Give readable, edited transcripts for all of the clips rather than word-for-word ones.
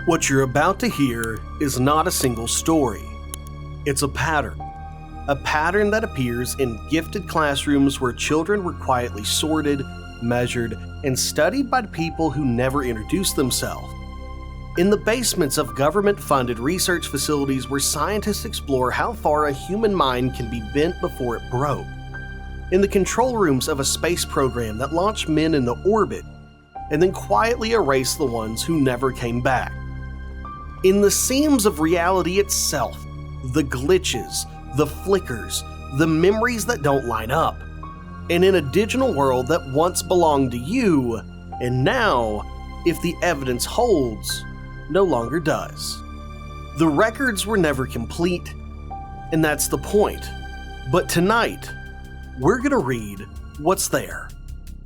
What you're about to hear is not a single story. It's a pattern. A pattern that appears in gifted classrooms where children were quietly sorted, measured, and studied by people who never introduced themselves. In the basements of government-funded research facilities where scientists explore how far a human mind can be bent before it broke. In the control rooms of a space program that launched men into orbit and then quietly erased the ones who never came back. In the seams of reality itself, the glitches, the flickers, the memories that don't line up. And in a digital world that once belonged to you, and now, if the evidence holds, no longer does. The records were never complete, and that's the point. But tonight, we're gonna read what's there.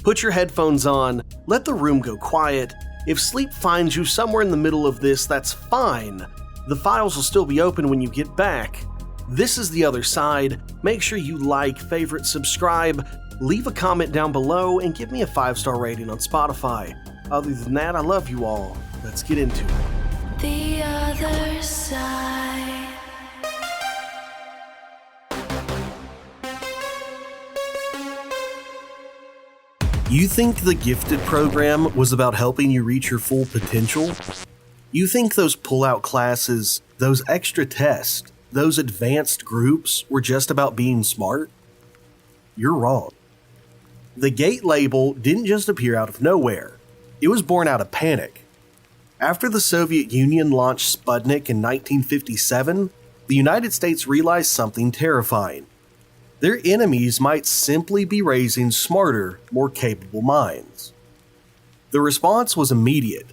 Put your headphones on, let the room go quiet. If sleep finds you somewhere in the middle of this, that's fine. The files will still be open when you get back. This is The Other Side. Make sure you like, favorite, subscribe, leave a comment down below, and give me a 5-star rating on Spotify. Other than that, I love you all. Let's get into it. The Other Side. You think the Gifted program was about helping you reach your full potential? You think those pull-out classes, those extra tests, those advanced groups were just about being smart? You're wrong. The G.A.T.E label didn't just appear out of nowhere. It was born out of panic. After the Soviet Union launched Sputnik in 1957, the United States realized something terrifying. Their enemies might simply be raising smarter, more capable minds. The response was immediate.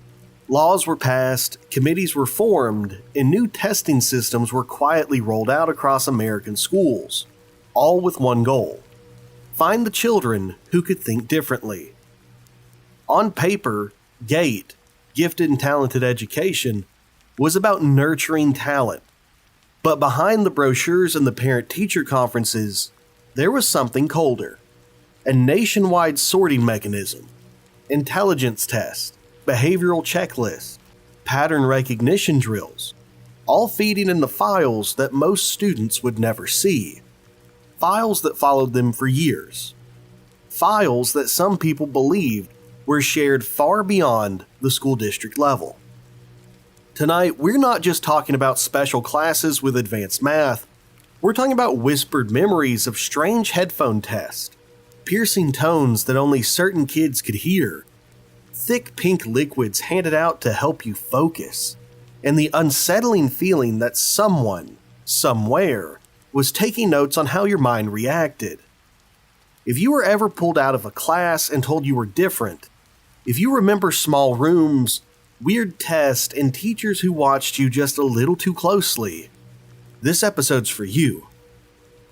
Laws were passed, committees were formed, and new testing systems were quietly rolled out across American schools, all with one goal: find the children who could think differently. On paper, G.A.T.E, Gifted and Talented Education, was about nurturing talent. But behind the brochures and the parent-teacher conferences, there was something colder. A nationwide sorting mechanism, intelligence tests, behavioral checklists, pattern recognition drills, all feeding into files that most students would never see. Files that followed them for years. Files that some people believed were shared far beyond the school district level. Tonight, we're not just talking about special classes with advanced math. We're talking about whispered memories of strange headphone tests, piercing tones that only certain kids could hear, thick pink liquids handed out to help you focus, and the unsettling feeling that someone, somewhere, was taking notes on how your mind reacted. If you were ever pulled out of a class and told you were different, if you remember small rooms, weird tests, and teachers who watched you just a little too closely, this episode's for you.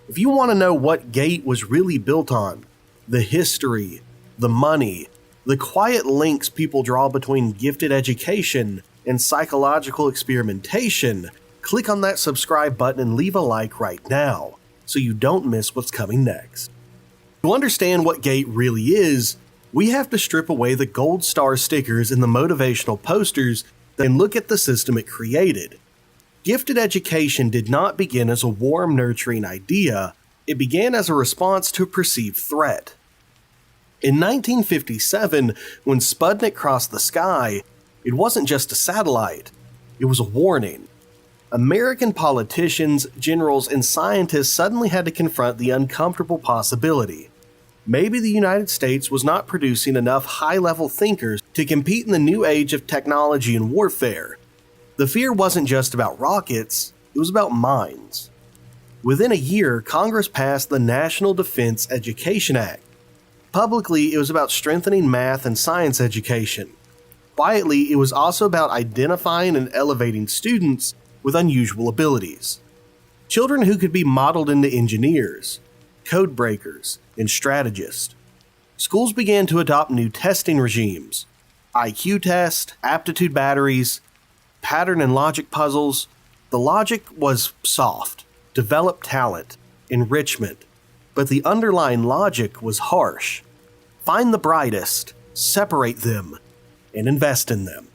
If you want to know what G.A.T.E was really built on, the history, the money, the quiet links people draw between gifted education and psychological experimentation, click on that subscribe button and leave a like right now, so you don't miss what's coming next. To understand what G.A.T.E really is, we have to strip away the gold star stickers and the motivational posters and look at the system it created. Gifted education did not begin as a warm, nurturing idea. It began as a response to a perceived threat. In 1957, when Sputnik crossed the sky, it wasn't just a satellite. It was a warning. American politicians, generals, and scientists suddenly had to confront the uncomfortable possibility. Maybe the United States was not producing enough high-level thinkers to compete in the new age of technology and warfare. The fear wasn't just about rockets, it was about minds. Within a year, Congress passed the National Defense Education Act. Publicly, it was about strengthening math and science education. Quietly, it was also about identifying and elevating students with unusual abilities. Children who could be modeled into engineers, code breakers, and strategists. Schools began to adopt new testing regimes: IQ test, aptitude batteries, pattern and logic puzzles. The logic was soft, develop talent, enrichment, but the underlying logic was harsh. Find the brightest, separate them, and invest in them.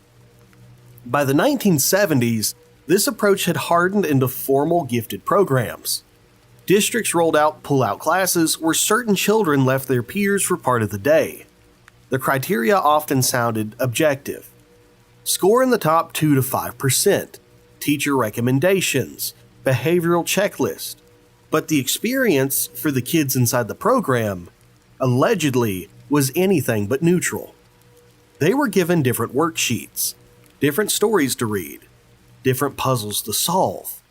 By the 1970s, this approach had hardened into formal gifted programs. Districts rolled out pull-out classes where certain children left their peers for part of the day. The criteria often sounded objective. Score in the top 2 to 5%, teacher recommendations, behavioral checklist. But the experience for the kids inside the program, allegedly, was anything but neutral. They were given different worksheets, different stories to read, different puzzles to solve.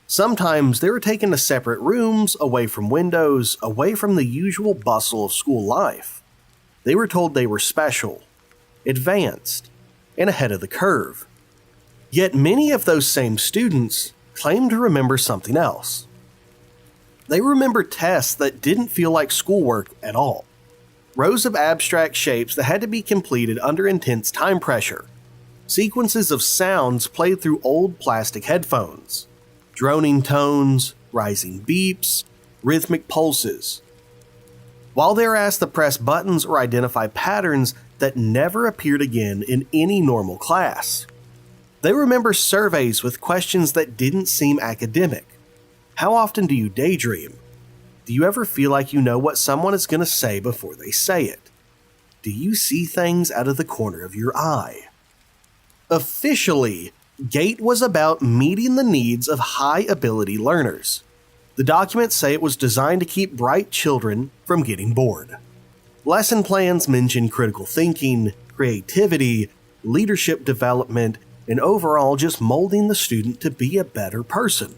Sometimes they were taken to separate rooms, away from windows, away from the usual bustle of school life. They were told they were special, advanced, and ahead of the curve. Yet many of those same students claimed to remember something else. They remember tests that didn't feel like schoolwork at all. Rows of abstract shapes that had to be completed under intense time pressure. Sequences of sounds played through old plastic headphones. Droning tones, rising beeps, rhythmic pulses. While they were asked to press buttons or identify patterns that never appeared again in any normal class. They remember surveys with questions that didn't seem academic. How often do you daydream? Do you ever feel like you know what someone is going to say before they say it? Do you see things out of the corner of your eye? Officially, G.A.T.E was about meeting the needs of high-ability learners. The documents say it was designed to keep bright children from getting bored. Lesson plans mention critical thinking, creativity, leadership development, and overall just molding the student to be a better person.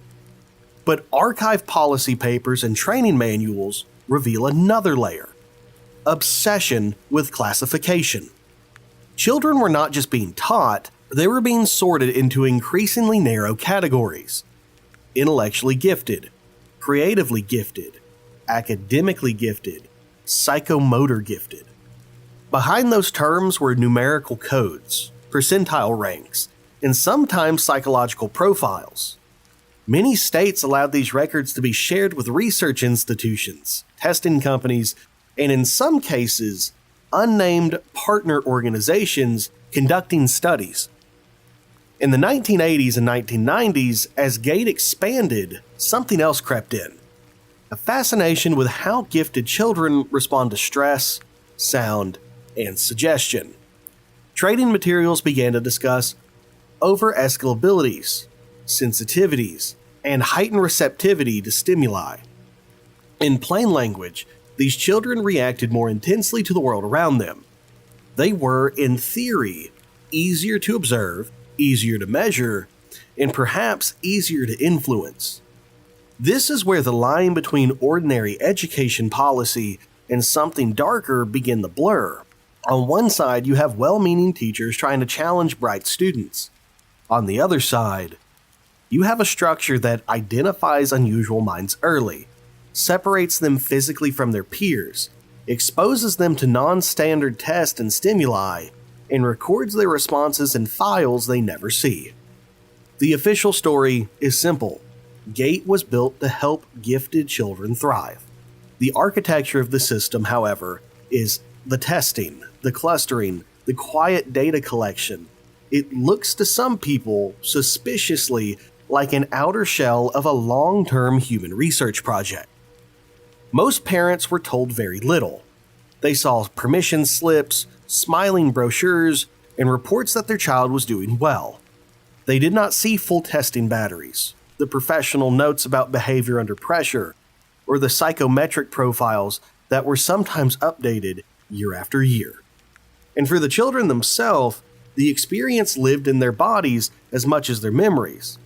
But archive policy papers and training manuals reveal another layer: obsession with classification. Children were not just being taught, they were being sorted into increasingly narrow categories: intellectually gifted, creatively gifted, academically gifted, psychomotor gifted. Behind those terms were numerical codes, percentile ranks, and sometimes psychological profiles. Many states allowed these records to be shared with research institutions, testing companies, and in some cases, unnamed partner organizations conducting studies. In the 1980s and 1990s, as G.A.T.E expanded, something else crept in: a fascination with how gifted children respond to stress, sound, and suggestion. Training materials began to discuss over-escal abilities, sensitivities, and heightened receptivity to stimuli. In plain language, these children reacted more intensely to the world around them. They were, in theory, easier to observe, easier to measure, and perhaps easier to influence. This is where the line between ordinary education policy and something darker begin to blur. On one side, you have well-meaning teachers trying to challenge bright students. On the other side, you have a structure that identifies unusual minds early, separates them physically from their peers, exposes them to non-standard tests and stimuli, and records their responses in files they never see. The official story is simple. G.A.T.E was built to help gifted children thrive. The architecture of the system, however, is the testing, the clustering, the quiet data collection. It looks to some people suspiciously like an outer shell of a long-term human research project. Most parents were told very little. They saw permission slips, smiling brochures, and reports that their child was doing well. They did not see full testing batteries, the professional notes about behavior under pressure, or the psychometric profiles that were sometimes updated year after year. And for the children themselves, the experience lived in their bodies as much as their memories.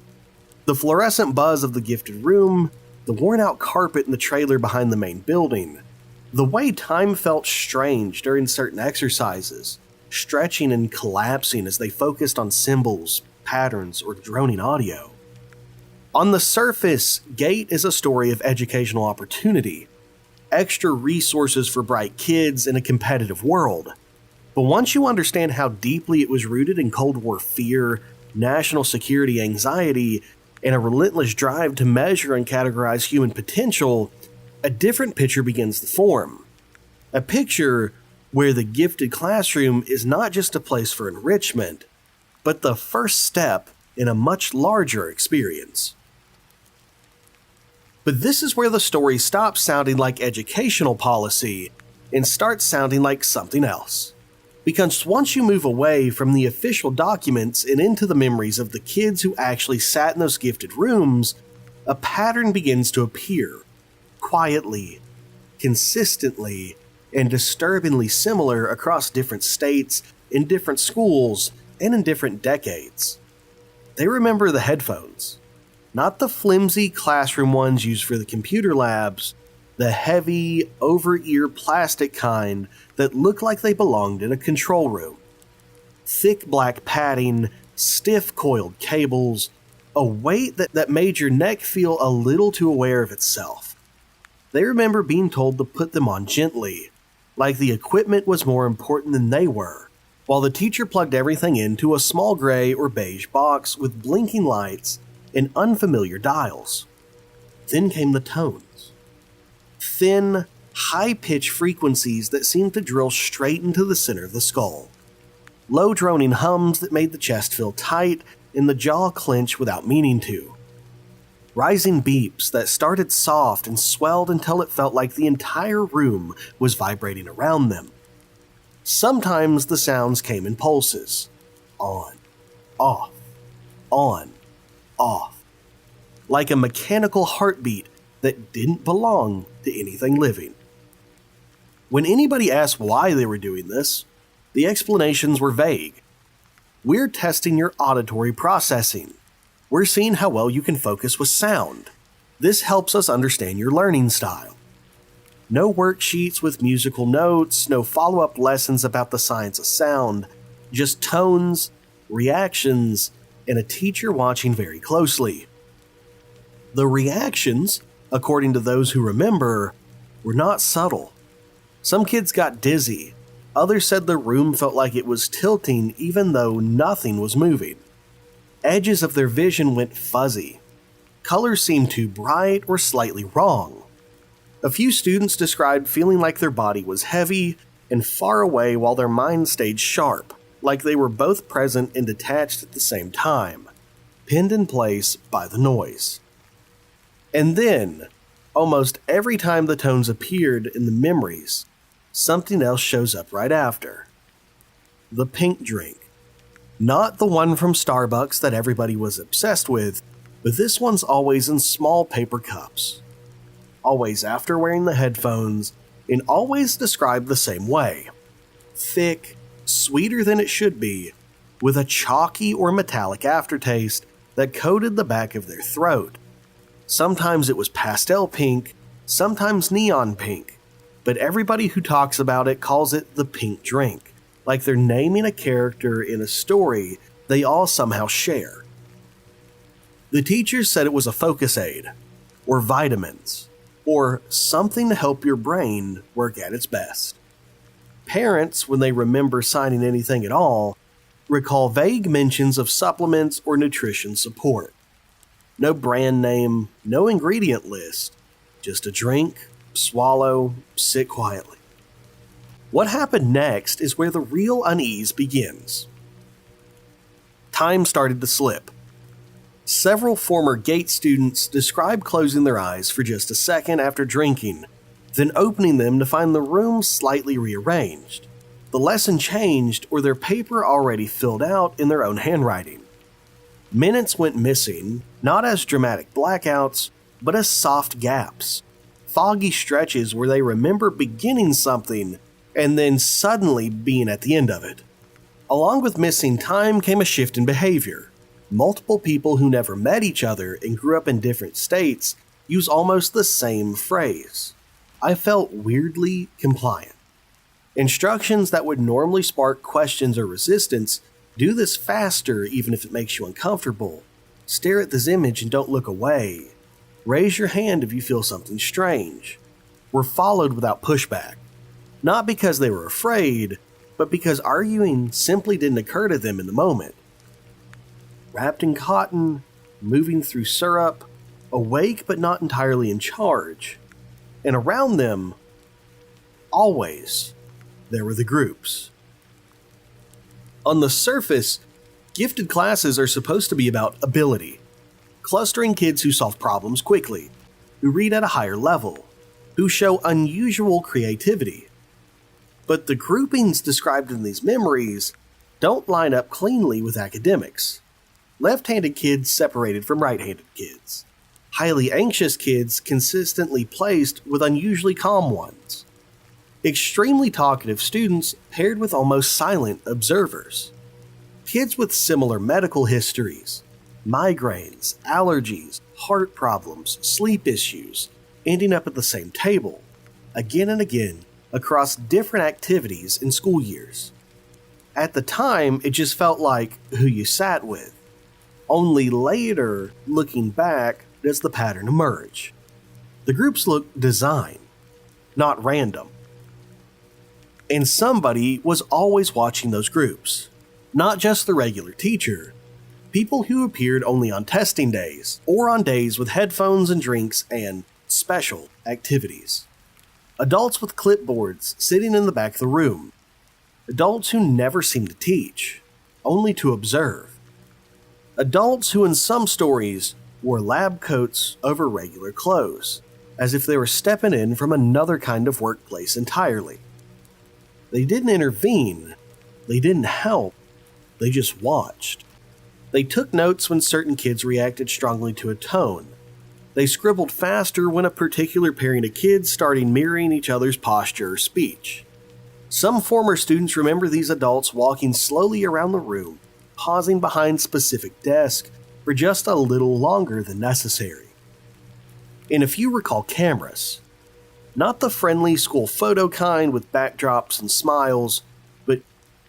The fluorescent buzz of the gifted room, the worn-out carpet in the trailer behind the main building, the way time felt strange during certain exercises, stretching and collapsing as they focused on symbols, patterns, or droning audio. On the surface, G.A.T.E is a story of educational opportunity, extra resources for bright kids in a competitive world. But once you understand how deeply it was rooted in Cold War fear, national security anxiety, and a relentless drive to measure and categorize human potential, a different picture begins to form. A picture where the gifted classroom is not just a place for enrichment, but the first step in a much larger experience. But this is where the story stops sounding like educational policy and starts sounding like something else. Because once you move away from the official documents and into the memories of the kids who actually sat in those gifted rooms, a pattern begins to appear, quietly, consistently, and disturbingly similar across different states, in different schools, and in different decades. They remember the headphones, not the flimsy classroom ones used for the computer labs, the heavy, over-ear plastic kind that looked like they belonged in a control room. Thick black padding, stiff coiled cables, a weight that made your neck feel a little too aware of itself. They remember being told to put them on gently, like the equipment was more important than they were, while the teacher plugged everything into a small gray or beige box with blinking lights and unfamiliar dials. Then came the tones. Thin, high-pitched frequencies that seemed to drill straight into the center of the skull. Low droning hums that made the chest feel tight and the jaw clench without meaning to. Rising beeps that started soft and swelled until it felt like the entire room was vibrating around them. Sometimes the sounds came in pulses. On, off, on, off. Like a mechanical heartbeat that didn't belong to anything living. When anybody asked why they were doing this, the explanations were vague. We're testing your auditory processing. We're seeing how well you can focus with sound. This helps us understand your learning style. No worksheets with musical notes, no follow-up lessons about the science of sound, just tones, reactions, and a teacher watching very closely. The reactions, according to those who remember, were not subtle. Some kids got dizzy. Others said the room felt like it was tilting even though nothing was moving. Edges of their vision went fuzzy. Colors seemed too bright or slightly wrong. A few students described feeling like their body was heavy and far away while their mind stayed sharp, like they were both present and detached at the same time, pinned in place by the noise. And then, almost every time the tones appeared in the memories, something else shows up right after. The pink drink. Not the one from Starbucks that everybody was obsessed with, but this one's always in small paper cups. Always after wearing the headphones, and always described the same way. Thick, sweeter than it should be, with a chalky or metallic aftertaste that coated the back of their throat. Sometimes it was pastel pink, sometimes neon pink, but everybody who talks about it calls it the pink drink, like they're naming a character in a story they all somehow share. The teachers said it was a focus aid, or vitamins, or something to help your brain work at its best. Parents, when they remember signing anything at all, recall vague mentions of supplements or nutrition support. No brand name, no ingredient list, just a drink, swallow, sit quietly. What happened next is where the real unease begins. Time started to slip. Several former G.A.T.E students described closing their eyes for just a second after drinking, then opening them to find the room slightly rearranged. The lesson changed or their paper already filled out in their own handwriting. Minutes went missing, not as dramatic blackouts, but as soft gaps. Foggy stretches where they remember beginning something and then suddenly being at the end of it. Along with missing time came a shift in behavior. Multiple people who never met each other and grew up in different states use almost the same phrase. I felt weirdly compliant. Instructions that would normally spark questions or resistance do this faster even if it makes you uncomfortable. Stare at this image and don't look away. Raise your hand if you feel something strange. Were followed without pushback. Not because they were afraid, but because arguing simply didn't occur to them in the moment. Wrapped in cotton, moving through syrup, awake but not entirely in charge. And around them, always, there were the groups. On the surface, Gifted classes are supposed to be about ability, clustering kids who solve problems quickly, who read at a higher level, who show unusual creativity. But the groupings described in these memories don't line up cleanly with academics. Left-handed kids separated from right-handed kids. Highly anxious kids consistently placed with unusually calm ones. Extremely talkative students paired with almost silent observers. Kids with similar medical histories, migraines, allergies, heart problems, sleep issues, ending up at the same table, again and again, across different activities in school years. At the time, it just felt like who you sat with. Only later, looking back, does the pattern emerge. The groups look designed, not random. And somebody was always watching those groups. Not just the regular teacher. People who appeared only on testing days, or on days with headphones and drinks and special activities. Adults with clipboards sitting in the back of the room. Adults who never seem to teach, only to observe. Adults who in some stories wore lab coats over regular clothes, as if they were stepping in from another kind of workplace entirely. They didn't intervene, they didn't help, they just watched. They took notes when certain kids reacted strongly to a tone. They scribbled faster when a particular pairing of kids started mirroring each other's posture or speech. Some former students remember these adults walking slowly around the room, pausing behind specific desks for just a little longer than necessary. And a few recall cameras. Not the friendly school photo kind with backdrops and smiles, but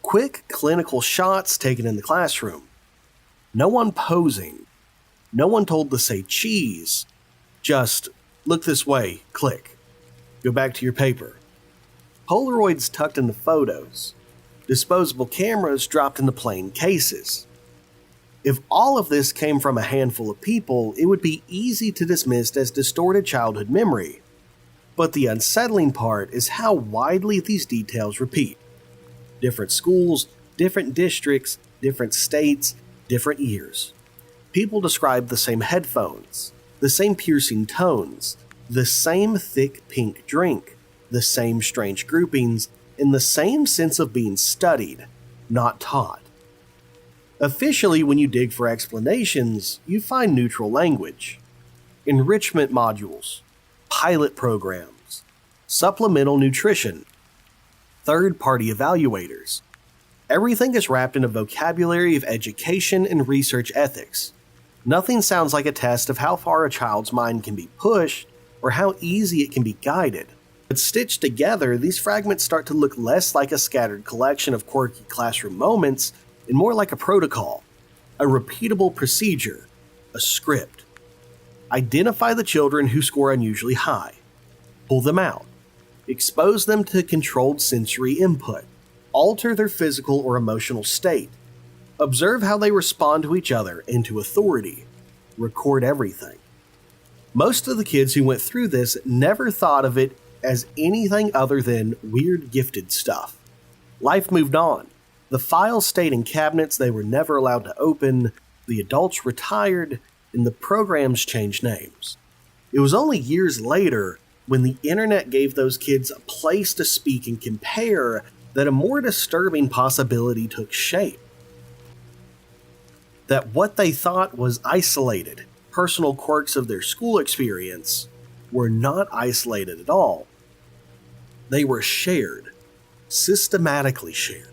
quick clinical shots taken in the classroom. No one posing. No one told to say cheese. Just look this way, click. Go back to your paper. Polaroids tucked into photos. Disposable cameras dropped into plain cases. If all of this came from a handful of people, it would be easy to dismiss as distorted childhood memory. But the unsettling part is how widely these details repeat. Different schools, different districts, different states, different years. People describe the same headphones, the same piercing tones, the same thick pink drink, the same strange groupings, and the same sense of being studied, not taught. Officially, when you dig for explanations, you find neutral language, enrichment modules, pilot programs, supplemental nutrition, third-party evaluators. Everything is wrapped in a vocabulary of education and research ethics. Nothing sounds like a test of how far a child's mind can be pushed or how easy it can be guided. But stitched together, these fragments start to look less like a scattered collection of quirky classroom moments and more like a protocol, a repeatable procedure, a script. Identify the children who score unusually high. Pull them out. Expose them to controlled sensory input. Alter their physical or emotional state. Observe how they respond to each other and to authority. Record everything. Most of the kids who went through this never thought of it as anything other than weird gifted stuff. Life moved on. The files stayed in cabinets they were never allowed to open, the adults retired, and the programs changed names. It was only years later, when the internet gave those kids a place to speak and compare, that a more disturbing possibility took shape. That what they thought was isolated, personal quirks of their school experience, were not isolated at all. They were shared, systematically shared.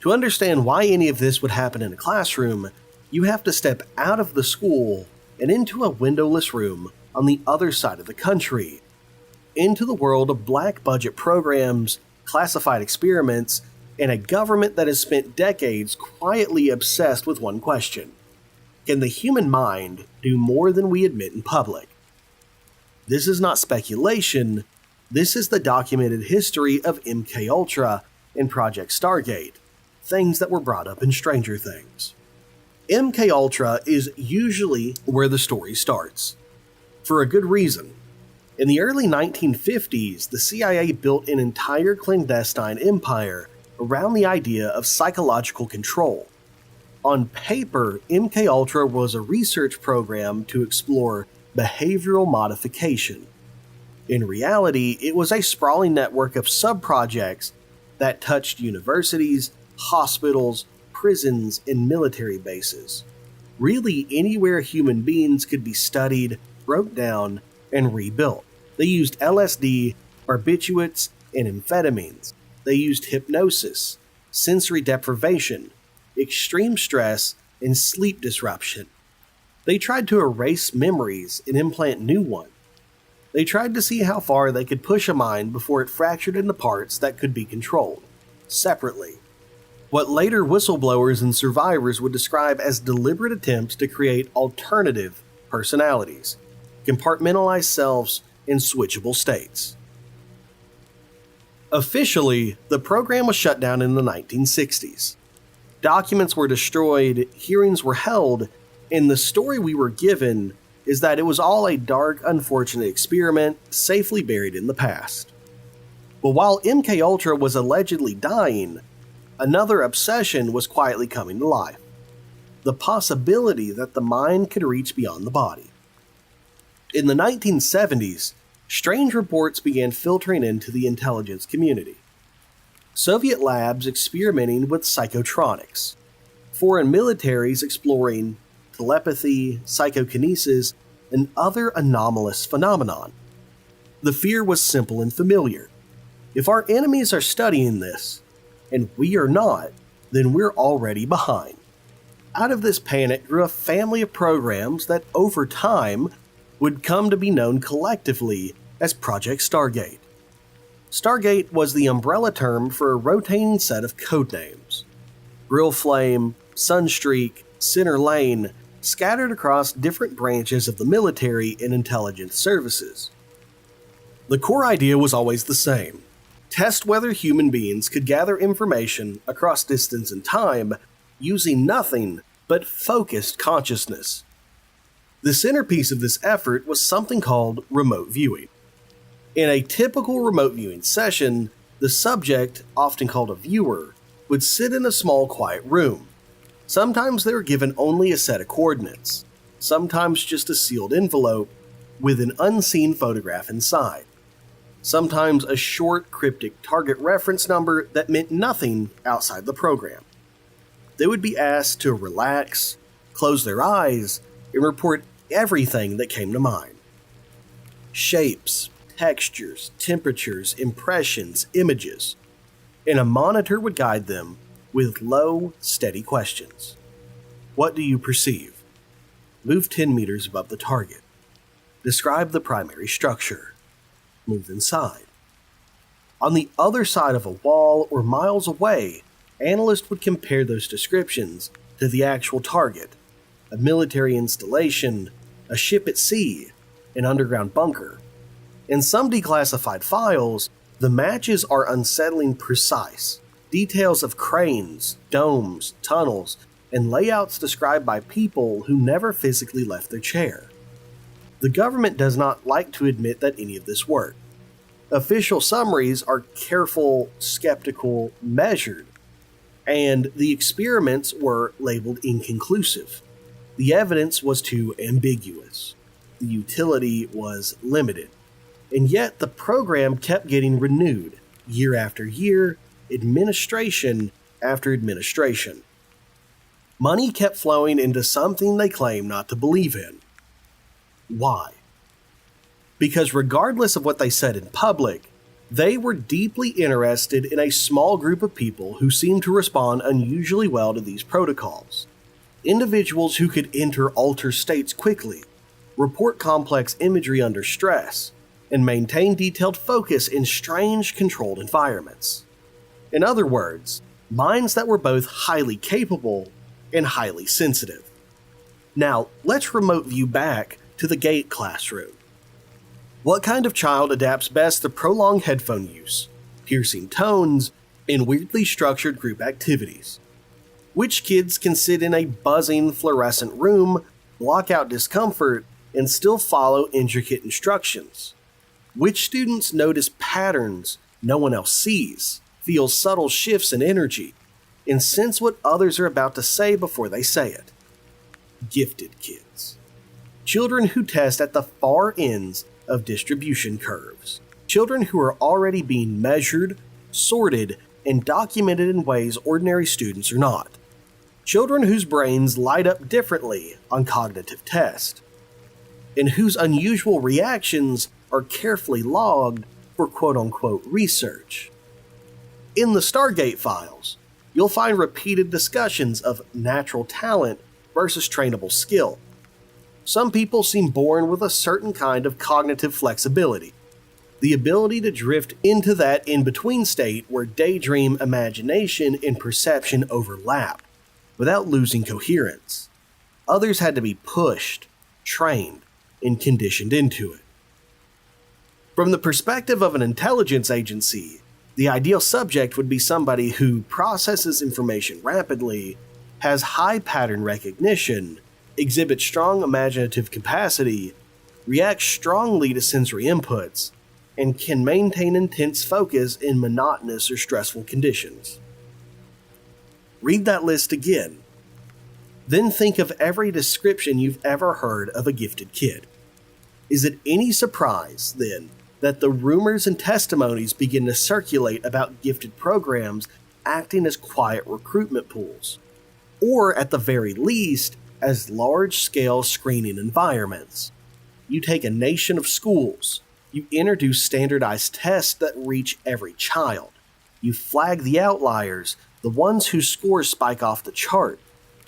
To understand why any of this would happen in a classroom, you have to step out of the school and into a windowless room on the other side of the country, into the world of black budget programs, classified experiments, and a government that has spent decades quietly obsessed with one question: can the human mind do more than we admit in public? This is not speculation, this is the documented history of MKUltra and Project Stargate, things that were brought up in Stranger Things. MKUltra is usually where the story starts, for a good reason. In the early 1950s, the CIA built an entire clandestine empire around the idea of psychological control. On paper, MKUltra was a research program to explore behavioral modification. In reality, it was a sprawling network of sub-projects that touched universities, hospitals, prisons, and military bases. Really anywhere human beings could be studied, broke down, and rebuilt. They used LSD, barbiturates, and amphetamines. They used hypnosis, sensory deprivation, extreme stress, and sleep disruption. They tried to erase memories and implant new ones. They tried to see how far they could push a mind before it fractured into parts that could be controlled, separately. What later whistleblowers and survivors would describe as deliberate attempts to create alternative personalities, compartmentalized selves, and switchable states. Officially, the program was shut down in the 1960s. Documents were destroyed, hearings were held, and the story we were given is that it was all a dark, unfortunate experiment safely buried in the past. But while MKUltra was allegedly dying, another obsession was quietly coming to life. The possibility that the mind could reach beyond the body. In the 1970s, strange reports began filtering into the intelligence community. Soviet labs experimenting with psychotronics, foreign militaries exploring telepathy, psychokinesis, and other anomalous phenomenon. The fear was simple and familiar. If our enemies are studying this, and we are not, then we're already behind. Out of this panic grew a family of programs that over time would come to be known collectively as Project Stargate. Stargate was the umbrella term for a rotating set of codenames. Grill Flame, Sunstreak, Center Lane, scattered across different branches of the military and intelligence services. The core idea was always the same: test whether human beings could gather information across distance and time using nothing but focused consciousness. The centerpiece of this effort was something called remote viewing. In a typical remote viewing session, the subject, often called a viewer, would sit in a small quiet room. Sometimes they were given only a set of coordinates, sometimes just a sealed envelope with an unseen photograph inside. Sometimes a short, cryptic target reference number that meant nothing outside the program. They would be asked to relax, close their eyes, and report everything that came to mind. Shapes, textures, temperatures, impressions, images. And a monitor would guide them with low, steady questions. What do you perceive? Move 10 meters above the target. Describe the primary structure. Move inside. On the other side of a wall or miles away, analysts would compare those descriptions to the actual target: a military installation, a ship at sea, an underground bunker. In some declassified files, the matches are unsettlingly precise. Details of cranes, domes, tunnels, and layouts described by people who never physically left their chair. The government does not like to admit that any of this worked. Official summaries are careful, skeptical, measured, and the experiments were labeled inconclusive. The evidence was too ambiguous. The utility was limited. And yet the program kept getting renewed, year after year, administration after administration. Money kept flowing into something they claimed not to believe in. Why? Because regardless of what they said in public, they were deeply interested in a small group of people who seemed to respond unusually well to these protocols. Individuals who could enter altered states quickly, report complex imagery under stress, and maintain detailed focus in strange, controlled environments. In other words, minds that were both highly capable and highly sensitive. Now, let's remote view back to the G.A.T.E classroom. What kind of child adapts best to prolonged headphone use, piercing tones, and weirdly structured group activities? Which kids can sit in a buzzing fluorescent room, block out discomfort, and still follow intricate instructions? Which students notice patterns no one else sees, feel subtle shifts in energy, and sense what others are about to say before they say it. Gifted kids. Children who test at the far ends of distribution curves. Children who are already being measured, sorted, and documented in ways ordinary students are not. Children whose brains light up differently on cognitive tests, and whose unusual reactions are carefully logged for quote-unquote research. In the Stargate files, you'll find repeated discussions of natural talent versus trainable skill. Some people seem born with a certain kind of cognitive flexibility, the ability to drift into that in-between state where daydream, imagination, and perception overlap, without losing coherence. Others had to be pushed, trained, and conditioned into it. From the perspective of an intelligence agency, the ideal subject would be somebody who processes information rapidly, has high pattern recognition, exhibits strong imaginative capacity, reacts strongly to sensory inputs, and can maintain intense focus in monotonous or stressful conditions. Read that list again. Then think of every description you've ever heard of a gifted kid. Is it any surprise, then, that the rumors and testimonies begin to circulate about gifted programs acting as quiet recruitment pools, or at the very least, as large-scale screening environments? You take a nation of schools, you introduce standardized tests that reach every child, you flag the outliers, the ones whose scores spike off the chart,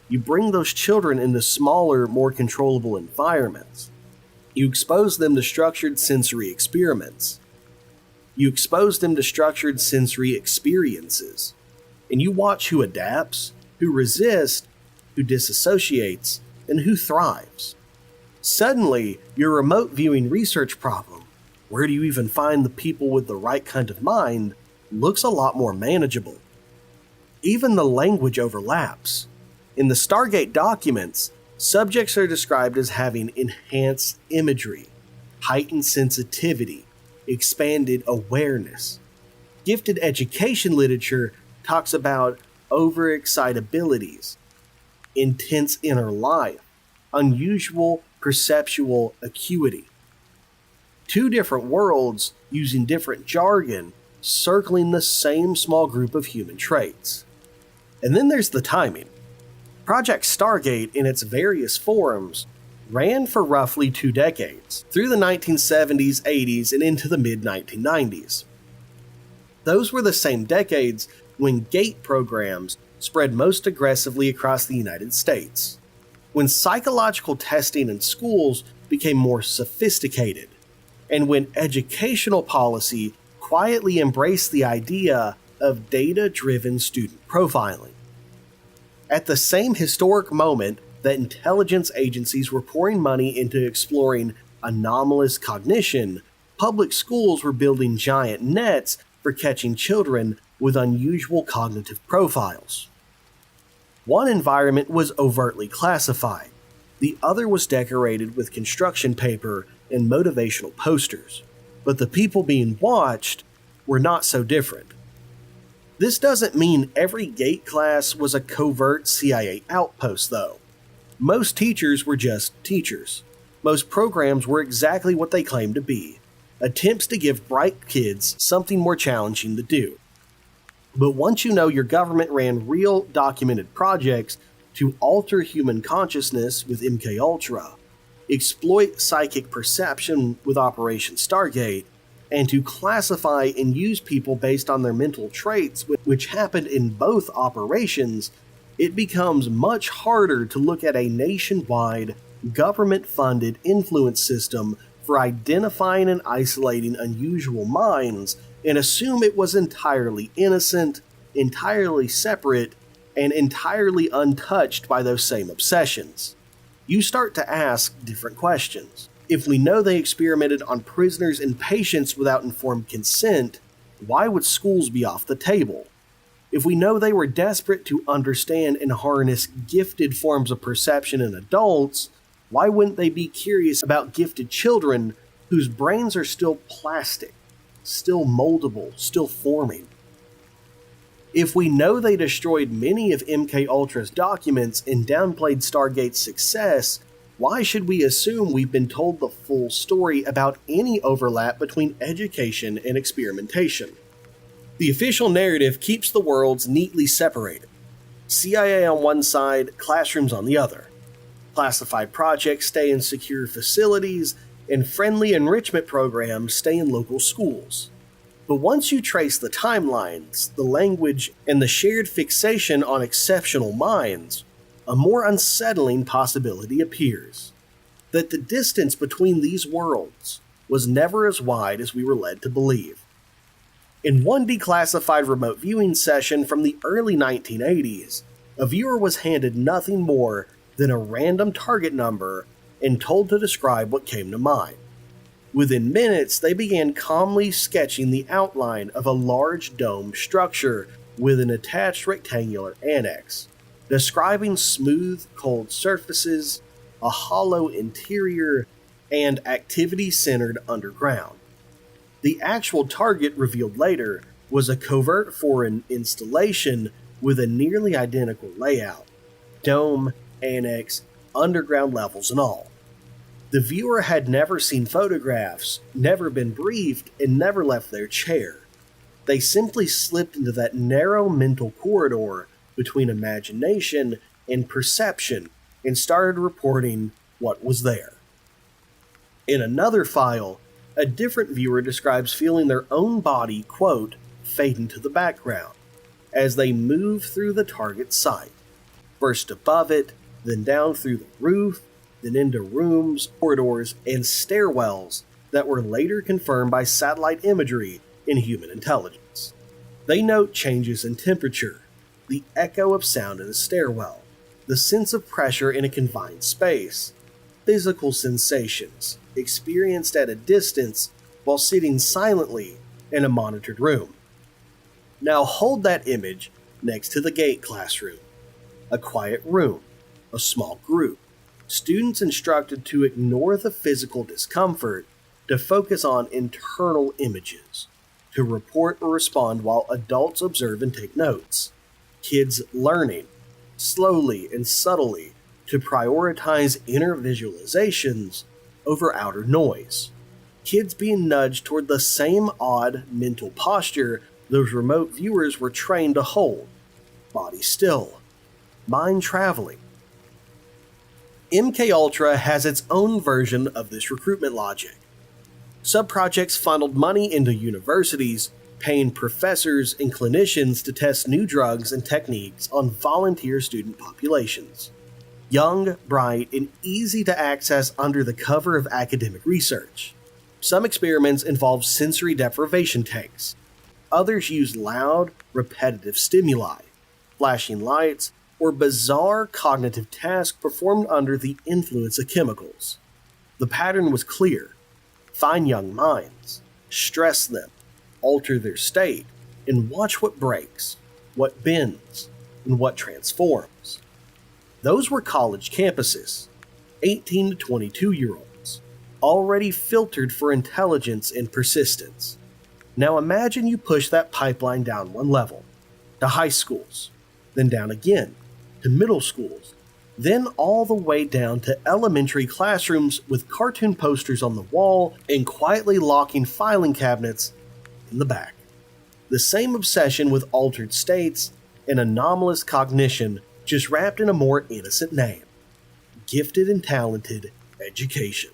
you bring those children into smaller, more controllable environments. You expose them to structured sensory experiments. You expose them to structured sensory experiences. And you watch who adapts, who resists, who disassociates, and who thrives. Suddenly, your remote viewing research problem, where do you even find the people with the right kind of mind, looks a lot more manageable. Even the language overlaps. In the Stargate documents, subjects are described as having enhanced imagery, heightened sensitivity, expanded awareness. Gifted education literature talks about overexcitabilities, intense inner life, unusual perceptual acuity. Two different worlds using different jargon, circling the same small group of human traits. And then there's the timing. Project Stargate, in its various forms, ran for roughly 2 decades, through the 1970s, 80s, and into the mid-1990s. Those were the same decades when G.A.T.E programs spread most aggressively across the United States, when psychological testing in schools became more sophisticated, and when educational policy quietly embraced the idea of data-driven student profiling. At the same historic moment that intelligence agencies were pouring money into exploring anomalous cognition, public schools were building giant nets for catching children with unusual cognitive profiles. One environment was overtly classified, the other was decorated with construction paper and motivational posters, but the people being watched were not so different. This doesn't mean every G.A.T.E class was a covert CIA outpost, though. Most teachers were just teachers. Most programs were exactly what they claimed to be, attempts to give bright kids something more challenging to do. But once you know your government ran real documented projects to alter human consciousness with MKUltra, exploit psychic perception with Operation Stargate, and to classify and use people based on their mental traits, which happened in both operations, it becomes much harder to look at a nationwide, government-funded influence system for identifying and isolating unusual minds and assume it was entirely innocent, entirely separate, and entirely untouched by those same obsessions. You start to ask different questions. If we know they experimented on prisoners and patients without informed consent, why would schools be off the table? If we know they were desperate to understand and harness gifted forms of perception in adults, why wouldn't they be curious about gifted children whose brains are still plastic, still moldable, still forming? If we know they destroyed many of MKUltra's documents and downplayed Stargate's success, why should we assume we've been told the full story about any overlap between education and experimentation? The official narrative keeps the worlds neatly separated. CIA on one side, classrooms on the other. Classified projects stay in secure facilities, and friendly enrichment programs stay in local schools. But once you trace the timelines, the language, and the shared fixation on exceptional minds, a more unsettling possibility appears. That the distance between these worlds was never as wide as we were led to believe. In one declassified remote viewing session from the early 1980s, a viewer was handed nothing more than a random target number and told to describe what came to mind. Within minutes, they began calmly sketching the outline of a large domed structure with an attached rectangular annex, describing smooth, cold surfaces, a hollow interior, and activity centered underground. The actual target revealed later was a covert foreign installation with a nearly identical layout, dome, annex, underground levels, and all. The viewer had never seen photographs, never been briefed, and never left their chair. They simply slipped into that narrow mental corridor between imagination and perception and started reporting what was there. In another file, a different viewer describes feeling their own body, quote, fade into the background as they move through the target site, first above it, then down through the roof, then into rooms, corridors, and stairwells that were later confirmed by satellite imagery in human intelligence. They note changes in temperature, the echo of sound in a stairwell, the sense of pressure in a confined space, physical sensations experienced at a distance while sitting silently in a monitored room. Now hold that image next to the G.A.T.E classroom. A quiet room, a small group, students instructed to ignore the physical discomfort, to focus on internal images, to report or respond while adults observe and take notes. Kids learning, slowly and subtly, to prioritize inner visualizations over outer noise. Kids being nudged toward the same odd mental posture those remote viewers were trained to hold. Body still, mind traveling. MKUltra has its own version of this recruitment logic. Subprojects funneled money into universities, paying professors and clinicians to test new drugs and techniques on volunteer student populations. Young, bright, and easy to access under the cover of academic research. Some experiments involve sensory deprivation tanks. Others use loud, repetitive stimuli, flashing lights, or bizarre cognitive tasks performed under the influence of chemicals. The pattern was clear. Find young minds, stress them, alter their state, and watch what breaks, what bends, and what transforms. Those were college campuses, 18 to 22-year-olds, already filtered for intelligence and persistence. Now imagine you push that pipeline down one level, to high schools, then down again, to middle schools, then all the way down to elementary classrooms with cartoon posters on the wall and quietly locking filing cabinets in the back. The same obsession with altered states and anomalous cognition, just wrapped in a more innocent name. Gifted and talented education.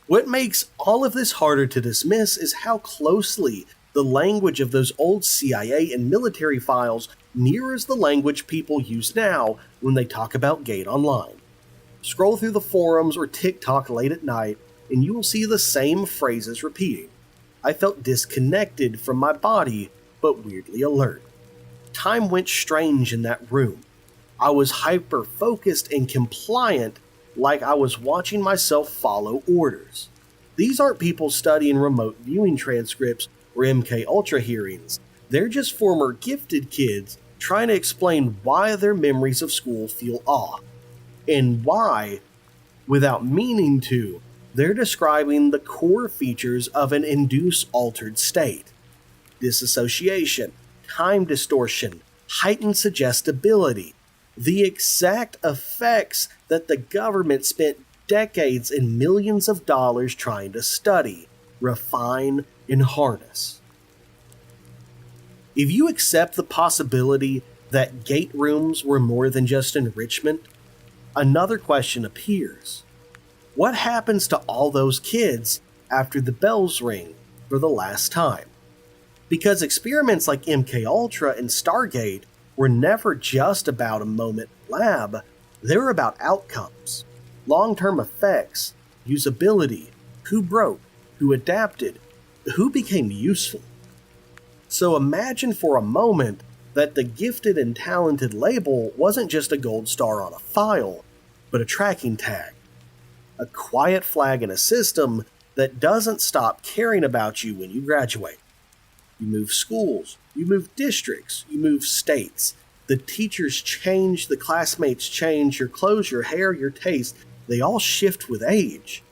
What makes all of this harder to dismiss is how closely the language of those old CIA and military files mirrors the language people use now when they talk about G.A.T.E online. Scroll through the forums or TikTok late at night, and you will see the same phrases repeating. I felt disconnected from my body, but weirdly alert. Time went strange in that room. I was hyper-focused and compliant, like I was watching myself follow orders. These aren't people studying remote viewing transcripts or MKUltra hearings. They're just former gifted kids trying to explain why their memories of school feel off, and why, without meaning to, they're describing the core features of an induced altered state. Disassociation, time distortion, heightened suggestibility, the exact effects that the government spent decades and millions of dollars trying to study, refine, and harness. If you accept the possibility that gate rooms were more than just enrichment, another question appears. What happens to all those kids after the bells ring for the last time? Because experiments like MKUltra and Stargate were never just about a moment in lab, they were about outcomes, long-term effects, usability, who broke, who adapted, who became useful. So imagine for a moment that the gifted and talented label wasn't just a gold star on a file, but a tracking tag. A quiet flag in a system that doesn't stop caring about you when you graduate. You move schools, you move districts, you move states. The teachers change, the classmates change, your clothes, your hair, your taste, they all shift with age.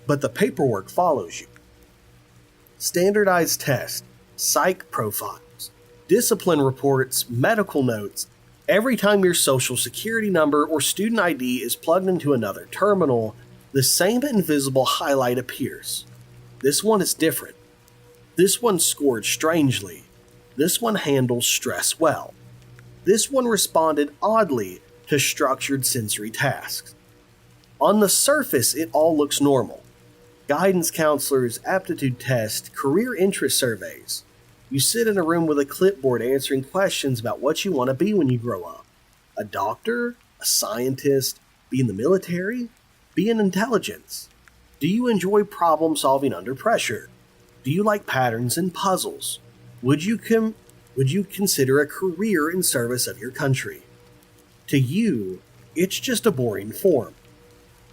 But the paperwork follows you. Standardized tests, psych profiles, discipline reports, medical notes. Every time your social security number or student ID is plugged into another terminal, the same invisible highlight appears. This one is different. This one scored strangely. This one handles stress well. This one responded oddly to structured sensory tasks. On the surface, it all looks normal. Guidance counselors, aptitude tests, career interest surveys. You sit in a room with a clipboard answering questions about what you want to be when you grow up. A doctor? A scientist? Be in the military? Be in intelligence? Do you enjoy problem solving under pressure? Do you like patterns and puzzles? Would you consider a career in service of your country? To you, it's just a boring form.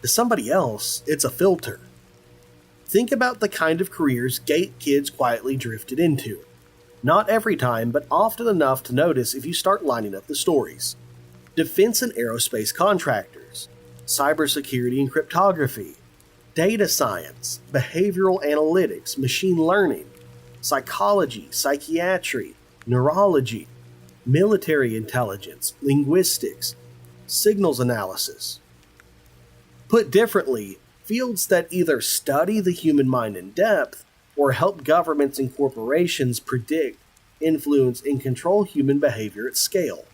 To somebody else, it's a filter. Think about the kind of careers GATE kids quietly drifted into. Not every time, but often enough to notice if you start lining up the stories. Defense and aerospace contractors, cybersecurity and cryptography, data science, behavioral analytics, machine learning, psychology, psychiatry, neurology, military intelligence, linguistics, signals analysis. Put differently, fields that either study the human mind in depth or help governments and corporations predict, influence, and control human behavior at scale.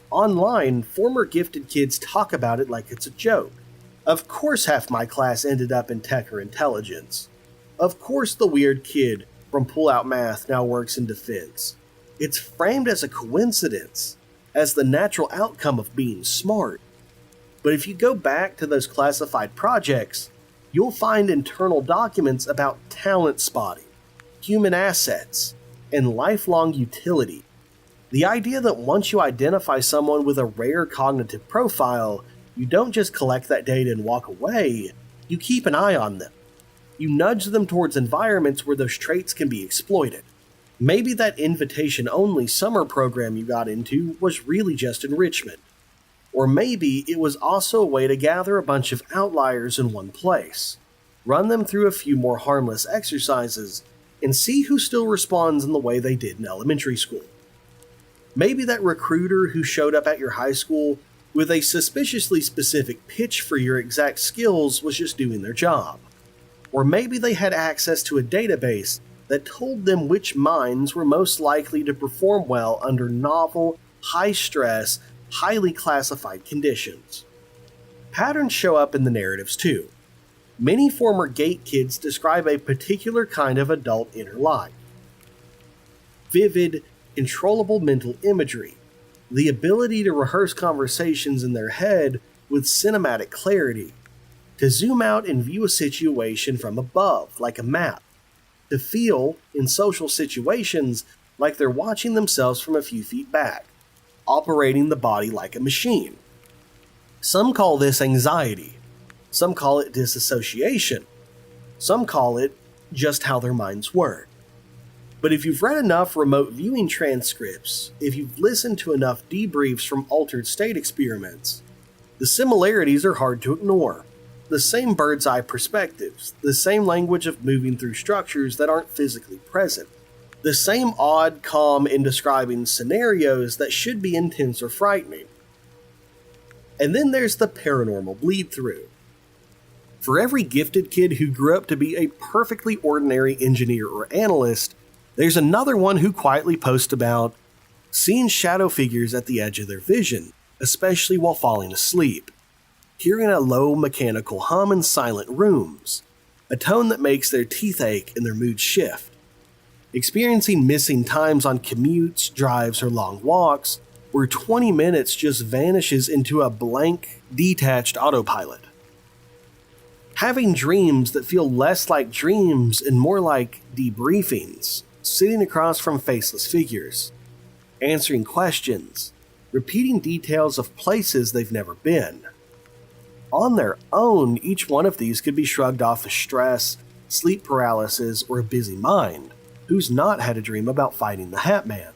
Online, former gifted kids talk about it like it's a joke. Of course half my class ended up in tech or intelligence. Of course the weird kid from Pull-Out Math now works in defense. It's framed as a coincidence, as the natural outcome of being smart. But if you go back to those classified projects, you'll find internal documents about talent spotting, human assets, and lifelong utility. The idea that once you identify someone with a rare cognitive profile, you don't just collect that data and walk away, you keep an eye on them. You nudge them towards environments where those traits can be exploited. Maybe that invitation-only summer program you got into was really just enrichment. Or maybe it was also a way to gather a bunch of outliers in one place, run them through a few more harmless exercises, and see who still responds in the way they did in elementary school. Maybe that recruiter who showed up at your high school with a suspiciously specific pitch for your exact skills was just doing their job. Or maybe they had access to a database that told them which minds were most likely to perform well under novel, high-stress, highly classified conditions. Patterns show up in the narratives too. Many former GATE kids describe a particular kind of adult inner life. Vivid, controllable mental imagery, the ability to rehearse conversations in their head with cinematic clarity, to zoom out and view a situation from above, like a map, to feel, in social situations, like they're watching themselves from a few feet back, operating the body like a machine. Some call this anxiety. Some call it disassociation. Some call it just how their minds work. But if you've read enough remote viewing transcripts, if you've listened to enough debriefs from altered state experiments, the similarities are hard to ignore. The same bird's eye perspectives, the same language of moving through structures that aren't physically present. The same odd calm in describing scenarios that should be intense or frightening. And then there's the paranormal bleed-through. For every gifted kid who grew up to be a perfectly ordinary engineer or analyst, there's another one who quietly posts about seeing shadow figures at the edge of their vision, especially while falling asleep, hearing a low mechanical hum in silent rooms, a tone that makes their teeth ache and their mood shift, experiencing missing times on commutes, drives, or long walks, where 20 minutes just vanishes into a blank, detached autopilot. Having dreams that feel less like dreams and more like debriefings, sitting across from faceless figures, answering questions, repeating details of places they've never been. On their own, each one of these could be shrugged off as stress, sleep paralysis, or a busy mind. Who's not had a dream about fighting the Hat Man?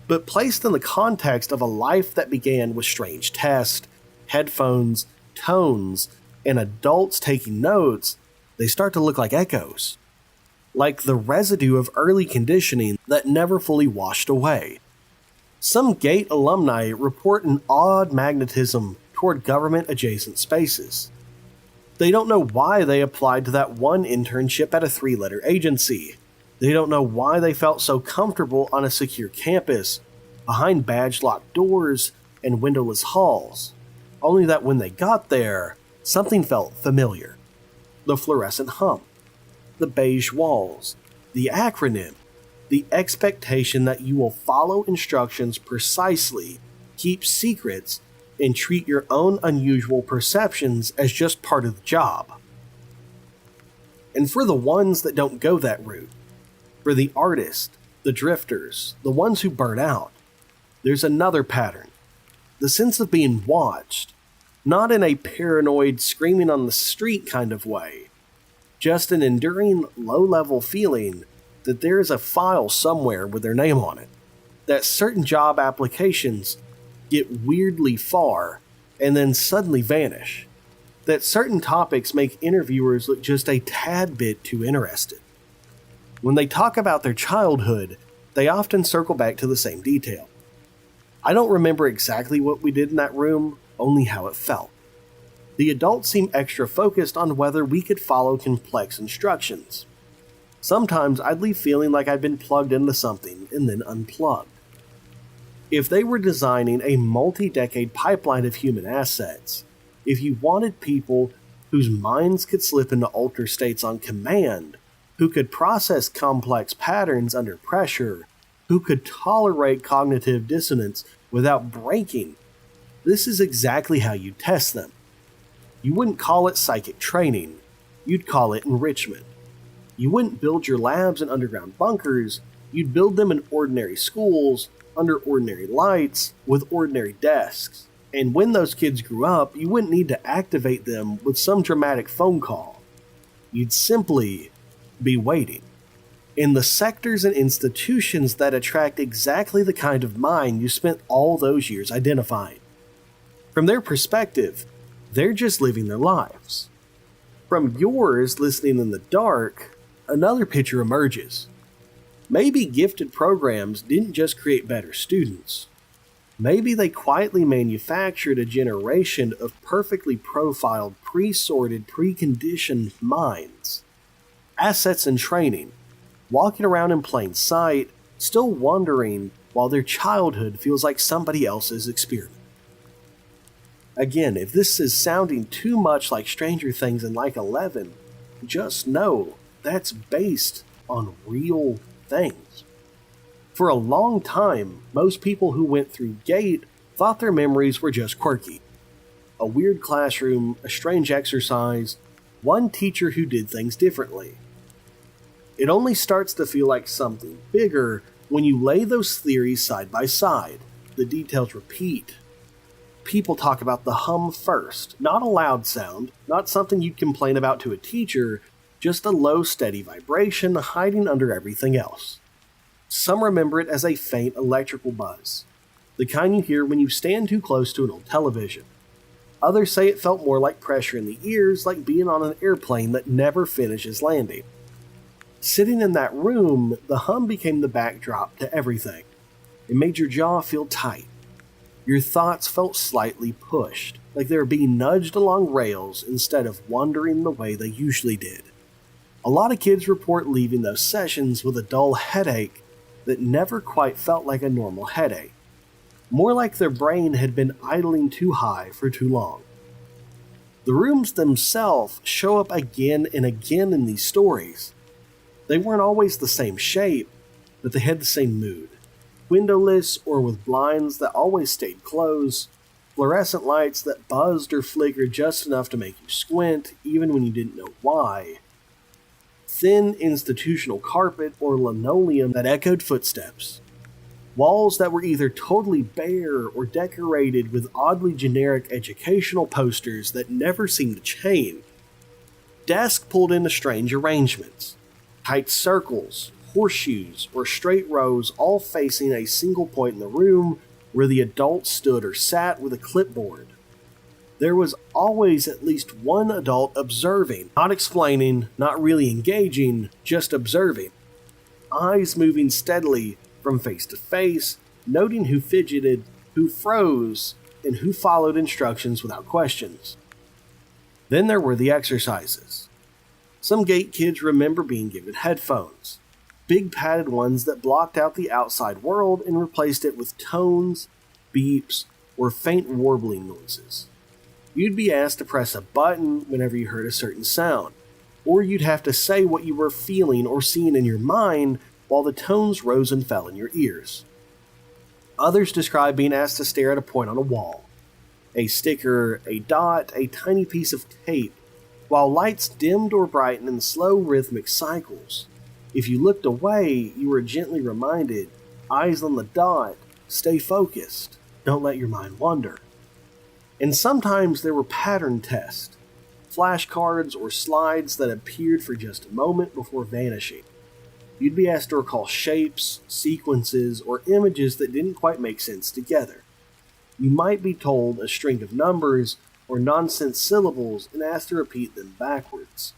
But placed in the context of a life that began with strange tests, headphones, tones, and adults taking notes, they start to look like echoes. Like the residue of early conditioning that never fully washed away. Some G.A.T.E alumni report an odd magnetism toward government-adjacent spaces. They don't know why they applied to that one internship at a 3-letter agency. They don't know why they felt so comfortable on a secure campus, behind badge-locked doors and windowless halls. Only that when they got there, something felt familiar. The fluorescent hump, the beige walls, the acronym, the expectation that you will follow instructions precisely, keep secrets, and treat your own unusual perceptions as just part of the job. And for the ones that don't go that route, for the artists, the drifters, the ones who burn out, there's another pattern. The sense of being watched, not in a paranoid, screaming on the street kind of way, just an enduring, low-level feeling that there is a file somewhere with their name on it, that certain job applications get weirdly far and then suddenly vanish, that certain topics make interviewers look just a tad bit too interested. When they talk about their childhood, they often circle back to the same detail. I don't remember exactly what we did in that room, only how it felt. The adults seem extra focused on whether we could follow complex instructions. Sometimes I'd leave feeling like I'd been plugged into something and then unplugged. If they were designing a multi-decade pipeline of human assets, if you wanted people whose minds could slip into altered states on command, who could process complex patterns under pressure, who could tolerate cognitive dissonance without breaking, this is exactly how you test them. You wouldn't call it psychic training, you'd call it enrichment. You wouldn't build your labs in underground bunkers, you'd build them in ordinary schools, under ordinary lights, with ordinary desks. And when those kids grew up, you wouldn't need to activate them with some dramatic phone call. You'd simply be waiting. In the sectors and institutions that attract exactly the kind of mind you spent all those years identifying. From their perspective, they're just living their lives. From yours, listening in the dark, another picture emerges. Maybe gifted programs didn't just create better students. Maybe they quietly manufactured a generation of perfectly profiled, pre-sorted, preconditioned minds. Assets in training, walking around in plain sight, still wondering while their childhood feels like somebody else's experiment. Again, if this is sounding too much like Stranger Things and like 11, just know that's based on real things. For a long time, most people who went through G.A.T.E thought their memories were just quirky. A weird classroom, a strange exercise, one teacher who did things differently. It only starts to feel like something bigger when you lay those theories side by side. The details repeat. People talk about the hum first, not a loud sound, not something you'd complain about to a teacher, just a low, steady vibration hiding under everything else. Some remember it as a faint electrical buzz, the kind you hear when you stand too close to an old television. Others say it felt more like pressure in the ears, like being on an airplane that never finishes landing. Sitting in that room, the hum became the backdrop to everything. It made your jaw feel tight. Your thoughts felt slightly pushed, like they were being nudged along rails instead of wandering the way they usually did. A lot of kids report leaving those sessions with a dull headache that never quite felt like a normal headache. More like their brain had been idling too high for too long. The rooms themselves show up again and again in these stories. They weren't always the same shape, but they had the same mood. Windowless or with blinds that always stayed closed, fluorescent lights that buzzed or flickered just enough to make you squint even when you didn't know why, thin institutional carpet or linoleum that echoed footsteps, walls that were either totally bare or decorated with oddly generic educational posters that never seemed to change, desks pulled into strange arrangements, tight circles, horseshoes, or straight rows all facing a single point in the room where the adult stood or sat with a clipboard. There was always at least one adult observing, not explaining, not really engaging, just observing. Eyes moving steadily from face to face, noting who fidgeted, who froze, and who followed instructions without questions. Then there were the exercises. Some GATE kids remember being given headphones, big padded ones that blocked out the outside world and replaced it with tones, beeps, or faint warbling noises. You'd be asked to press a button whenever you heard a certain sound, or you'd have to say what you were feeling or seeing in your mind while the tones rose and fell in your ears. Others describe being asked to stare at a point on a wall, a sticker, a dot, a tiny piece of tape, while lights dimmed or brightened in slow rhythmic cycles. If you looked away, you were gently reminded, eyes on the dot, stay focused, don't let your mind wander. And sometimes there were pattern tests, flashcards or slides that appeared for just a moment before vanishing. You'd be asked to recall shapes, sequences, or images that didn't quite make sense together. You might be told a string of numbers or nonsense syllables and asked to repeat them backwards.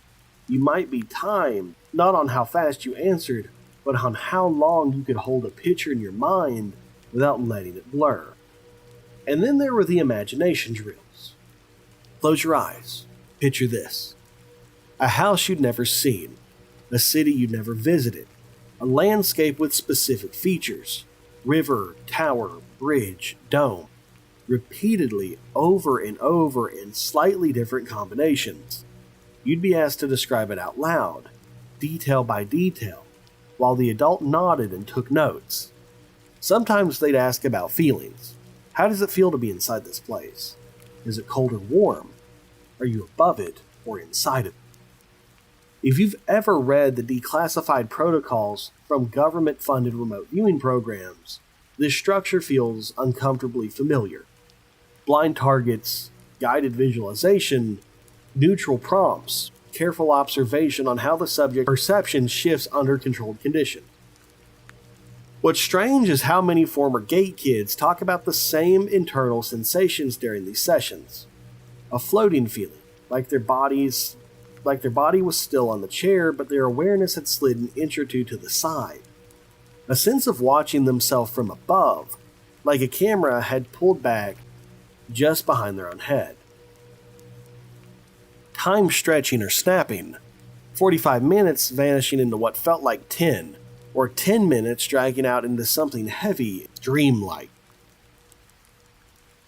You might be timed, not on how fast you answered, but on how long you could hold a picture in your mind without letting it blur. And then there were the imagination drills. Close your eyes. Picture this. A house you'd never seen. A city you'd never visited. A landscape with specific features. River, tower, bridge, dome. Repeatedly, over and over in slightly different combinations. You'd be asked to describe it out loud, detail by detail, while the adult nodded and took notes. Sometimes they'd ask about feelings. How does it feel to be inside this place? Is it cold or warm? Are you above it or inside of it? If you've ever read the declassified protocols from government-funded remote viewing programs, this structure feels uncomfortably familiar. Blind targets, guided visualization, neutral prompts, careful observation on how the subject's perception shifts under controlled conditions. What's strange is how many former GATE kids talk about the same internal sensations during these sessions. A floating feeling, like their body was still on the chair, but their awareness had slid an inch or two to the side. A sense of watching themselves from above, like a camera had pulled back just behind their own head. Time stretching or snapping, 45 minutes vanishing into what felt like 10, or 10 minutes dragging out into something heavy, dreamlike.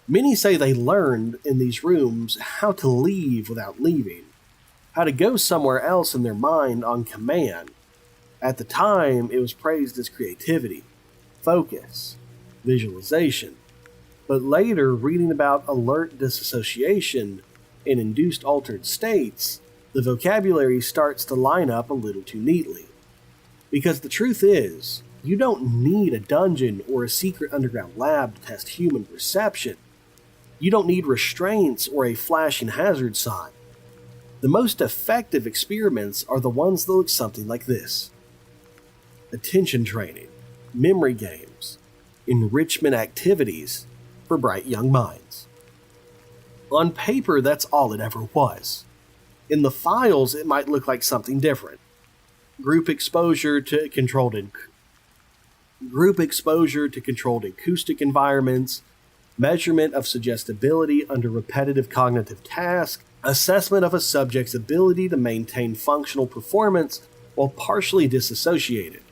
Many say they learned in these rooms how to leave without leaving, how to go somewhere else in their mind on command. At the time, it was praised as creativity, focus, visualization. But later, reading about alert disassociation and induced altered states, the vocabulary starts to line up a little too neatly. Because the truth is, you don't need a dungeon or a secret underground lab to test human perception. You don't need restraints or a flashing hazard sign. The most effective experiments are the ones that look something like this. Attention training, memory games, enrichment activities for bright young minds. On paper, that's all it ever was. In the files, it might look like something different. group exposure to controlled acoustic environments, measurement of suggestibility under repetitive cognitive tasks, assessment of a subject's ability to maintain functional performance while partially disassociated.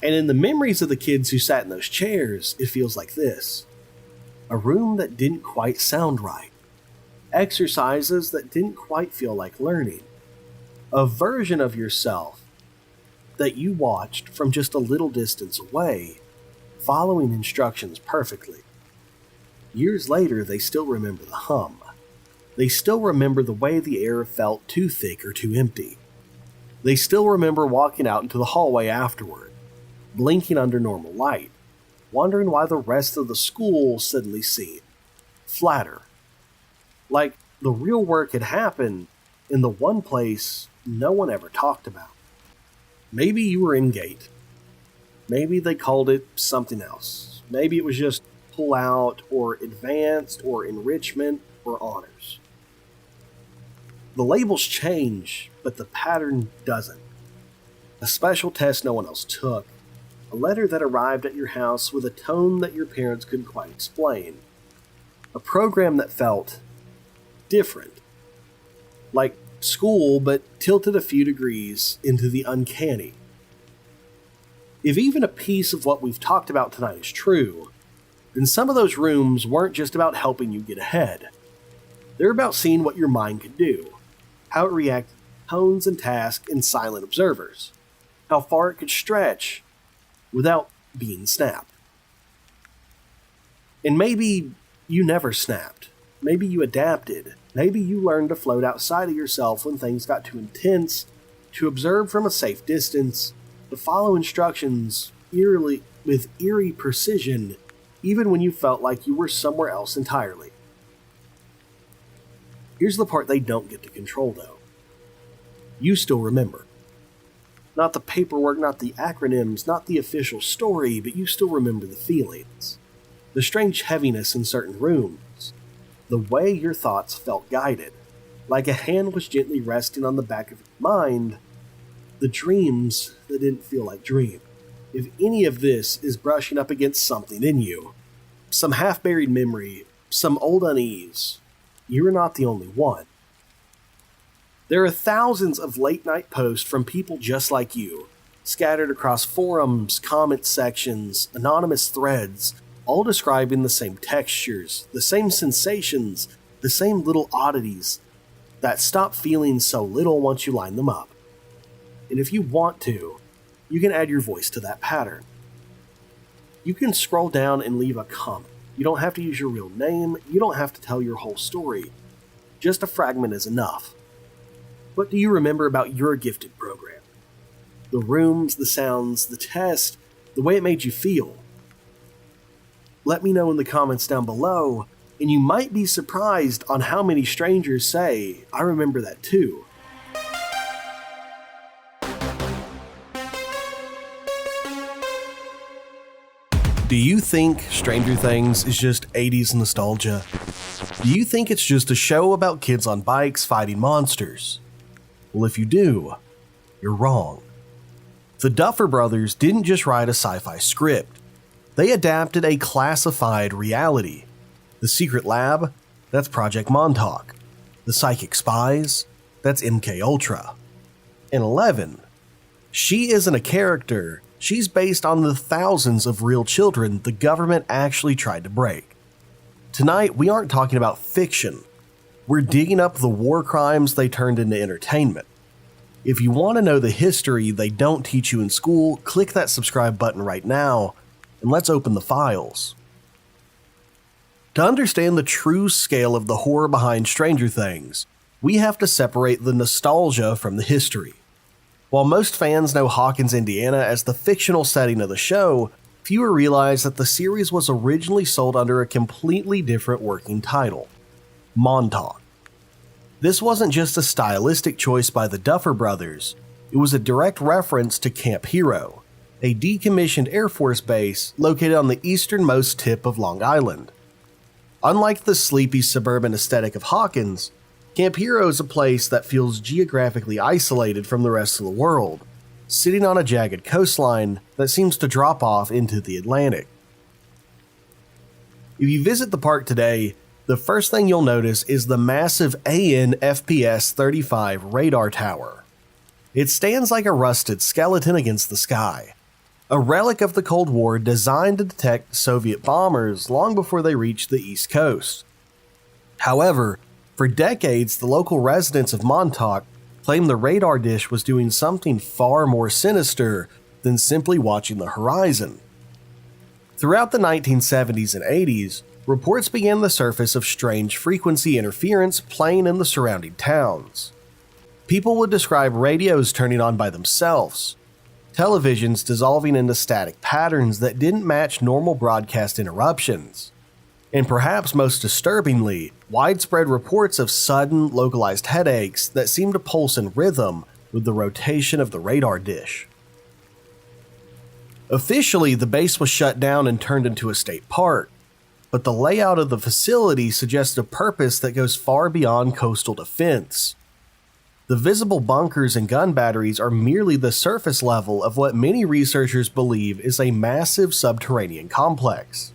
And in the memories of the kids who sat in those chairs, it feels like this. A room that didn't quite sound right. Exercises that didn't quite feel like learning. A version of yourself that you watched from just a little distance away, following instructions perfectly. Years later, they still remember the hum. They still remember the way the air felt too thick or too empty. They still remember walking out into the hallway afterward, blinking under normal light, wondering why the rest of the school suddenly seemed flatter. Like the real work had happened in the one place no one ever talked about. Maybe you were in G.A.T.E. Maybe they called it something else. Maybe it was just pull out or advanced or enrichment or honors. The labels change, but the pattern doesn't. A special test no one else took. A letter that arrived at your house with a tone that your parents couldn't quite explain. A program that felt different. Like school, but tilted a few degrees into the uncanny. If even a piece of what we've talked about tonight is true, then some of those rooms weren't just about helping you get ahead. They're about seeing what your mind could do, how it reacted to tones and tasks in silent observers, how far it could stretch without being snapped. And maybe you never snapped. Maybe you adapted. Maybe you learned to float outside of yourself when things got too intense, to observe from a safe distance, to follow instructions with eerie precision, even when you felt like you were somewhere else entirely. Here's the part they don't get to control, though. You still remember. Not the paperwork, not the acronyms, not the official story, but you still remember the feelings. The strange heaviness in certain rooms. The way your thoughts felt guided. Like a hand was gently resting on the back of your mind. The dreams that didn't feel like dreams. If any of this is brushing up against something in you, some half-buried memory, some old unease, you're not the only one. There are thousands of late-night posts from people just like you, scattered across forums, comment sections, anonymous threads, all describing the same textures, the same sensations, the same little oddities that stop feeling so little once you line them up. And if you want to, you can add your voice to that pattern. You can scroll down and leave a comment. You don't have to use your real name. You don't have to tell your whole story. Just a fragment is enough. What do you remember about your gifted program? The rooms, the sounds, the test, the way it made you feel. Let me know in the comments down below, and you might be surprised on how many strangers say, I remember that too. Do you think Stranger Things is just 80s nostalgia? Do you think it's just a show about kids on bikes fighting monsters? Well, if you do, you're wrong. The Duffer Brothers didn't just write a sci-fi script. They adapted a classified reality. The Secret Lab, that's Project Montauk. The Psychic Spies, that's MKUltra. And 11, she isn't a character. She's based on the thousands of real children the government actually tried to break. Tonight, we aren't talking about fiction. We're digging up the war crimes they turned into entertainment. If you want to know the history they don't teach you in school, click that subscribe button right now, and let's open the files. To understand the true scale of the horror behind Stranger Things, we have to separate the nostalgia from the history. While most fans know Hawkins, Indiana as the fictional setting of the show, fewer realize that the series was originally sold under a completely different working title, Montauk. This wasn't just a stylistic choice by the Duffer Brothers, it was a direct reference to Camp Hero, a decommissioned Air Force base located on the easternmost tip of Long Island. Unlike the sleepy suburban aesthetic of Hawkins, Camp Hero is a place that feels geographically isolated from the rest of the world, sitting on a jagged coastline that seems to drop off into the Atlantic. If you visit the park today, the first thing you'll notice is the massive AN/FPS 35 radar tower. It stands like a rusted skeleton against the sky, a relic of the Cold War designed to detect Soviet bombers long before they reached the East Coast. However, for decades, the local residents of Montauk claimed the radar dish was doing something far more sinister than simply watching the horizon. Throughout the 1970s and 80s, reports began to surface of strange frequency interference playing in the surrounding towns. People would describe radios turning on by themselves, televisions dissolving into static patterns that didn't match normal broadcast interruptions, and perhaps most disturbingly, widespread reports of sudden, localized headaches that seemed to pulse in rhythm with the rotation of the radar dish. Officially, the base was shut down and turned into a state park, but the layout of the facility suggests a purpose that goes far beyond coastal defense. The visible bunkers and gun batteries are merely the surface level of what many researchers believe is a massive subterranean complex.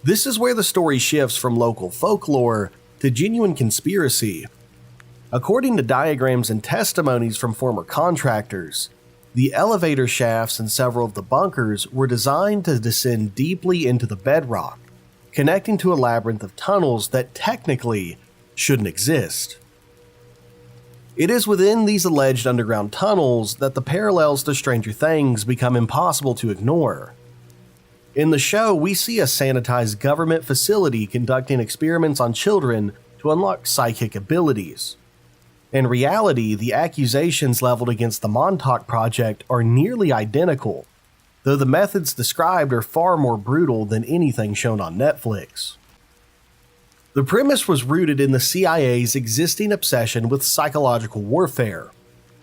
This is where the story shifts from local folklore to genuine conspiracy. According to diagrams and testimonies from former contractors, the elevator shafts in several of the bunkers were designed to descend deeply into the bedrock, connecting to a labyrinth of tunnels that technically shouldn't exist. It is within these alleged underground tunnels that the parallels to Stranger Things become impossible to ignore. In the show, we see a sanitized government facility conducting experiments on children to unlock psychic abilities. In reality, the accusations leveled against the Montauk project are nearly identical, though the methods described are far more brutal than anything shown on Netflix. The premise was rooted in the CIA's existing obsession with psychological warfare.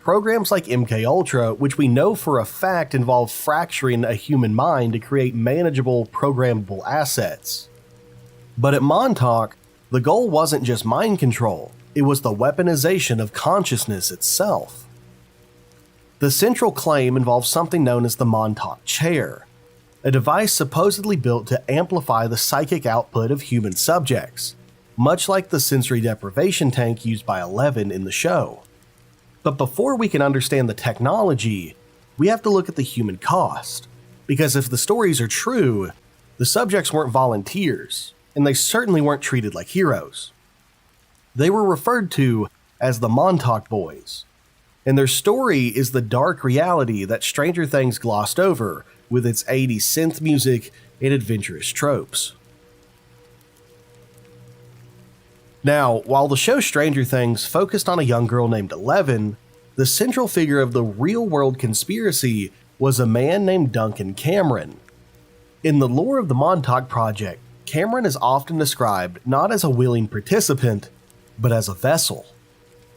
Programs like MKUltra, which we know for a fact involve fracturing a human mind to create manageable, programmable assets. But at Montauk, the goal wasn't just mind control, it was the weaponization of consciousness itself. The central claim involves something known as the Montauk chair, a device supposedly built to amplify the psychic output of human subjects, much like the sensory deprivation tank used by Eleven in the show. But before we can understand the technology, we have to look at the human cost, because if the stories are true, the subjects weren't volunteers, and they certainly weren't treated like heroes. They were referred to as the Montauk Boys, and their story is the dark reality that Stranger Things glossed over with its 80s synth music and adventurous tropes. Now, while the show Stranger Things focused on a young girl named Eleven, the central figure of the real-world conspiracy was a man named Duncan Cameron. In the lore of the Montauk Project, Cameron is often described not as a willing participant, but as a vessel,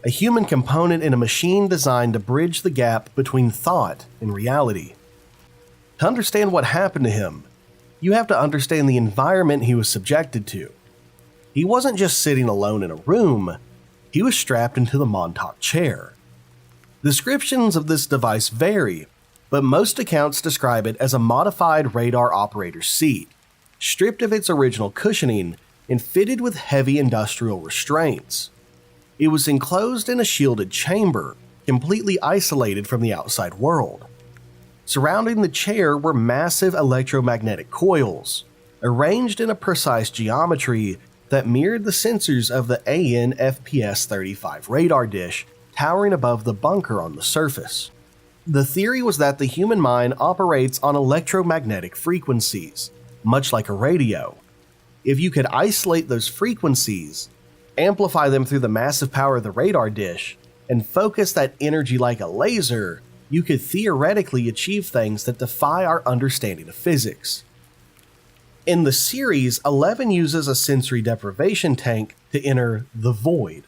a human component in a machine designed to bridge the gap between thought and reality. To understand what happened to him, you have to understand the environment he was subjected to. He wasn't just sitting alone in a room, he was strapped into the Montauk chair. Descriptions of this device vary, but most accounts describe it as a modified radar operator's seat, stripped of its original cushioning and fitted with heavy industrial restraints. It was enclosed in a shielded chamber, completely isolated from the outside world. Surrounding the chair were massive electromagnetic coils, arranged in a precise geometry that mirrored the sensors of the AN/FPS 35 radar dish towering above the bunker on the surface. The theory was that the human mind operates on electromagnetic frequencies, much like a radio. If you could isolate those frequencies, amplify them through the massive power of the radar dish, and focus that energy like a laser, you could theoretically achieve things that defy our understanding of physics. In the series, Eleven uses a sensory deprivation tank to enter the Void,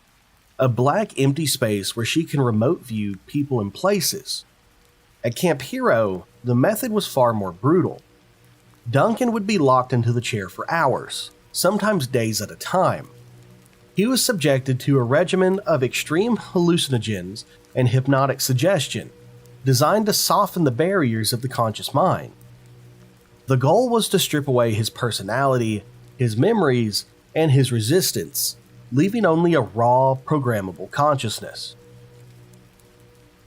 a black empty space where she can remote view people and places. At Camp Hero, the method was far more brutal. Duncan would be locked into the chair for hours, sometimes days at a time. He was subjected to a regimen of extreme hallucinogens and hypnotic suggestion, designed to soften the barriers of the conscious mind. The goal was to strip away his personality, his memories, and his resistance, leaving only a raw, programmable consciousness.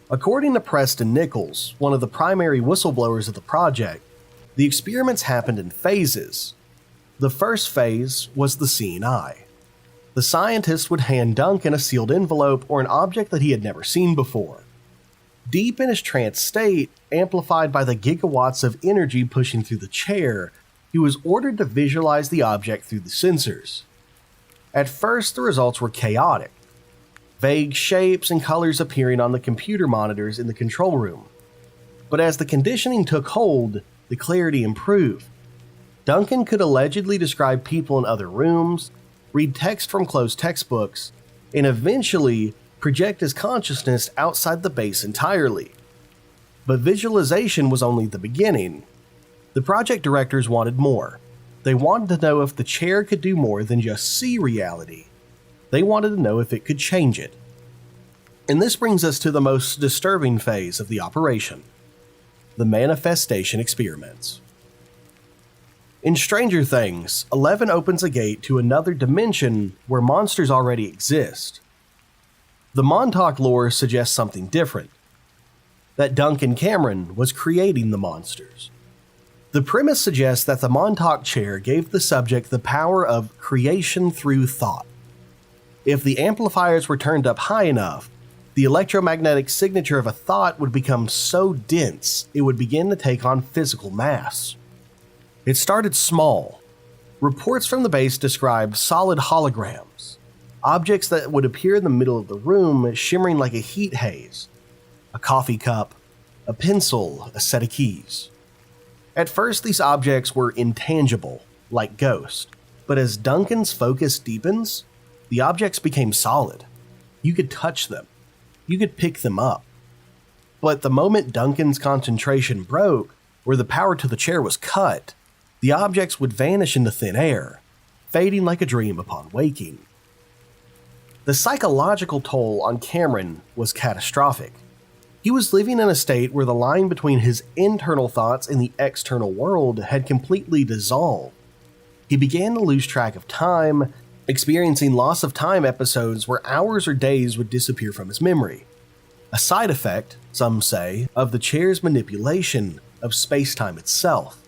According to Preston Nichols, one of the primary whistleblowers of the project, the experiments happened in phases. The first phase was the seeing eye. The scientist would hand Duncan a sealed envelope or an object that he had never seen before. Deep in his trance state, amplified by the gigawatts of energy pushing through the chair, he was ordered to visualize the object through the sensors. At first, the results were chaotic. Vague shapes and colors appearing on the computer monitors in the control room. But as the conditioning took hold, the clarity improved. Duncan could allegedly describe people in other rooms, read text from closed textbooks, and eventually project his consciousness outside the base entirely. But visualization was only the beginning. The project directors wanted more. They wanted to know if the chair could do more than just see reality. They wanted to know if it could change it. And this brings us to the most disturbing phase of the operation: the manifestation experiments. In Stranger Things, 11 opens a gate to another dimension where monsters already exist. The Montauk lore suggests something different: that Duncan Cameron was creating the monsters. The premise suggests that the Montauk chair gave the subject the power of creation through thought. If the amplifiers were turned up high enough, the electromagnetic signature of a thought would become so dense it would begin to take on physical mass. It started small. Reports from the base described solid holograms, objects that would appear in the middle of the room shimmering like a heat haze, a coffee cup, a pencil, a set of keys. At first, these objects were intangible, like ghosts, but as Duncan's focus deepens, the objects became solid. You could touch them. You could pick them up. But the moment Duncan's concentration broke, where the power to the chair was cut, the objects would vanish into thin air, fading like a dream upon waking. The psychological toll on Cameron was catastrophic. He was living in a state where the line between his internal thoughts and the external world had completely dissolved. He began to lose track of time, experiencing loss of time episodes where hours or days would disappear from his memory. A side effect, some say, of the chair's manipulation of space-time itself.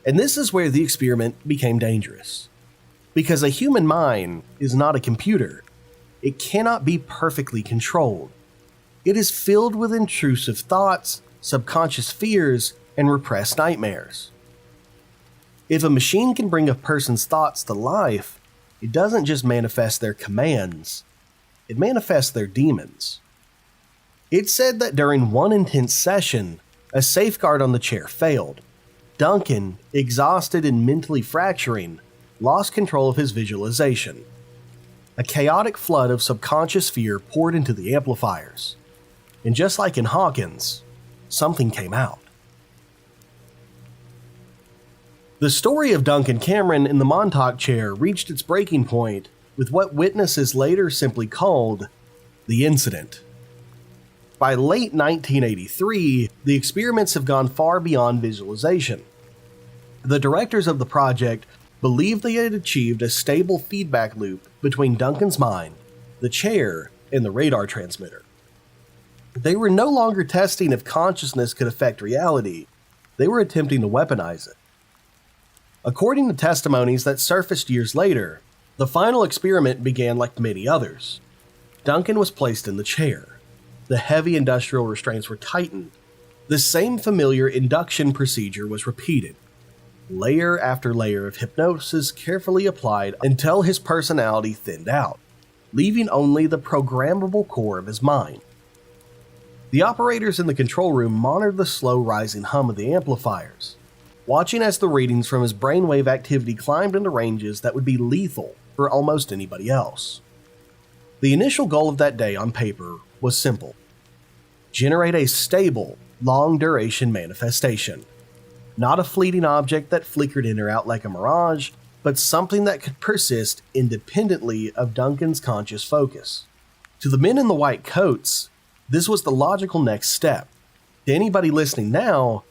And this is where the experiment became dangerous. Because a human mind is not a computer. It cannot be perfectly controlled. It is filled with intrusive thoughts, subconscious fears, and repressed nightmares. If a machine can bring a person's thoughts to life, it doesn't just manifest their commands, it manifests their demons. It's said that during one intense session, a safeguard on the chair failed. Duncan, exhausted and mentally fracturing, lost control of his visualization. A chaotic flood of subconscious fear poured into the amplifiers. And just like in Hawkins, something came out. The story of Duncan Cameron in the Montauk chair reached its breaking point with what witnesses later simply called the incident. By late 1983, the experiments have gone far beyond visualization. The directors of the project believed they had achieved a stable feedback loop between Duncan's mind, the chair, and the radar transmitter. They were no longer testing if consciousness could affect reality, they were attempting to weaponize it. According to testimonies that surfaced years later, the final experiment began like many others. Duncan was placed in the chair. The heavy industrial restraints were tightened. The same familiar induction procedure was repeated. Layer after layer of hypnosis carefully applied until his personality thinned out, leaving only the programmable core of his mind. The operators in the control room monitored the slow rising hum of the amplifiers, watching as the readings from his brainwave activity climbed into ranges that would be lethal for almost anybody else. The initial goal of that day on paper was simple: generate a stable, long-duration manifestation. Not a fleeting object that flickered in or out like a mirage, but something that could persist independently of Duncan's conscious focus. To the men in the white coats, this was the logical next step. To anybody listening now,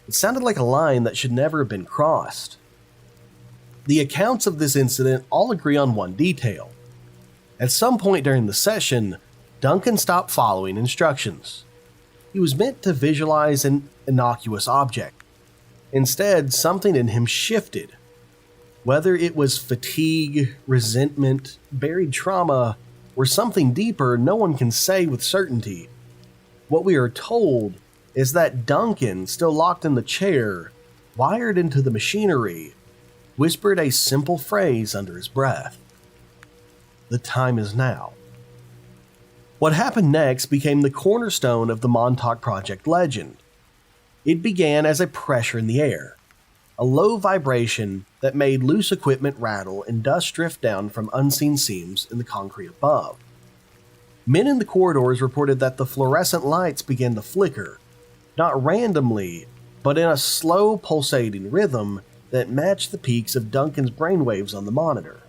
it sounded like a line that should never have been crossed. The accounts of this incident all agree on one detail. At some point during the session, Duncan stopped following instructions. He was meant to visualize an innocuous object. Instead, something in him shifted. Whether it was fatigue, resentment, buried trauma, or something deeper, no one can say with certainty. What we are told is that Duncan, still locked in the chair, wired into the machinery, whispered a simple phrase under his breath. The time is now. What happened next became the cornerstone of the Montauk Project legend. It began as a pressure in the air, a low vibration that made loose equipment rattle and dust drift down from unseen seams in the concrete above. Men in the corridors reported that the fluorescent lights began to flicker, not randomly, but in a slow pulsating rhythm that matched the peaks of Duncan's brainwaves on the monitor.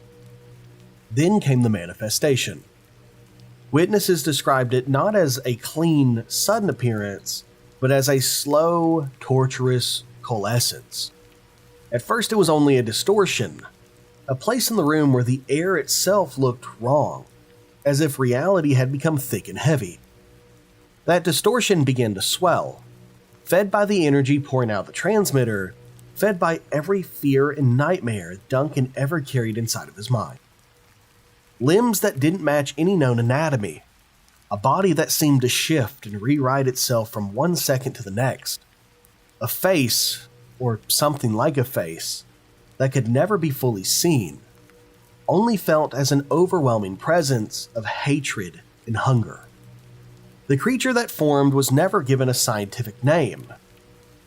Then came the manifestation. Witnesses described it not as a clean, sudden appearance, but as a slow, torturous coalescence. At first it was only a distortion, a place in the room where the air itself looked wrong, as if reality had become thick and heavy. That distortion began to swell, fed by the energy pouring out the transmitter, fed by every fear and nightmare Duncan ever carried inside of his mind. Limbs that didn't match any known anatomy, a body that seemed to shift and rewrite itself from one second to the next, a face, or something like a face, that could never be fully seen, only felt as an overwhelming presence of hatred and hunger. The creature that formed was never given a scientific name.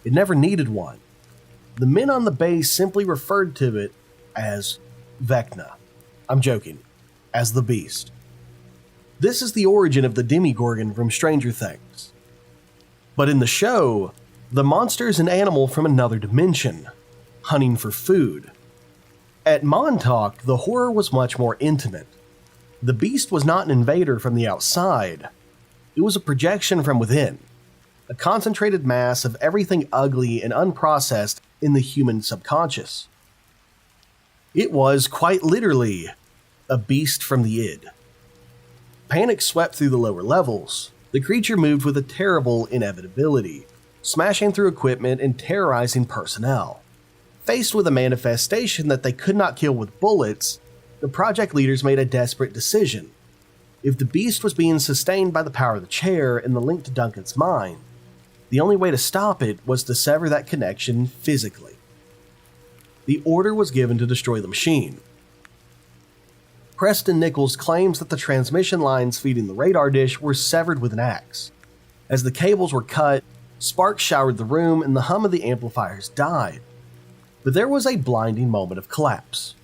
It never needed one. The men on the base simply referred to it as Vecna. I'm joking. As the Beast. This is the origin of the Demogorgon from Stranger Things. But in the show, the monster is an animal from another dimension, hunting for food. At Montauk, the horror was much more intimate. The Beast was not an invader from the outside. It was a projection from within, a concentrated mass of everything ugly and unprocessed in the human subconscious. It was, quite literally, a beast from the id. Panic swept through the lower levels. The creature moved with a terrible inevitability, smashing through equipment and terrorizing personnel. Faced with a manifestation that they could not kill with bullets, the project leaders made a desperate decision. If the beast was being sustained by the power of the chair and the link to Duncan's mind, the only way to stop it was to sever that connection physically. The order was given to destroy the machine. Preston Nichols claims that the transmission lines feeding the radar dish were severed with an axe. As the cables were cut, sparks showered the room and the hum of the amplifiers died. But there was a blinding moment of collapse.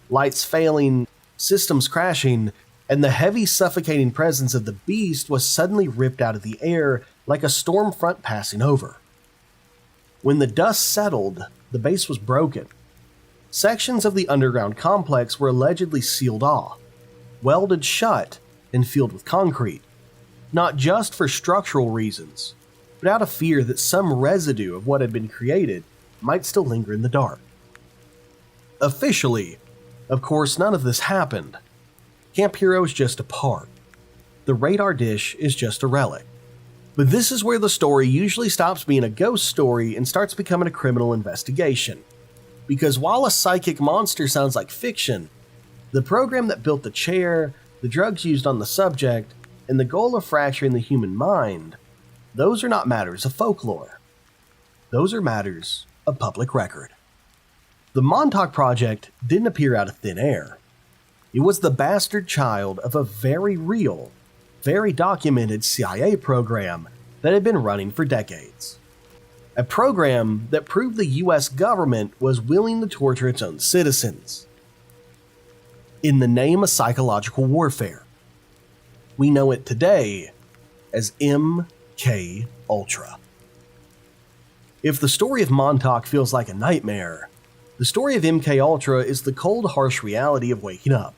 Lights failing, systems crashing, and the heavy, suffocating presence of the beast was suddenly ripped out of the air like a storm front passing over. When the dust settled, the base was broken. Sections of the underground complex were allegedly sealed off, welded shut, and filled with concrete, not just for structural reasons, but out of fear that some residue of what had been created might still linger in the dark. Officially, of course, none of this happened. Camp Hero is just a part. The radar dish is just a relic. But this is where the story usually stops being a ghost story and starts becoming a criminal investigation. Because while a psychic monster sounds like fiction, the program that built the chair, the drugs used on the subject, and the goal of fracturing the human mind, those are not matters of folklore. Those are matters of public record. The Montauk Project didn't appear out of thin air. It was the bastard child of a very real, very documented CIA program that had been running for decades. A program that proved the US government was willing to torture its own citizens. In the name of psychological warfare. We know it today as MKUltra. If the story of Montauk feels like a nightmare, the story of MKUltra is the cold, harsh reality of waking up.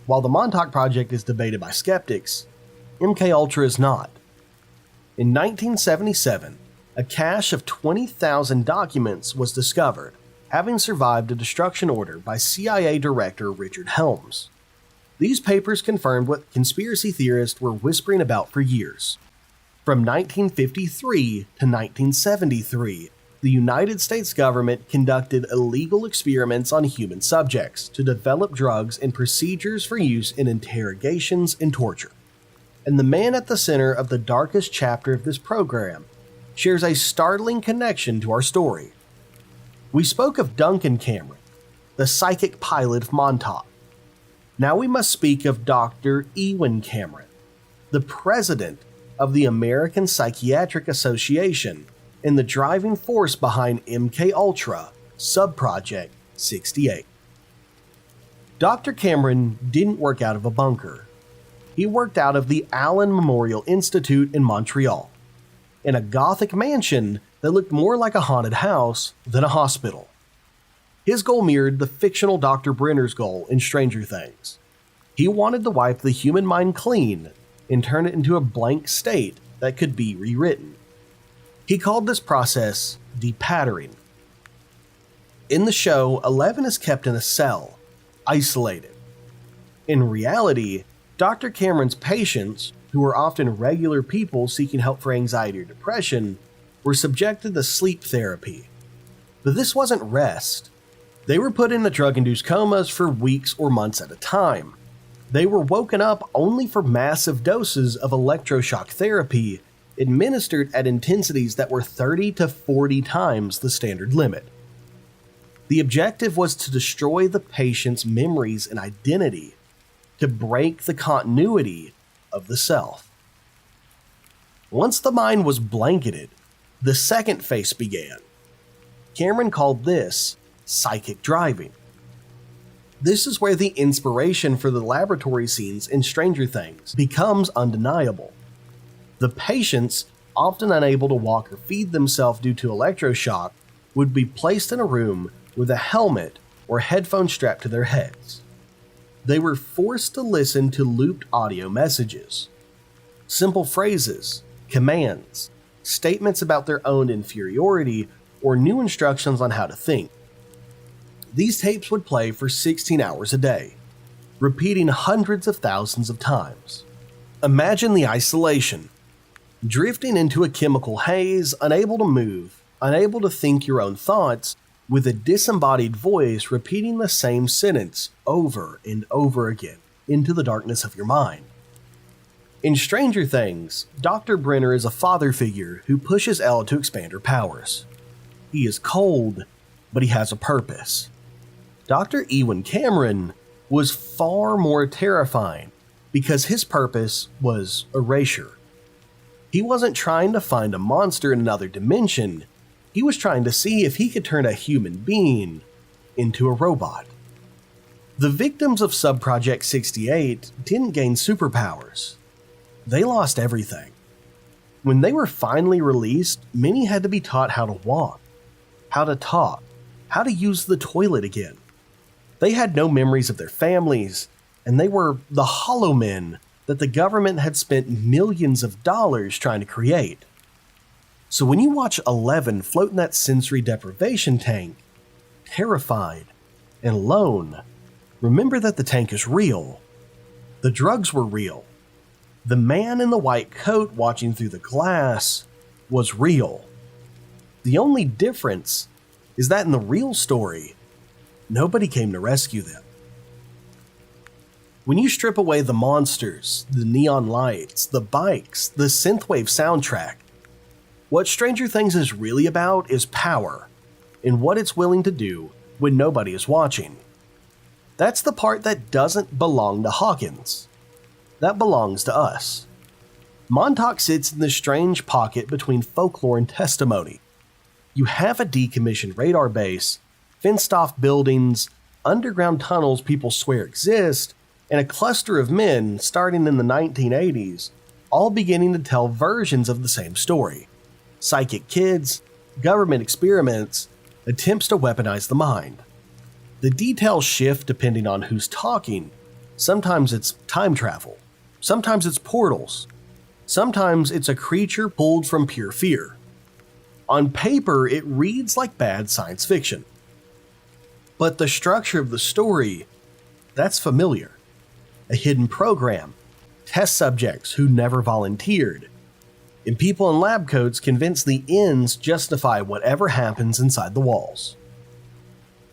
While the Montauk Project is debated by skeptics, MKUltra is not. In 1977, a cache of 20,000 documents was discovered, having survived a destruction order by CIA Director Richard Helms. These papers confirmed what conspiracy theorists were whispering about for years. From 1953 to 1973, the United States government conducted illegal experiments on human subjects to develop drugs and procedures for use in interrogations and torture. And the man at the center of the darkest chapter of this program shares a startling connection to our story. We spoke of Duncan Cameron, the psychic pilot of Montauk. Now we must speak of Dr. Ewan Cameron, the president of the American Psychiatric Association and the driving force behind MKUltra, Subproject 68. Dr. Cameron didn't work out of a bunker. He worked out of the Allen Memorial Institute in Montreal, in a Gothic mansion that looked more like a haunted house than a hospital. His goal mirrored the fictional Dr. Brenner's goal in Stranger Things. He wanted to wipe the human mind clean and turn it into a blank state that could be rewritten. He called this process depattering. In the show, Eleven is kept in a cell, isolated. In reality, Dr. Cameron's patients, who were often regular people seeking help for anxiety or depression, were subjected to sleep therapy. But this wasn't rest. They were put into drug-induced comas for weeks or months at a time. They were woken up only for massive doses of electroshock therapy administered at intensities that were 30 to 40 times the standard limit. The objective was to destroy the patient's memories and identity, to break the continuity of the self. Once the mind was blanketed, the second phase began. Cameron called this psychic driving. This is where the inspiration for the laboratory scenes in Stranger Things becomes undeniable. The patients, often unable to walk or feed themselves due to electroshock, would be placed in a room with a helmet or headphones strapped to their heads. They were forced to listen to looped audio messages. Simple phrases, commands, statements about their own inferiority, or new instructions on how to think. These tapes would play for 16 hours a day, repeating hundreds of thousands of times. Imagine the isolation. Drifting into a chemical haze, unable to move, unable to think your own thoughts, with a disembodied voice repeating the same sentence over and over again into the darkness of your mind. In Stranger Things, Dr. Brenner is a father figure who pushes Elle to expand her powers. He is cold, but he has a purpose. Dr. Ewan Cameron was far more terrifying because his purpose was erasure. He wasn't trying to find a monster in another dimension. He was trying to see if he could turn a human being into a robot. The victims of Subproject 68 didn't gain superpowers. They lost everything. When they were finally released, many had to be taught how to walk, how to talk, how to use the toilet again. They had no memories of their families, and they were the hollow men that the government had spent millions of dollars trying to create. So when you watch 11 float in that sensory deprivation tank, terrified and alone, remember that the tank is real. The drugs were real. The man in the white coat watching through the glass was real. The only difference is that in the real story, nobody came to rescue them. When you strip away the monsters, the neon lights, the bikes, the synthwave soundtrack, what Stranger Things is really about is power and what it's willing to do when nobody is watching. That's the part that doesn't belong to Hawkins. That belongs to us. Montauk sits in this strange pocket between folklore and testimony. You have a decommissioned radar base, fenced-off buildings, underground tunnels people swear exist, and a cluster of men starting in the 1980s, all beginning to tell versions of the same story. Psychic kids, government experiments, attempts to weaponize the mind. The details shift depending on who's talking. Sometimes it's time travel. Sometimes it's portals. Sometimes it's a creature pulled from pure fear. On paper, it reads like bad science fiction. But the structure of the story, that's familiar. A hidden program, test subjects who never volunteered, and people in lab coats convinced the ends justify whatever happens inside the walls.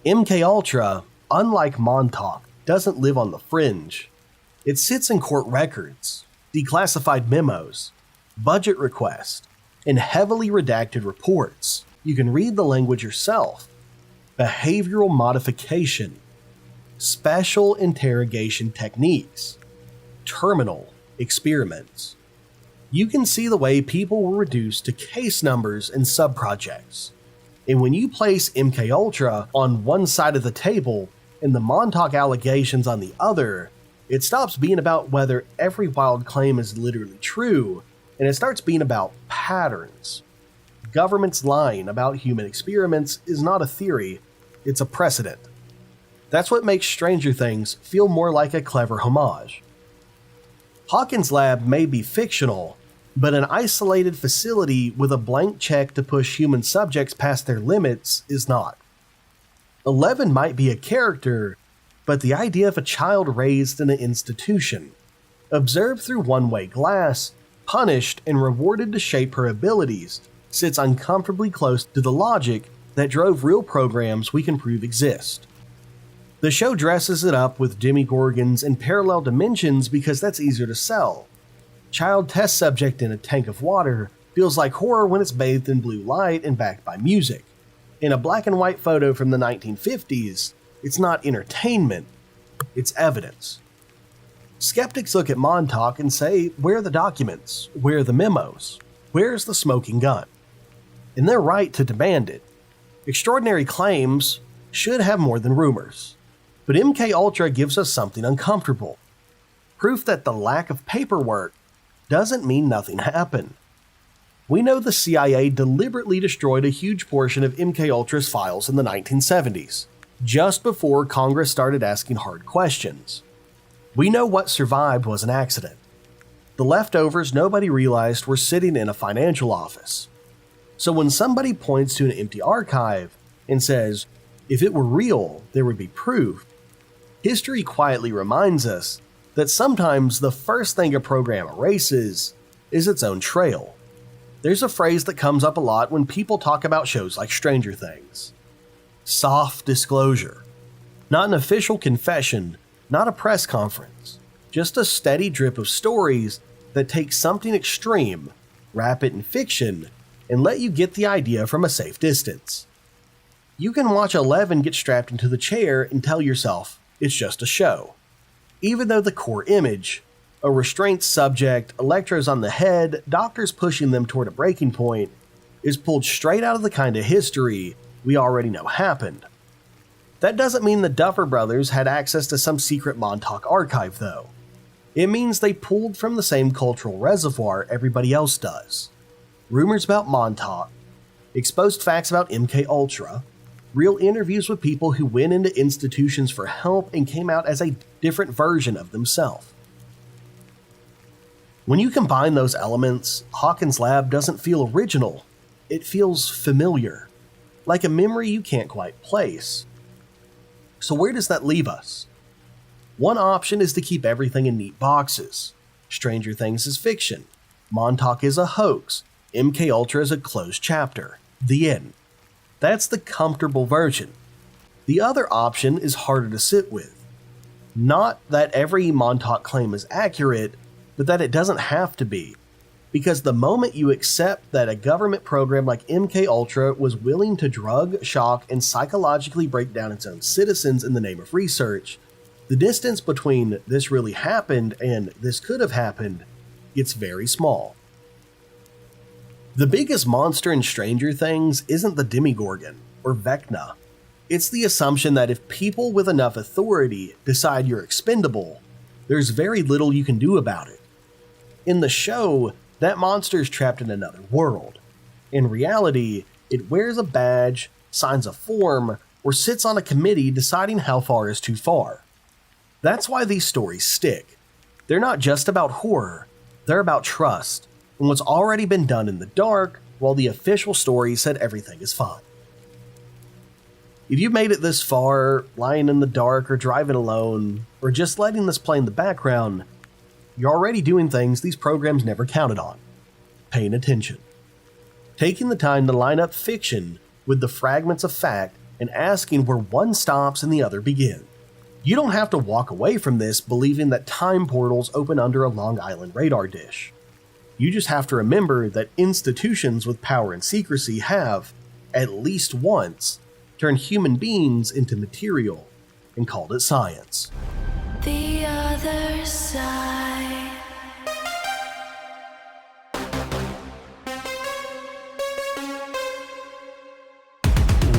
MKUltra, unlike Montauk, doesn't live on the fringe. It sits in court records, declassified memos, budget requests, and heavily redacted reports. You can read the language yourself. Behavioral modification, special interrogation techniques, terminal experiments. You can see the way people were reduced to case numbers and subprojects. And when you place MKUltra on one side of the table and the Montauk allegations on the other, it stops being about whether every wild claim is literally true, and it starts being about patterns. Governments lying about human experiments is not a theory, it's a precedent. That's what makes Stranger Things feel more like a clever homage. Hawkins' lab may be fictional, but an isolated facility with a blank check to push human subjects past their limits is not. 11 might be a character, but the idea of a child raised in an institution, observed through one-way glass, punished and rewarded to shape her abilities, sits uncomfortably close to the logic that drove real programs we can prove exist. The show dresses it up with demigorgons and parallel dimensions because that's easier to sell. Child test subject in a tank of water feels like horror when it's bathed in blue light and backed by music. In a black and white photo from the 1950s, it's not entertainment, it's evidence. Skeptics look at Montauk and say, where are the documents? Where are the memos? Where's the smoking gun? And they're right to demand it. Extraordinary claims should have more than rumors. But MKUltra gives us something uncomfortable. Proof that the lack of paperwork doesn't mean nothing happened. We know the CIA deliberately destroyed a huge portion of MKUltra's files in the 1970s, just before Congress started asking hard questions. We know what survived was an accident. The leftovers nobody realized were sitting in a financial office. So when somebody points to an empty archive and says, if it were real, there would be proof, history quietly reminds us that sometimes the first thing a program erases is its own trail. There's a phrase that comes up a lot when people talk about shows like Stranger Things. Soft disclosure. Not an official confession, not a press conference, just a steady drip of stories that take something extreme, wrap it in fiction, and let you get the idea from a safe distance. You can watch 11 get strapped into the chair and tell yourself it's just a show. Even though the core image, a restraint subject, electrodes on the head, doctors pushing them toward a breaking point, is pulled straight out of the kind of history we already know happened. That doesn't mean the Duffer Brothers had access to some secret Montauk archive, though. It means they pulled from the same cultural reservoir everybody else does. Rumors about Montauk, exposed facts about MKUltra, real interviews with people who went into institutions for help and came out as a different version of themselves. When you combine those elements, Hawkins' lab doesn't feel original. It feels familiar, like a memory you can't quite place. So where does that leave us? One option is to keep everything in neat boxes. Stranger Things is fiction. Montauk is a hoax. MKUltra is a closed chapter. The end. That's the comfortable version. The other option is harder to sit with. Not that every Montauk claim is accurate, but that it doesn't have to be. Because the moment you accept that a government program like MKUltra was willing to drug, shock, and psychologically break down its own citizens in the name of research, the distance between this really happened and this could have happened gets very small. The biggest monster in Stranger Things isn't the Demigorgon or Vecna. It's the assumption that if people with enough authority decide you're expendable, there's very little you can do about it. In the show, that monster is trapped in another world. In reality, it wears a badge, signs a form, or sits on a committee deciding how far is too far. That's why these stories stick. They're not just about horror, They're about trust and what's already been done in the dark, while the official story said everything is fine. If you've made it this far, lying in the dark or driving alone, or just letting this play in the background, you're already doing things these programs never counted on. Paying attention. Taking the time to line up fiction with the fragments of fact and asking where one stops and the other begins. You don't have to walk away from this believing that time portals open under a Long Island radar dish. You just have to remember that institutions with power and secrecy have, at least once, turned human beings into material and called it science. The other side.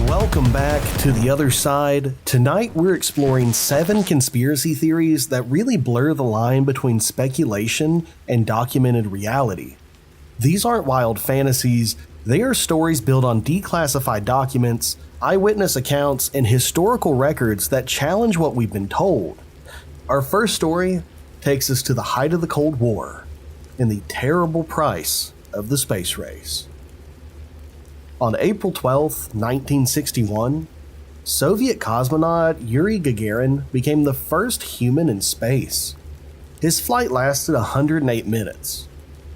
Welcome back to The Other Side. Tonight we're exploring 7 conspiracy theories that really blur the line between speculation and documented reality. These aren't wild fantasies, they are stories built on declassified documents, eyewitness accounts, and historical records that challenge what we've been told. Our first story takes us to the height of the Cold War and the terrible price of the space race. On April 12, 1961, Soviet cosmonaut Yuri Gagarin became the first human in space. His flight lasted 108 minutes.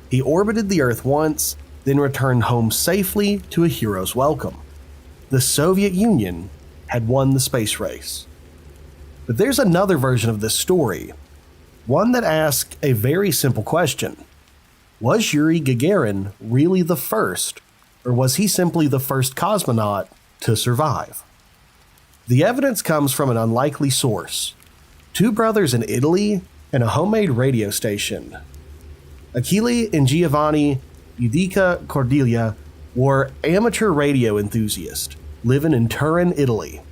He orbited the Earth once, then returned home safely to a hero's welcome. The Soviet Union had won the space race. But there's another version of this story, one that asks a very simple question. Was Yuri Gagarin really the first? Or was he simply the first cosmonaut to survive? The evidence comes from an unlikely source. 2 brothers in Italy and a homemade radio station. Achille and Giovanni Giudica Cordelia were amateur radio enthusiasts living in Turin, Italy.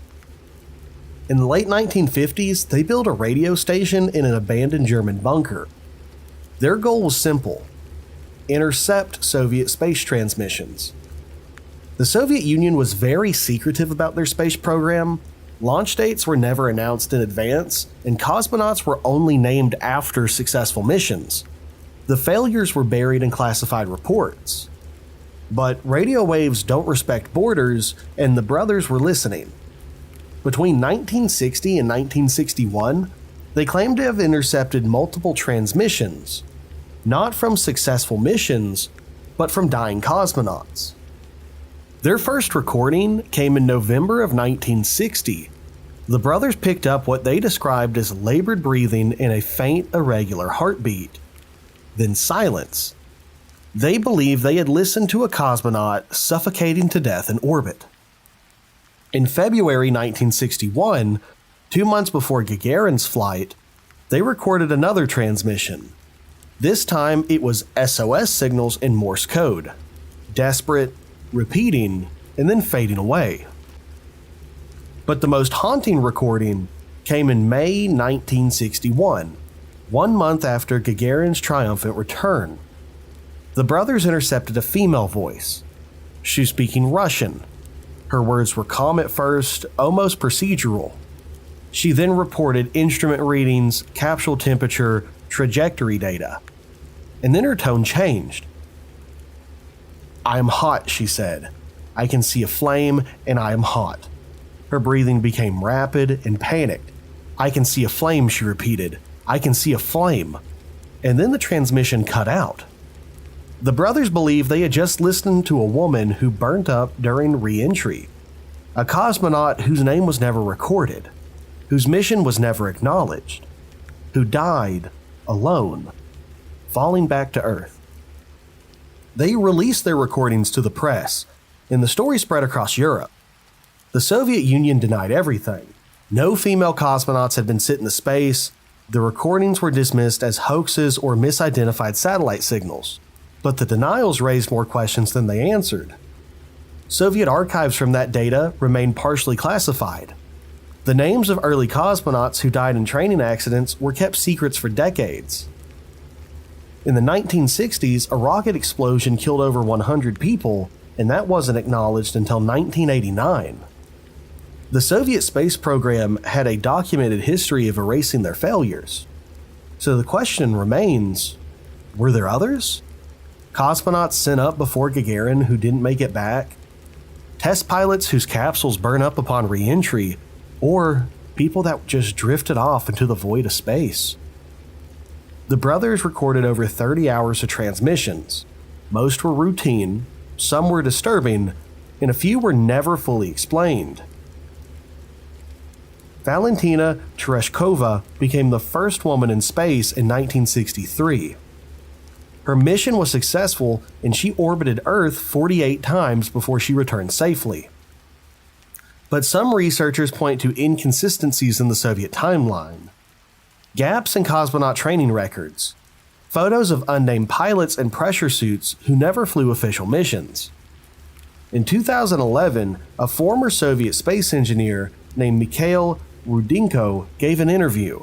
In the late 1950s, they built a radio station in an abandoned German bunker. Their goal was simple: intercept Soviet space transmissions. The Soviet Union was very secretive about their space program. Launch dates were never announced in advance, and cosmonauts were only named after successful missions. The failures were buried in classified reports. But radio waves don't respect borders, and the brothers were listening. Between 1960 and 1961, they claimed to have intercepted multiple transmissions, not from successful missions, but from dying cosmonauts. Their first recording came in November of 1960. The brothers picked up what they described as labored breathing and a faint, irregular heartbeat. Then silence. They believed they had listened to a cosmonaut suffocating to death in orbit. In February 1961, 2 months before Gagarin's flight, they recorded another transmission. This time it was SOS signals in Morse code. Desperate, repeating, and then fading away. But the most haunting recording came in May 1961, 1 month after Gagarin's triumphant return. The brothers intercepted a female voice. She was speaking Russian. Her words were calm at first, almost procedural. She then reported instrument readings, capsule temperature, trajectory data. And then her tone changed. "I am hot," she said. "I can see a flame, and I am hot." Her breathing became rapid and panicked. "I can see a flame," she repeated. "I can see a flame." And then the transmission cut out. The brothers believed they had just listened to a woman who burnt up during re-entry. A cosmonaut whose name was never recorded, whose mission was never acknowledged, who died alone, falling back to Earth. They released their recordings to the press, and the story spread across Europe. The Soviet Union denied everything. No female cosmonauts had been sent into space. The recordings were dismissed as hoaxes or misidentified satellite signals. But the denials raised more questions than they answered. Soviet archives from that data remained partially classified. The names of early cosmonauts who died in training accidents were kept secrets for decades. In the 1960s, a rocket explosion killed over 100 people, and that wasn't acknowledged until 1989. The Soviet space program had a documented history of erasing their failures. So the question remains, were there others? Cosmonauts sent up before Gagarin who didn't make it back? Test pilots whose capsules burn up upon re-entry? Or people that just drifted off into the void of space? The brothers recorded over 30 hours of transmissions. Most were routine, some were disturbing, and a few were never fully explained. Valentina Tereshkova became the first woman in space in 1963. Her mission was successful and she orbited Earth 48 times before she returned safely. But some researchers point to inconsistencies in the Soviet timeline. Gaps in cosmonaut training records. Photos of unnamed pilots in pressure suits who never flew official missions. In 2011, a former Soviet space engineer named Mikhail Rudenko gave an interview.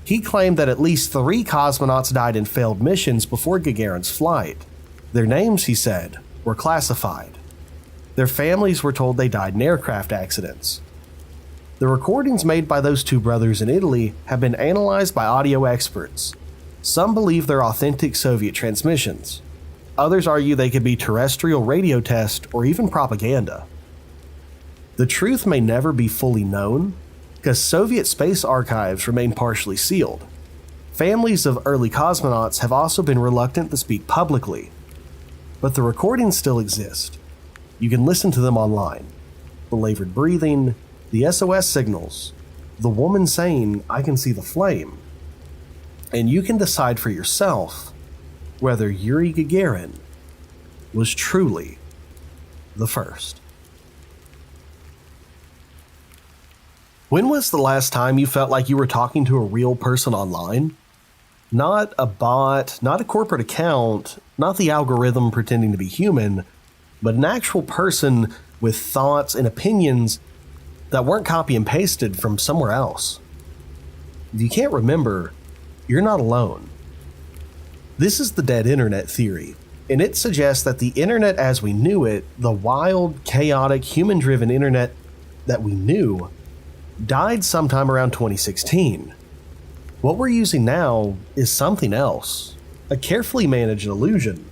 He claimed that at least 3 cosmonauts died in failed missions before Gagarin's flight. Their names, he said, were classified. Their families were told they died in aircraft accidents. The recordings made by those 2 brothers in Italy have been analyzed by audio experts. Some believe they're authentic Soviet transmissions. Others argue they could be terrestrial radio tests or even propaganda. The truth may never be fully known, because Soviet space archives remain partially sealed. Families of early cosmonauts have also been reluctant to speak publicly, but the recordings still exist. You can listen to them online. The labored breathing, the SOS signals, the woman saying, "I can see the flame." And you can decide for yourself whether Yuri Gagarin was truly the first. When was the last time you felt like you were talking to a real person online? Not a bot, not a corporate account, not the algorithm pretending to be human, but an actual person with thoughts and opinions that weren't copy and pasted from somewhere else. If you can't remember, you're not alone. This is the dead internet theory, and it suggests that the internet as we knew it, the wild, chaotic, human-driven internet that we knew, died sometime around 2016. What we're using now is something else, a carefully managed illusion.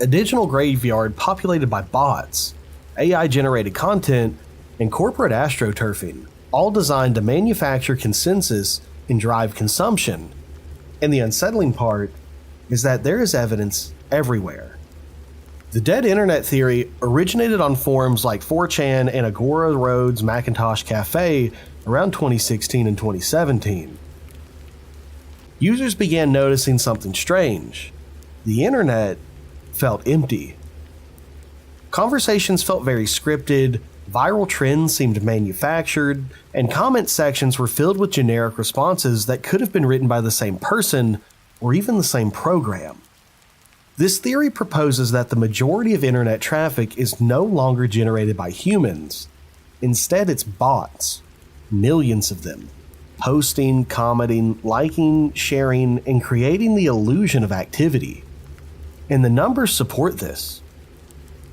A digital graveyard populated by bots, AI-generated content, and corporate astroturfing, all designed to manufacture consensus and drive consumption. And the unsettling part is that there is evidence everywhere. The dead internet theory originated on forums like 4chan and Agora Road's Macintosh Cafe around 2016 and 2017. Users began noticing something strange. The internet felt empty. Conversations felt very scripted, viral trends seemed manufactured, and comment sections were filled with generic responses that could have been written by the same person or even the same program. This theory proposes that the majority of internet traffic is no longer generated by humans. Instead, it's bots. Millions of them. Posting, commenting, liking, sharing, and creating the illusion of activity. And the numbers support this.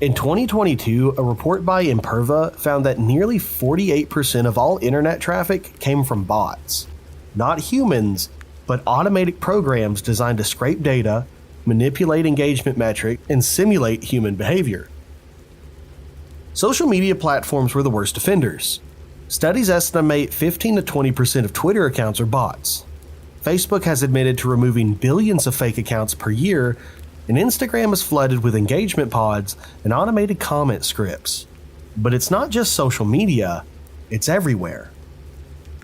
In 2022, a report by Imperva found that nearly 48% of all internet traffic came from bots. Not humans, but automated programs designed to scrape data, manipulate engagement metrics, and simulate human behavior. Social media platforms were the worst offenders. Studies estimate 15 to 20% of Twitter accounts are bots. Facebook has admitted to removing billions of fake accounts per year, and Instagram is flooded with engagement pods and automated comment scripts. But it's not just social media, it's everywhere.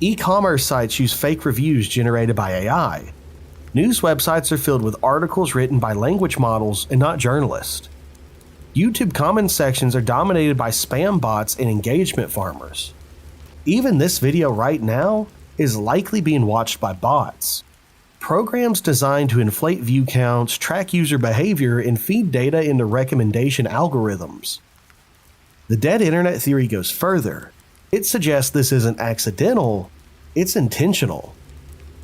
E-commerce sites use fake reviews generated by AI. News websites are filled with articles written by language models and not journalists. YouTube comment sections are dominated by spam bots and engagement farmers. Even this video right now is likely being watched by bots. Programs designed to inflate view counts, track user behavior, and feed data into recommendation algorithms. The dead internet theory goes further. It suggests this isn't accidental, it's intentional.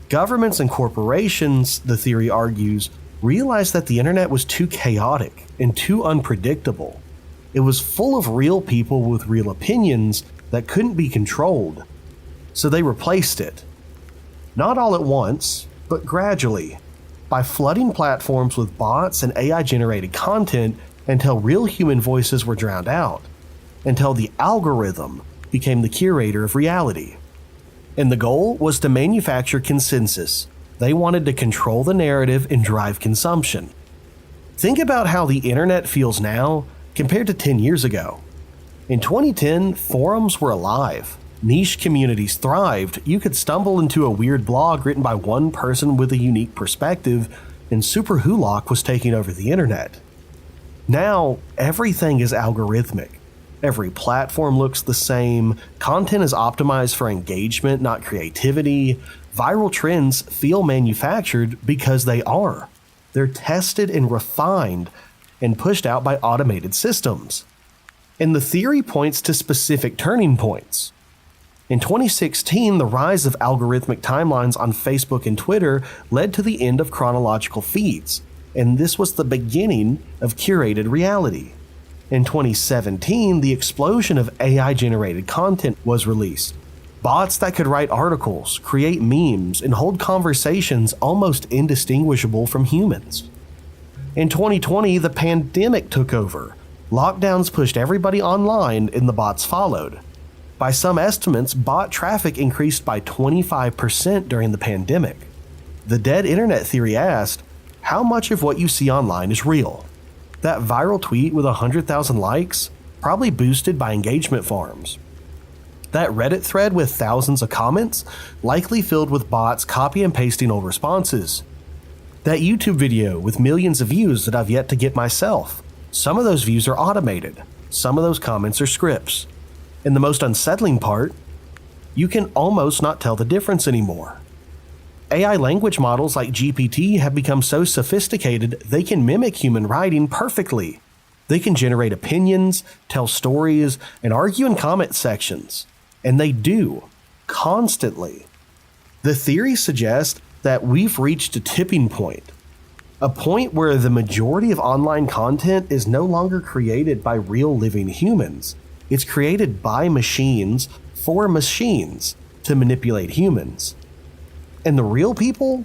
Governments and corporations, the theory argues, realized that the internet was too chaotic and too unpredictable. It was full of real people with real opinions that couldn't be controlled. So they replaced it. Not all at once, but gradually. by flooding platforms with bots and AI-generated content until real human voices were drowned out, until the algorithm became the curator of reality. And the goal was to manufacture consensus. They wanted to control the narrative and drive consumption. Think about how the internet feels now compared to 10 years ago. In 2010, forums were alive. Niche communities thrived. You could stumble into a weird blog written by one person with a unique perspective, and Super Hulock was taking over the internet. Now, everything is algorithmic. Every platform looks the same. Content is optimized for engagement, not creativity. Viral trends feel manufactured because they are. They're tested and refined and pushed out by automated systems. And the theory points to specific turning points. In 2016, the rise of algorithmic timelines on Facebook and Twitter led to the end of chronological feeds, and this was the beginning of curated reality. In 2017, the explosion of AI-generated content was released. Bots that could write articles, create memes, and hold conversations almost indistinguishable from humans. In 2020, the pandemic took over. Lockdowns pushed everybody online, and the bots followed. By some estimates, bot traffic increased by 25% during the pandemic. The dead internet theory asked, how much of what you see online is real? That viral tweet with 100,000 likes, probably boosted by engagement farms. That Reddit thread with thousands of comments, likely filled with bots copy and pasting old responses. That YouTube video with millions of views that I've yet to get myself. Some of those views are automated. Some of those comments are scripts. And the most unsettling part, you can almost not tell the difference anymore. AI language models like GPT have become so sophisticated they can mimic human writing perfectly. They can generate opinions, tell stories, and argue in comment sections. And they do, constantly. The theory suggests that we've reached a tipping point. A point where the majority of online content is no longer created by real living humans. It's created by machines for machines to manipulate humans. And the real people?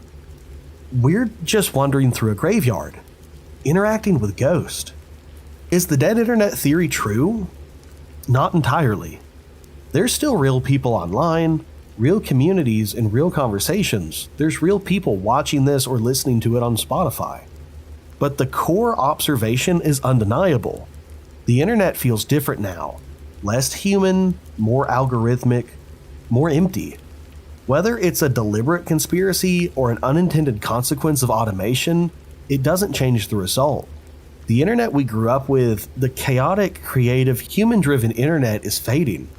We're just wandering through a graveyard, interacting with ghosts. Is the dead internet theory true? Not entirely. There's still real people online, real communities, and real conversations. There's real people watching this or listening to it on Spotify. But the core observation is undeniable. The internet feels different now. Less human, more algorithmic, more empty. Whether it's a deliberate conspiracy or an unintended consequence of automation, it doesn't change the result. The internet we grew up with, the chaotic, creative, human-driven internet, is fading.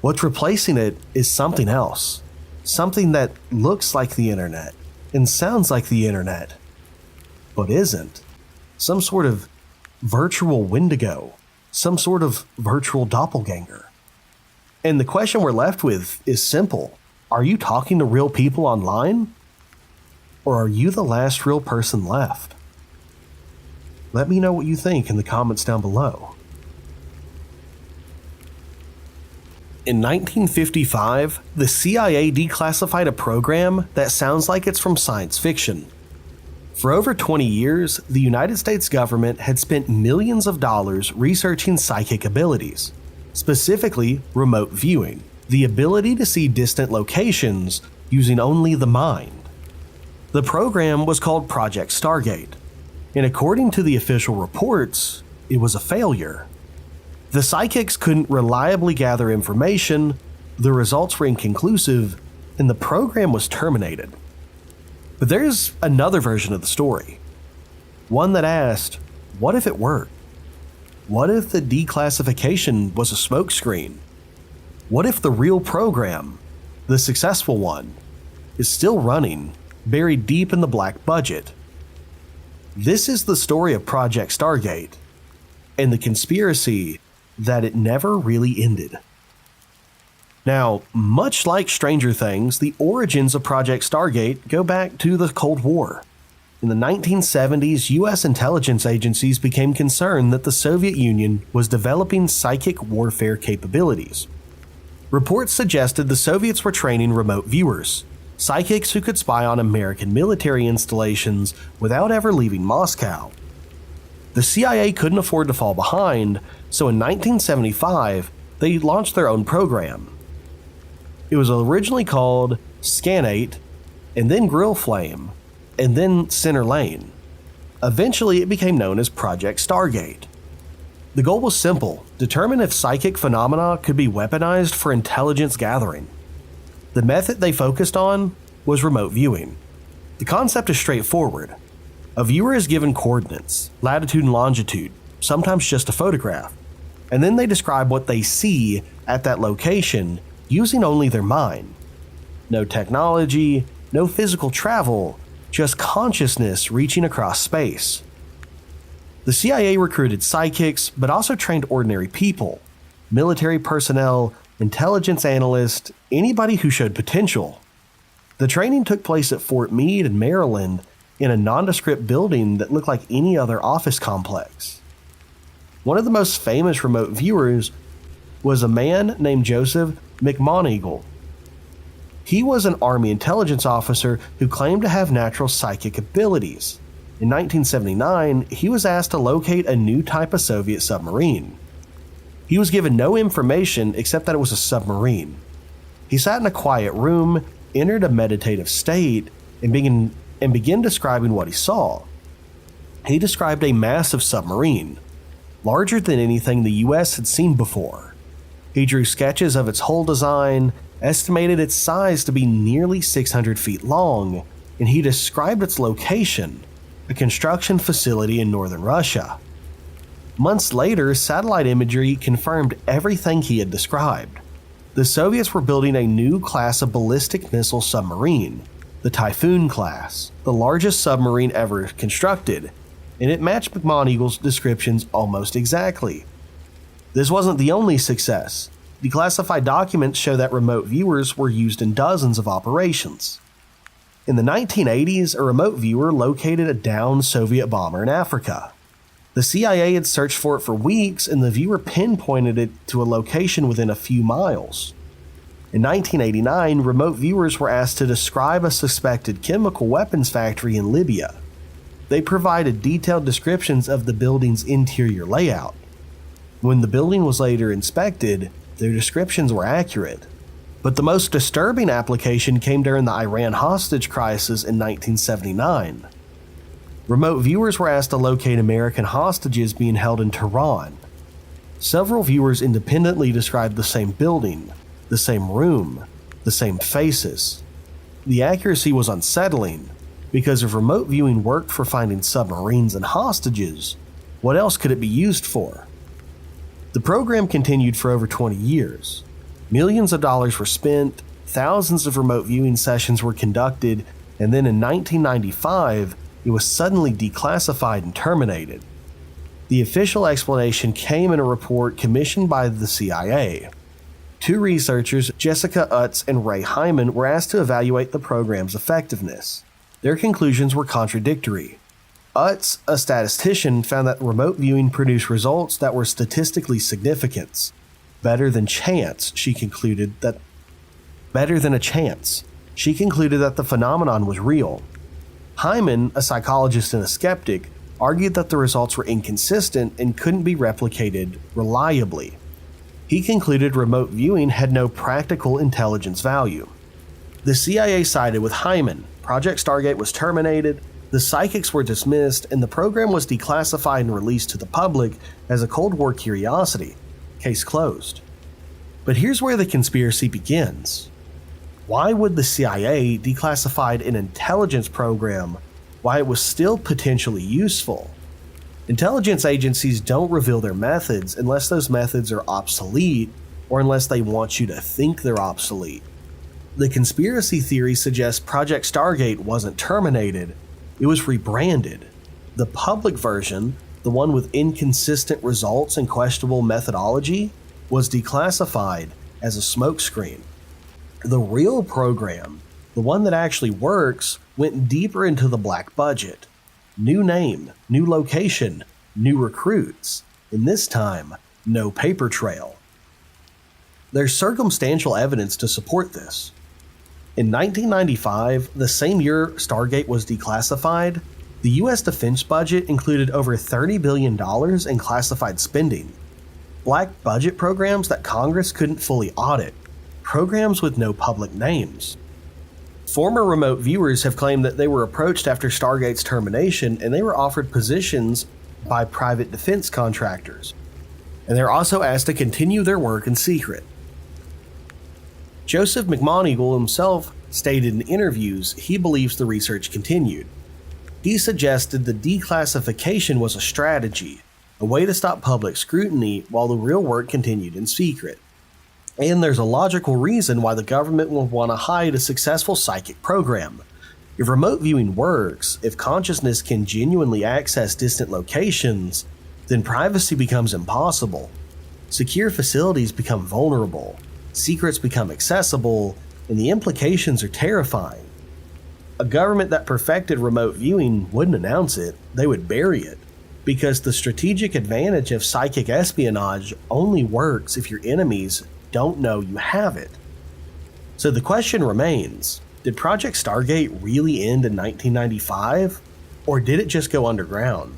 What's replacing it is something else. Something that looks like the internet and sounds like the internet, but isn't. Some sort of virtual Wendigo. Some sort of virtual doppelganger. And the question we're left with is simple. Are you talking to real people online? Or are you the last real person left? Let me know what you think in the comments down below. In 1955, the CIA declassified a program that sounds like it's from science fiction. For over 20 years, the United States government had spent millions of dollars researching psychic abilities, specifically remote viewing, the ability to see distant locations using only the mind. The program was called Project Stargate, and according to the official reports, it was a failure. The psychics couldn't reliably gather information, the results were inconclusive, and the program was terminated. But there's another version of the story. One that asked, what if it worked? What if the declassification was a smokescreen? What if the real program, the successful one, is still running, buried deep in the black budget? This is the story of Project Stargate, and the conspiracy that it never really ended. Now, much like Stranger Things, the origins of Project Stargate go back to the Cold War. In the 1970s, US intelligence agencies became concerned that the Soviet Union was developing psychic warfare capabilities. Reports suggested the Soviets were training remote viewers, psychics who could spy on American military installations without ever leaving Moscow. The CIA couldn't afford to fall behind, so in 1975, they launched their own program. It was originally called G.A.T.E, and then Grill Flame, and then Center Lane. Eventually, it became known as Project Stargate. The goal was simple: determine if psychic phenomena could be weaponized for intelligence gathering. The method they focused on was remote viewing. The concept is straightforward. A viewer is given coordinates, latitude and longitude, sometimes just a photograph, and then they describe what they see at that location using only their mind. No technology, no physical travel, just consciousness reaching across space. The CIA recruited psychics, but also trained ordinary people, military personnel, intelligence analysts, anybody who showed potential. The training took place at Fort Meade in Maryland in a nondescript building that looked like any other office complex. One of the most famous remote viewers was a man named Joseph McMoneagle. He was an Army intelligence officer who claimed to have natural psychic abilities. In 1979, he was asked to locate a new type of Soviet submarine. He was given no information except that it was a submarine. He sat in a quiet room, entered a meditative state, and began describing what he saw. He described a massive submarine, larger than anything the US had seen before. He drew sketches of its hull design, estimated its size to be nearly 600 feet long, and he described its location, a construction facility in northern Russia. Months later, satellite imagery confirmed everything he had described. The Soviets were building a new class of ballistic missile submarine, the Typhoon class, the largest submarine ever constructed, and it matched McMoneagle's descriptions almost exactly. This wasn't the only success. Declassified documents show that remote viewers were used in dozens of operations. In the 1980s, a remote viewer located a downed Soviet bomber in Africa. The CIA had searched for it for weeks, and the viewer pinpointed it to a location within a few miles. In 1989, remote viewers were asked to describe a suspected chemical weapons factory in Libya. They provided detailed descriptions of the building's interior layout. When the building was later inspected, their descriptions were accurate. But the most disturbing application came during the Iran hostage crisis in 1979. Remote viewers were asked to locate American hostages being held in Tehran. Several viewers independently described the same building, the same room, the same faces. The accuracy was unsettling, because if remote viewing worked for finding submarines and hostages, what else could it be used for? The program continued for over 20 years. Millions of dollars were spent, thousands of remote viewing sessions were conducted, and then in 1995, it was suddenly declassified and terminated. The official explanation came in a report commissioned by the CIA. Two researchers, Jessica Utz and Ray Hyman, were asked to evaluate the program's effectiveness. Their conclusions were contradictory. Utz, a statistician, found that remote viewing produced results that were statistically significant. Better than a chance, she concluded that the phenomenon was real. Hyman, a psychologist and a skeptic, argued that the results were inconsistent and couldn't be replicated reliably. He concluded remote viewing had no practical intelligence value. The CIA sided with Hyman. Project Stargate was terminated, the psychics were dismissed, and the program was declassified and released to the public as a Cold War curiosity. Case closed. But here's where the conspiracy begins. Why would the CIA declassify an intelligence program while it was still potentially useful? Intelligence agencies don't reveal their methods unless those methods are obsolete or unless they want you to think they're obsolete. The conspiracy theory suggests Project Stargate wasn't terminated, it was rebranded. The public version, the one with inconsistent results and questionable methodology, was declassified as a smokescreen. The real program, the one that actually works, went deeper into the black budget. New name, new location, new recruits, and this time, no paper trail. There's circumstantial evidence to support this. In 1995, the same year Stargate was declassified, the U.S. defense budget included over $30 billion in classified spending. Black budget programs that Congress couldn't fully audit, programs with no public names. Former remote viewers have claimed that they were approached after Stargate's termination and they were offered positions by private defense contractors. And they're also asked to continue their work in secret. Joseph McMoneagle himself stated in interviews he believes the research continued. He suggested the declassification was a strategy, a way to stop public scrutiny while the real work continued in secret. And there's a logical reason why the government would want to hide a successful psychic program. If remote viewing works, if consciousness can genuinely access distant locations, then privacy becomes impossible. Secure facilities become vulnerable, secrets become accessible, and the implications are terrifying. A government that perfected remote viewing wouldn't announce it, they would bury it, because the strategic advantage of psychic espionage only works if your enemies don't know you have it. So the question remains, did Project Stargate really end in 1995, or did it just go underground?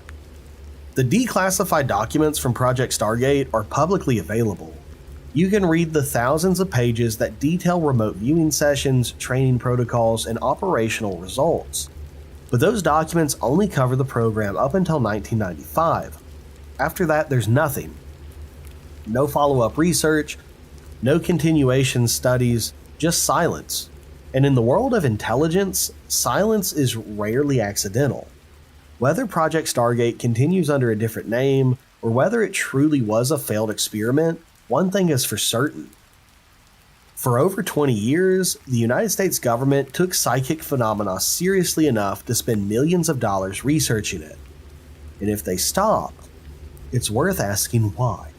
The declassified documents from Project Stargate are publicly available. You can read the thousands of pages that detail remote viewing sessions, training protocols, and operational results. But those documents only cover the program up until 1995. After that, there's nothing. No follow-up research, no continuation studies, just silence. And in the world of intelligence, silence is rarely accidental. Whether Project Stargate continues under a different name, or whether it truly was a failed experiment, one thing is for certain. For over 20 years, the United States government took psychic phenomena seriously enough to spend millions of dollars researching it. And if they stopped, it's worth asking why.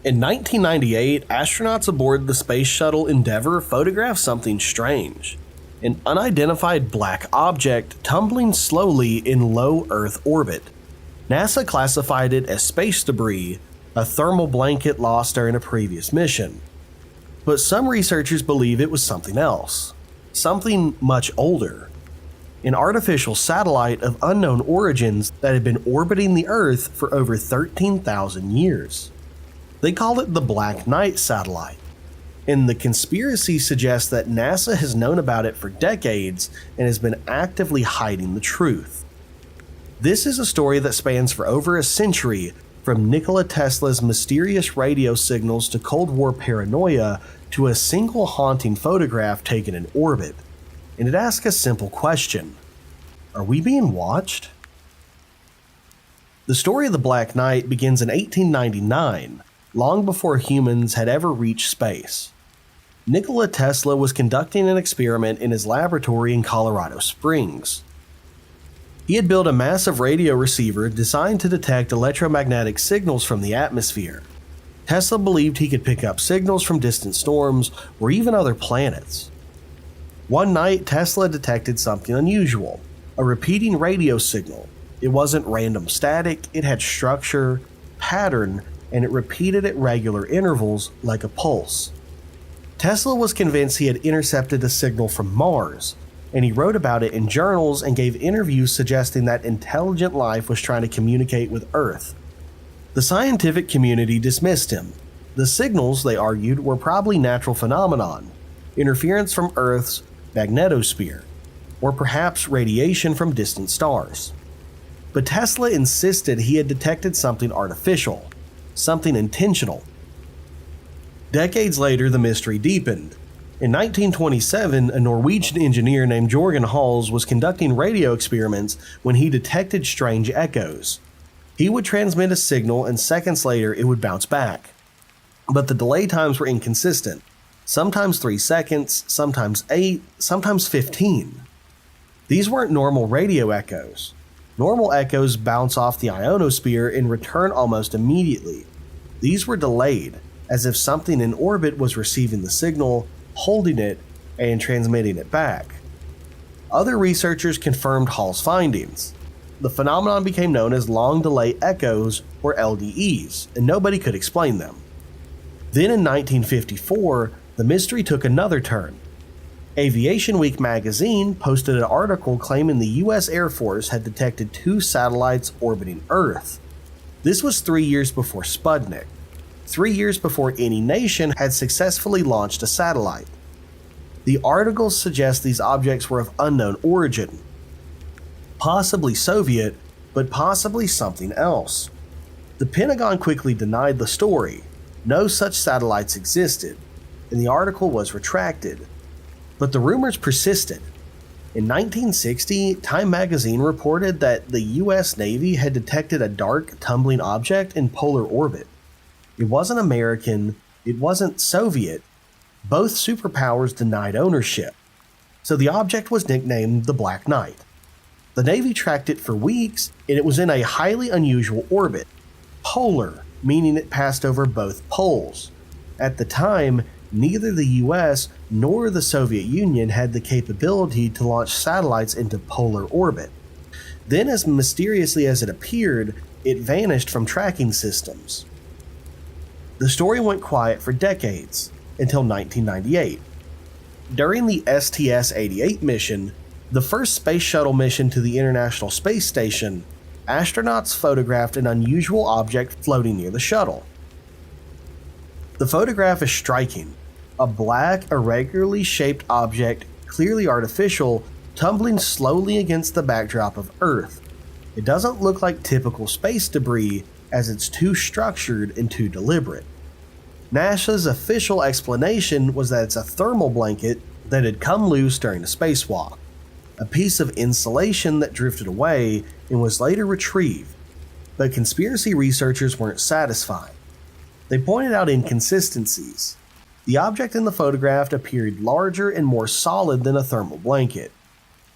In 1998, astronauts aboard the Space Shuttle Endeavour photographed something strange. An unidentified black object tumbling slowly in low Earth orbit. NASA classified it as space debris, a thermal blanket lost during a previous mission. But some researchers believe it was something else. Something much older. An artificial satellite of unknown origins that had been orbiting the Earth for over 13,000 years. They call it the Black Knight satellite. And the conspiracy suggests that NASA has known about it for decades and has been actively hiding the truth. This is a story that spans for over a century, from Nikola Tesla's mysterious radio signals to Cold War paranoia to a single haunting photograph taken in orbit. And it asks a simple question: are we being watched? The story of the Black Knight begins in 1899, long before humans had ever reached space. Nikola Tesla was conducting an experiment in his laboratory in Colorado Springs. He had built a massive radio receiver designed to detect electromagnetic signals from the atmosphere. Tesla believed he could pick up signals from distant storms or even other planets. One night, Tesla detected something unusual, a repeating radio signal. It wasn't random static, it had structure, pattern, and it repeated at regular intervals like a pulse. Tesla was convinced he had intercepted a signal from Mars, and he wrote about it in journals and gave interviews suggesting that intelligent life was trying to communicate with Earth. The scientific community dismissed him. The signals, they argued, were probably natural phenomenon, interference from Earth's magnetosphere, or perhaps radiation from distant stars. But Tesla insisted he had detected something artificial, something intentional. Decades later, the mystery deepened. In 1927, a Norwegian engineer named Jorgen Hals was conducting radio experiments when he detected strange echoes. He would transmit a signal and seconds later it would bounce back. But the delay times were inconsistent. Sometimes 3 seconds, sometimes 8, sometimes 15. These weren't normal radio echoes. Normal echoes bounce off the ionosphere and return almost immediately. These were delayed, as if something in orbit was receiving the signal, holding it, and transmitting it back. Other researchers confirmed Hall's findings. The phenomenon became known as long delay echoes, or LDEs, and nobody could explain them. Then in 1954, the mystery took another turn. Aviation Week magazine posted an article claiming the U.S. Air Force had detected 2 satellites orbiting Earth. This was 3 years before Sputnik, 3 years before any nation had successfully launched a satellite. The articles suggest these objects were of unknown origin, possibly Soviet, but possibly something else. The Pentagon quickly denied the story. No such satellites existed, and the article was retracted. But the rumors persisted. In 1960, Time magazine reported that the US Navy had detected a dark, tumbling object in polar orbit. It wasn't American, it wasn't Soviet. Both superpowers denied ownership, so the object was nicknamed the Black Knight. The Navy tracked it for weeks, and it was in a highly unusual orbit. Polar, meaning it passed over both poles. At the time, neither the US nor the Soviet Union had the capability to launch satellites into polar orbit. Then, as mysteriously as it appeared, it vanished from tracking systems. The story went quiet for decades, until 1998. During the STS-88 mission, the first space shuttle mission to the International Space Station, astronauts photographed an unusual object floating near the shuttle. The photograph is striking. A black, irregularly shaped object, clearly artificial, tumbling slowly against the backdrop of Earth. It doesn't look like typical space debris, as it's too structured and too deliberate. NASA's official explanation was that it's a thermal blanket that had come loose during a spacewalk, a piece of insulation that drifted away and was later retrieved. But conspiracy researchers weren't satisfied. They pointed out inconsistencies. The object in the photograph appeared larger and more solid than a thermal blanket.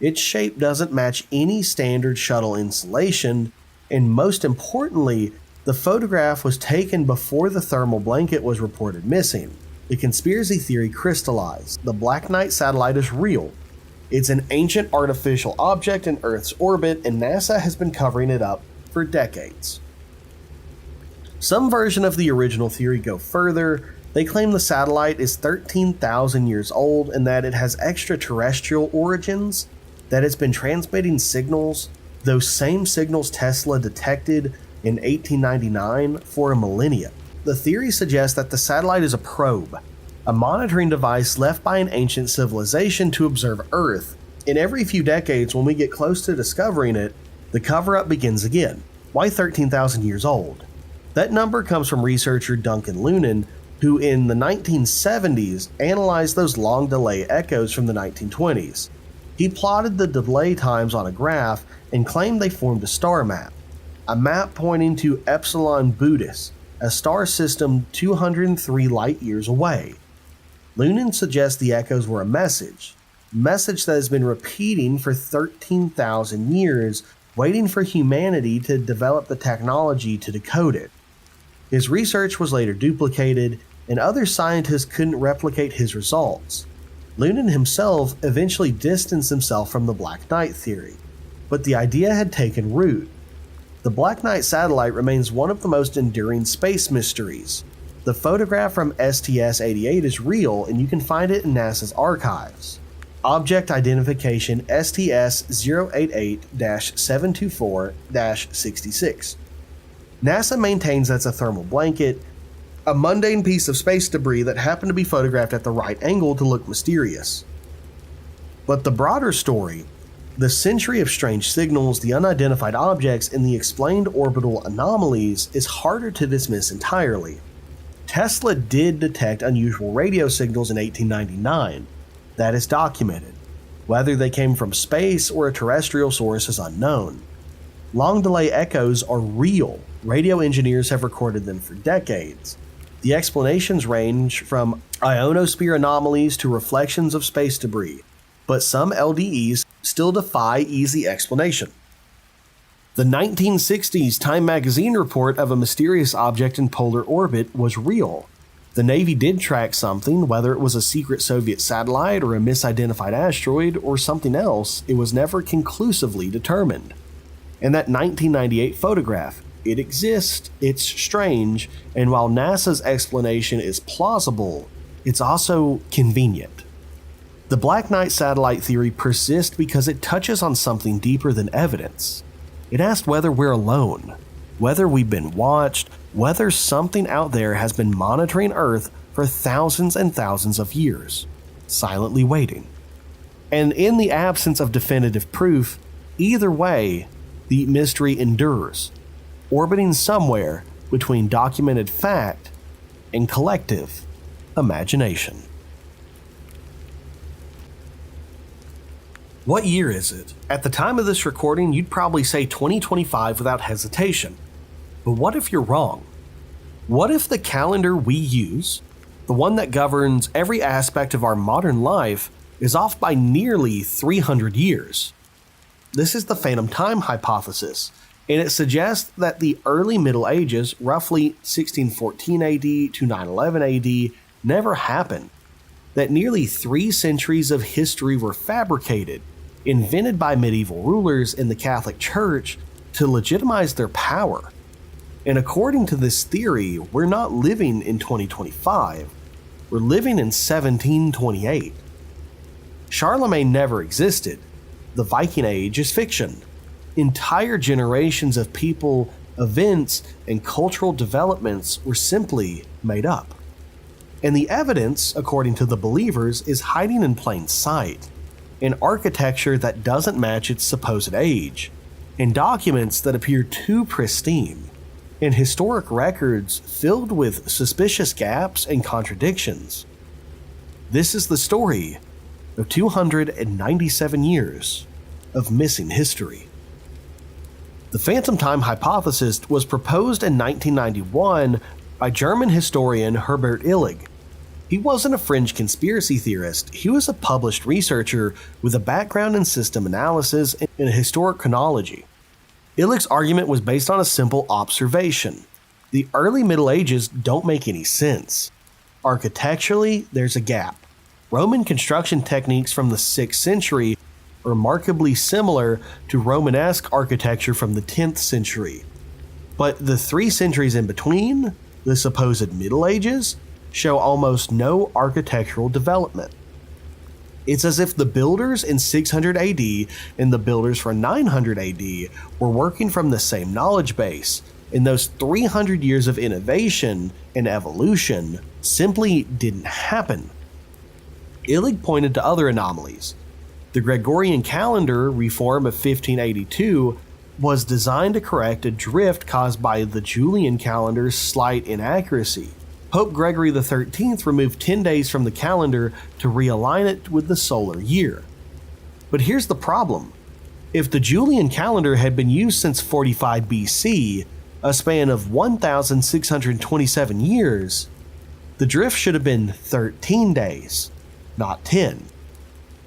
Its shape doesn't match any standard shuttle insulation, and most importantly, the photograph was taken before the thermal blanket was reported missing. The conspiracy theory crystallized. The Black Knight satellite is real. It's an ancient artificial object in Earth's orbit, and NASA has been covering it up for decades. Some version of the original theory go further. They claim the satellite is 13,000 years old and that it has extraterrestrial origins, that it's been transmitting signals, those same signals Tesla detected in 1899 for a millennia. The theory suggests that the satellite is a probe, a monitoring device left by an ancient civilization to observe Earth. And every few decades, when we get close to discovering it, the cover-up begins again. Why 13,000 years old? That number comes from researcher Duncan Lunan, who in the 1970s analyzed those long delay echoes from the 1920s. He plotted the delay times on a graph and claimed they formed a star map, a map pointing to Epsilon Boötis, a star system 203 light-years away. Lunan suggests the echoes were a message that has been repeating for 13,000 years, waiting for humanity to develop the technology to decode it. His research was later duplicated, and other scientists couldn't replicate his results. Lunan himself eventually distanced himself from the Black Knight theory, but the idea had taken root. The Black Knight satellite remains one of the most enduring space mysteries. The photograph from STS-88 is real, and you can find it in NASA's archives. Object identification STS-088-724-66. NASA maintains that's a thermal blanket, a mundane piece of space debris that happened to be photographed at the right angle to look mysterious. But the broader story, the century of strange signals, the unidentified objects, and the explained orbital anomalies is harder to dismiss entirely. Tesla did detect unusual radio signals in 1899. That is documented. Whether they came from space or a terrestrial source is unknown. Long delay echoes are real. Radio engineers have recorded them for decades. The explanations range from ionosphere anomalies to reflections of space debris, but some LDEs still defy easy explanation. The 1960s Time magazine report of a mysterious object in polar orbit was real. The Navy did track something, whether it was a secret Soviet satellite or a misidentified asteroid or something else, it was never conclusively determined. And that 1998 photograph, it exists, it's strange, and while NASA's explanation is plausible, It's also convenient. The Black Knight satellite theory persists because it touches on something deeper than evidence. It asks whether we're alone, whether we've been watched, whether something out there has been monitoring Earth for thousands and thousands of years, silently waiting. And in the absence of definitive proof, either way, the mystery endures, orbiting somewhere between documented fact and collective imagination. What year is it? At the time of this recording, you'd probably say 2025 without hesitation. But what if you're wrong? What if the calendar we use, the one that governs every aspect of our modern life, is off by nearly 300 years? This is the phantom time hypothesis, and it suggests that the early Middle Ages, roughly 1614 AD to 911 AD, never happened. That nearly 3 centuries of history were fabricated, invented by medieval rulers in the Catholic Church to legitimize their power. And according to this theory, we're not living in 2025, we're living in 1728. Charlemagne never existed. The Viking Age is fiction. Entire generations of people, events, and cultural developments were simply made up. And the evidence, according to the believers, is hiding in plain sight. In architecture that doesn't match its supposed age, in documents that appear too pristine, in historic records filled with suspicious gaps and contradictions. This is the story of 297 years of missing history. The phantom time hypothesis was proposed in 1991 by German historian Herbert Illig. He wasn't a fringe conspiracy theorist, he was a published researcher with a background in system analysis and historic chronology. Illig's argument was based on a simple observation. The early Middle Ages don't make any sense. Architecturally, there's a gap. Roman construction techniques from the 6th century are remarkably similar to Romanesque architecture from the 10th century. But the 3 centuries in between, the supposed Middle Ages, show almost no architectural development. It's as if the builders in 600 AD and the builders for 900 AD were working from the same knowledge base, and those 300 years of innovation and evolution simply didn't happen. Illig pointed to other anomalies. The Gregorian calendar reform of 1582 was designed to correct a drift caused by the Julian calendar's slight inaccuracy. Pope Gregory XIII removed 10 days from the calendar to realign it with the solar year. But here's the problem. If the Julian calendar had been used since 45 BC, a span of 1,627 years, the drift should have been 13 days, not 10.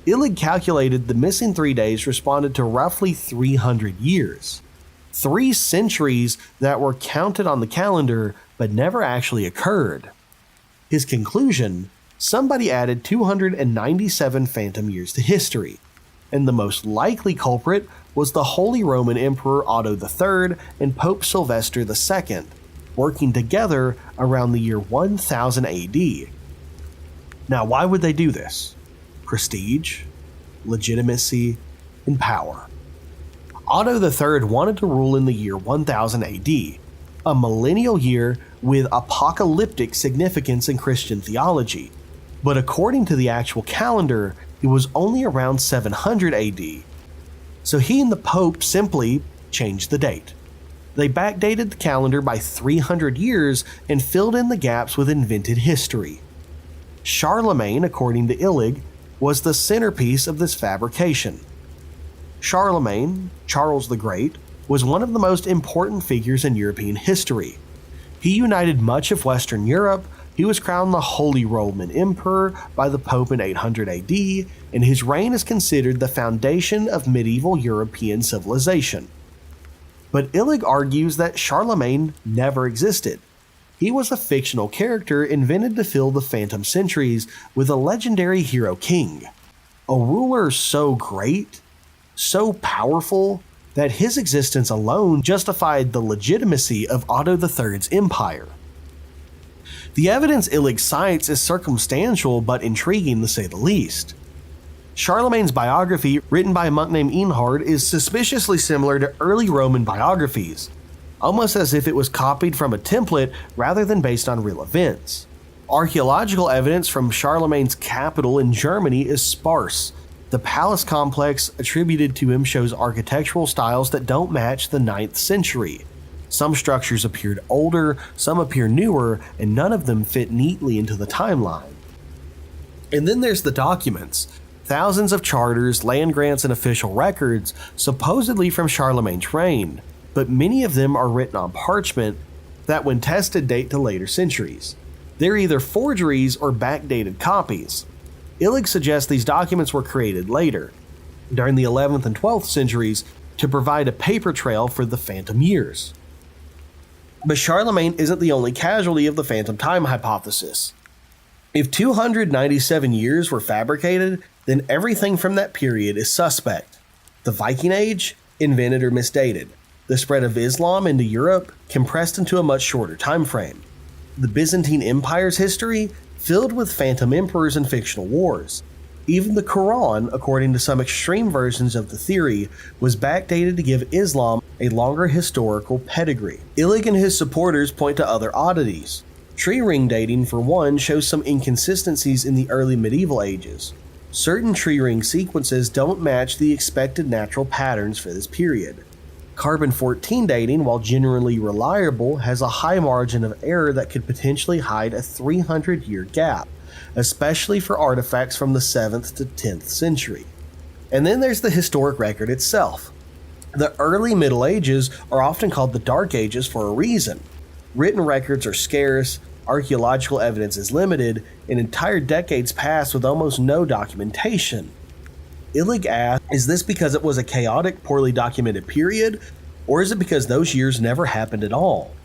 Illig calculated the missing 3 days responded to roughly 300 years. 3 centuries that were counted on the calendar but never actually occurred. His conclusion: somebody added 297 phantom years to history, and the most likely culprit was the Holy Roman Emperor Otto III and Pope Sylvester II, working together around the year 1000 AD. Now, why would they do this? Prestige, legitimacy, and power. Otto III wanted to rule in the year 1000 AD, a millennial year with apocalyptic significance in Christian theology, but according to the actual calendar, it was only around 700 AD. So he and the Pope simply changed the date. They backdated the calendar by 300 years and filled in the gaps with invented history. Charlemagne, according to Illig, was the centerpiece of this fabrication. Charlemagne, Charles the Great, was one of the most important figures in European history. He united much of Western Europe, he was crowned the Holy Roman Emperor by the Pope in 800 AD, and his reign is considered the foundation of medieval European civilization. But Illig argues that Charlemagne never existed. He was a fictional character invented to fill the phantom centuries with a legendary hero king. A ruler so great, so powerful, that his existence alone justified the legitimacy of Otto III's empire. The evidence Illig cites is circumstantial but intriguing to say the least. Charlemagne's biography, written by a monk named Einhard, is suspiciously similar to early Roman biographies, almost as if it was copied from a template rather than based on real events. Archaeological evidence from Charlemagne's capital in Germany is sparse. The palace complex attributed to him shows architectural styles that don't match the 9th century. Some structures appeared older, some appear newer, and none of them fit neatly into the timeline. And then there's the documents. Thousands of charters, land grants, and official records, supposedly from Charlemagne's reign, but many of them are written on parchment that, when tested, date to later centuries. They're either forgeries or backdated copies. Illig suggests these documents were created later, during the 11th and 12th centuries, to provide a paper trail for the phantom years. But Charlemagne isn't the only casualty of the phantom time hypothesis. If 297 years were fabricated, then everything from that period is suspect. The Viking Age? Invented or misdated. The spread of Islam into Europe? Compressed into a much shorter time frame. The Byzantine Empire's history? Filled with phantom emperors and fictional wars. Even the Quran, according to some extreme versions of the theory, was backdated to give Islam a longer historical pedigree. Illig and his supporters point to other oddities. Tree ring dating, for one, shows some inconsistencies in the early medieval ages. Certain tree ring sequences don't match the expected natural patterns for this period. Carbon-14 dating, while generally reliable, has a high margin of error that could potentially hide a 300-year gap, especially for artifacts from the 7th to 10th century. And then there's the historic record itself. The early Middle Ages are often called the Dark Ages for a reason. Written records are scarce, archaeological evidence is limited, and entire decades pass with almost no documentation. Illig asks, is this because it was a chaotic, poorly documented period, or is it because those years never happened at all?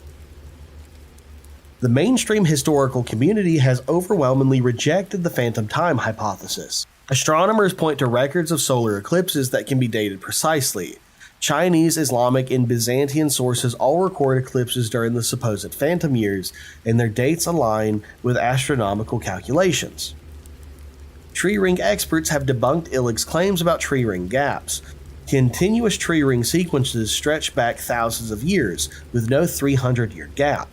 The mainstream historical community has overwhelmingly rejected the phantom time hypothesis. Astronomers point to records of solar eclipses that can be dated precisely. Chinese, Islamic, and Byzantine sources all record eclipses during the supposed phantom years, and their dates align with astronomical calculations. Tree ring experts have debunked Illig's claims about tree ring gaps. Continuous tree ring sequences stretch back thousands of years, with no 300-year gap.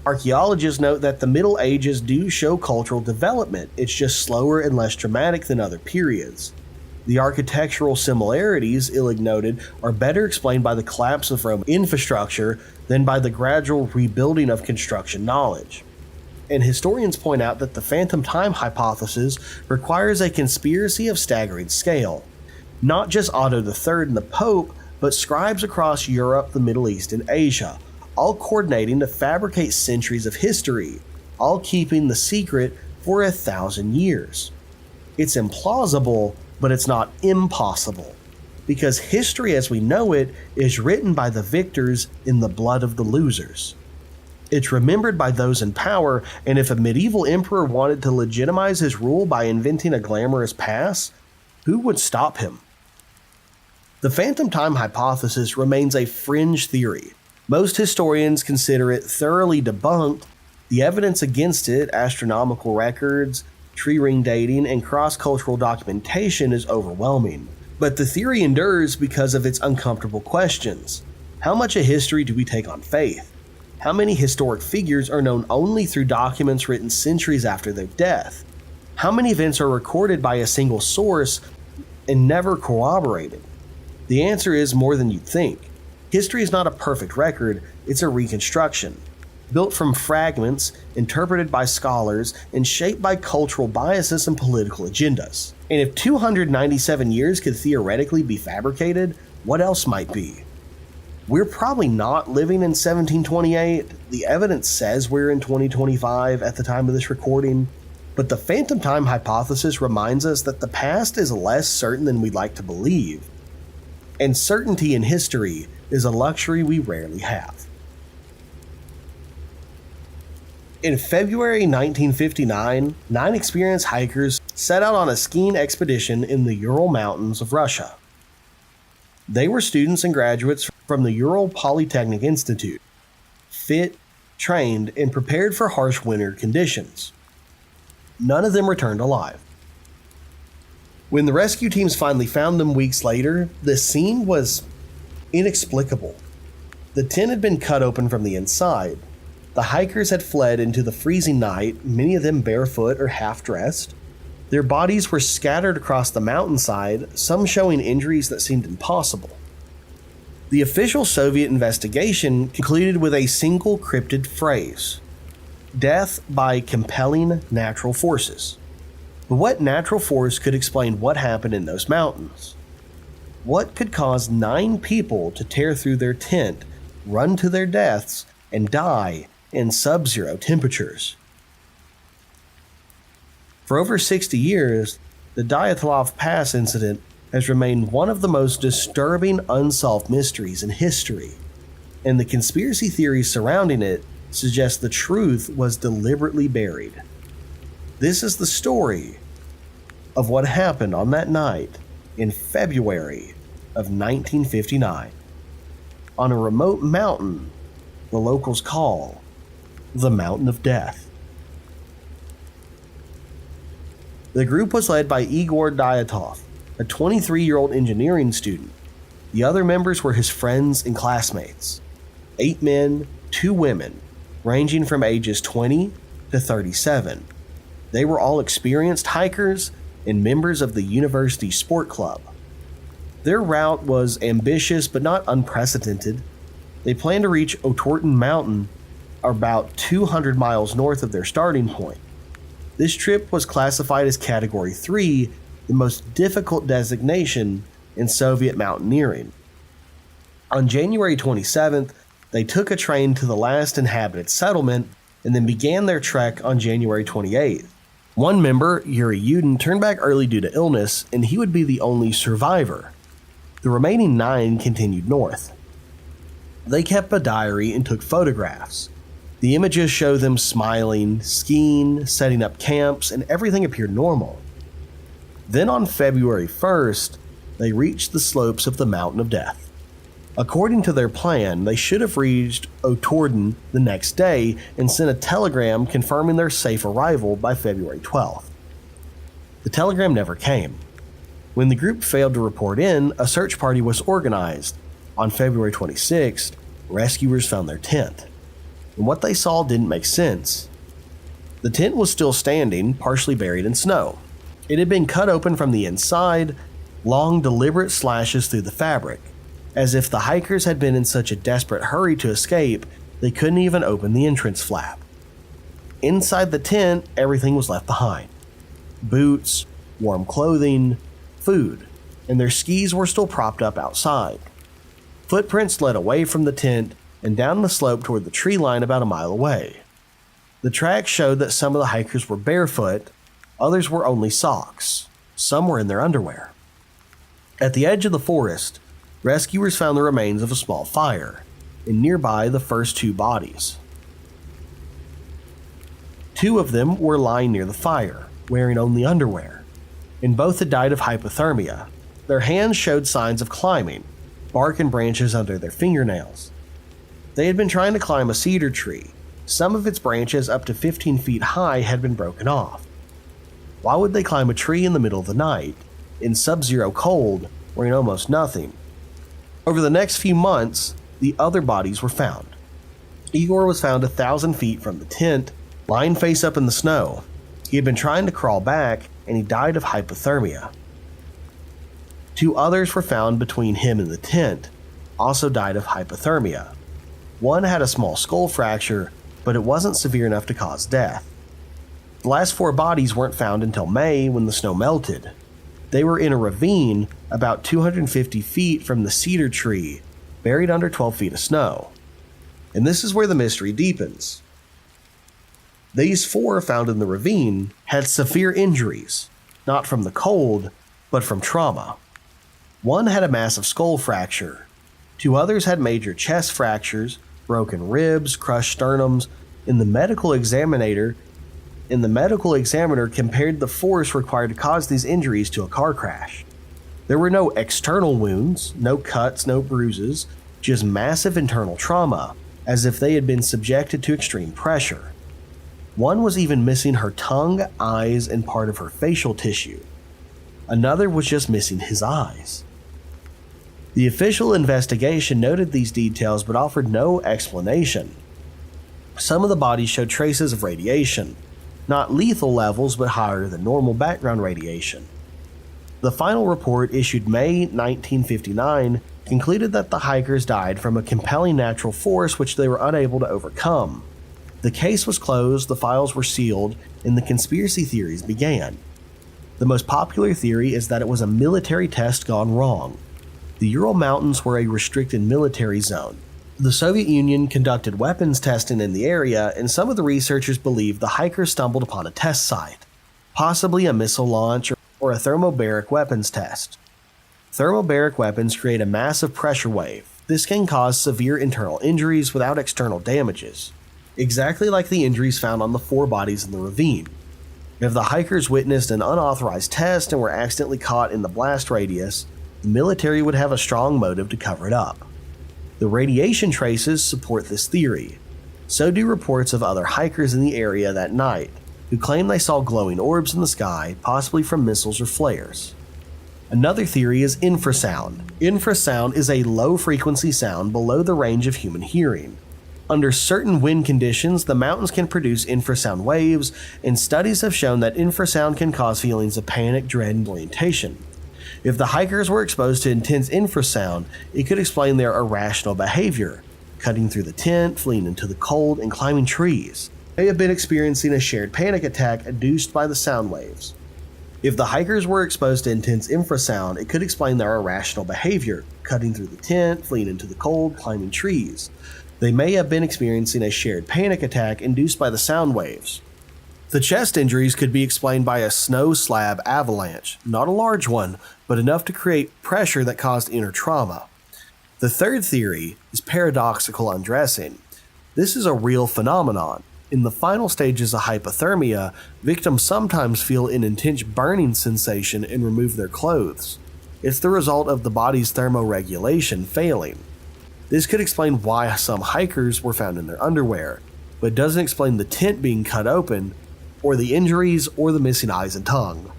Archaeologists note that the Middle Ages do show cultural development, it's just slower and less dramatic than other periods. The architectural similarities, Illig noted, are better explained by the collapse of Roman infrastructure than by the gradual rebuilding of construction knowledge. And historians point out that the phantom time hypothesis requires a conspiracy of staggering scale. Not just Otto III and the Pope, but scribes across Europe, the Middle East, and Asia, all coordinating to fabricate centuries of history, all keeping the secret for 1,000 years. It's implausible, but it's not impossible, because history as we know it is written by the victors in the blood of the losers. It's remembered by those in power, and if a medieval emperor wanted to legitimize his rule by inventing a glamorous past, who would stop him? The phantom time hypothesis remains a fringe theory. Most historians consider it thoroughly debunked. The evidence against it, astronomical records, tree ring dating, and cross-cultural documentation, is overwhelming. But the theory endures because of its uncomfortable questions. How much of history do we take on faith? How many historic figures are known only through documents written centuries after their death? How many events are recorded by a single source and never corroborated? The answer is more than you'd think. History is not a perfect record, it's a reconstruction, built from fragments, interpreted by scholars, and shaped by cultural biases and political agendas. And if 297 years could theoretically be fabricated, what else might be? We're probably not living in 1728. The evidence says we're in 2025 at the time of this recording, but the phantom time hypothesis reminds us that the past is less certain than we'd like to believe, and certainty in history is a luxury we rarely have. In February 1959, 9 experienced hikers set out on a skiing expedition in the Ural Mountains of Russia. They were students and graduates from the Ural Polytechnic Institute. Fit, trained, and prepared for harsh winter conditions. None of them returned alive. When the rescue teams finally found them weeks later, the scene was inexplicable. The tent had been cut open from the inside. The hikers had fled into the freezing night, many of them barefoot or half-dressed. Their bodies were scattered across the mountainside, some showing injuries that seemed impossible. The official Soviet investigation concluded with a single cryptid phrase: death by compelling natural forces. But what natural force could explain what happened in those mountains? What could cause 9 people to tear through their tent, run to their deaths, and die in sub-zero temperatures? For over 60 years, the Dyatlov Pass incident has remained one of the most disturbing unsolved mysteries in history, and the conspiracy theories surrounding it suggest the truth was deliberately buried. This is the story of what happened on that night in February of 1959 on a remote mountain the locals call the Mountain of Death. The group was led by Igor Dyatlov, a 23-year-old engineering student. The other members were his friends and classmates. 8 men, 2 women, ranging from ages 20 to 37. They were all experienced hikers and members of the university sport club. Their route was ambitious but not unprecedented. They planned to reach Otorten Mountain, about 200 miles north of their starting point. This trip was classified as Category 3, the most difficult designation in Soviet mountaineering. On January 27th, they took a train to the last inhabited settlement and then began their trek on January 28th. One member, Yuri Yudin, turned back early due to illness, and he would be the only survivor. The remaining 9 continued north. They kept a diary and took photographs. The images show them smiling, skiing, setting up camps, and everything appeared normal. Then on February 1st, they reached the slopes of the Mountain of Death. According to their plan, they should have reached Otorten the next day and sent a telegram confirming their safe arrival by February 12th. The telegram never came. When the group failed to report in, a search party was organized. On February 26th, rescuers found their tent, and what they saw didn't make sense. The tent was still standing, partially buried in snow. It had been cut open from the inside, long deliberate slashes through the fabric, as if the hikers had been in such a desperate hurry to escape they couldn't even open the entrance flap. Inside the tent, everything was left behind. Boots, warm clothing, food, and their skis were still propped up outside. Footprints led away from the tent and down the slope toward the tree line about a mile away. The tracks showed that some of the hikers were barefoot, others were only socks, some were in their underwear. At the edge of the forest, rescuers found the remains of a small fire, and nearby the first 2 bodies. 2 of them were lying near the fire, wearing only underwear, and both had died of hypothermia. Their hands showed signs of climbing, bark and branches under their fingernails. They had been trying to climb a cedar tree. Some of its branches up to 15 feet high had been broken off. Why would they climb a tree in the middle of the night, in sub-zero cold, wearing almost nothing? Over the next few months, the other bodies were found. Igor was found 1,000 feet from the tent, lying face up in the snow. He had been trying to crawl back, and he died of hypothermia. 2 others were found between him and the tent, also died of hypothermia. One had a small skull fracture, but it wasn't severe enough to cause death. The last 4 bodies weren't found until May when the snow melted. They were in a ravine about 250 feet from the cedar tree, buried under 12 feet of snow. And this is where the mystery deepens. These 4 found in the ravine had severe injuries, not from the cold, but from trauma. One had a massive skull fracture. 2 others had major chest fractures, broken ribs, crushed sternums, and the medical examiner compared the force required to cause these injuries to a car crash. There were no external wounds, no cuts, no bruises, just massive internal trauma, as if they had been subjected to extreme pressure. One was even missing her tongue, eyes, and part of her facial tissue. Another was just missing his eyes. The official investigation noted these details but offered no explanation. Some of the bodies showed traces of radiation, not lethal levels but higher than normal background radiation. The final report, issued May 1959, concluded that the hikers died from a compelling natural force which they were unable to overcome. The case was closed, the files were sealed, and the conspiracy theories began. The most popular theory is that it was a military test gone wrong. The Ural Mountains were a restricted military zone. The Soviet Union conducted weapons testing in the area, and some of the researchers believe the hikers stumbled upon a test site, possibly a missile launch or a thermobaric weapons test. Thermobaric weapons create a massive pressure wave. This can cause severe internal injuries without external damages, exactly like the injuries found on the 4 bodies in the ravine. If the hikers witnessed an unauthorized test and were accidentally caught in the blast radius, the military would have a strong motive to cover it up. The radiation traces support this theory. So do reports of other hikers in the area that night, who claim they saw glowing orbs in the sky, possibly from missiles or flares. Another theory is infrasound. Infrasound is a low-frequency sound below the range of human hearing. Under certain wind conditions, the mountains can produce infrasound waves, and studies have shown that infrasound can cause feelings of panic, dread, and orientation. If the hikers were exposed to intense infrasound, it could explain their irrational behavior, cutting through the tent, fleeing into the cold, and climbing trees. They have been experiencing a shared panic attack induced by the sound waves. If the hikers were exposed to intense infrasound, it could explain their irrational behavior, cutting through the tent, fleeing into the cold, climbing trees. They may have been experiencing a shared panic attack induced by the sound waves. The chest injuries could be explained by a snow slab avalanche, not a large one, but enough to create pressure that caused inner trauma. The third theory is paradoxical undressing. This is a real phenomenon. In the final stages of hypothermia, victims sometimes feel an intense burning sensation and remove their clothes. It's the result of the body's thermoregulation failing. This could explain why some hikers were found in their underwear, but doesn't explain the tent being cut open, or the injuries, or the missing eyes and tongue.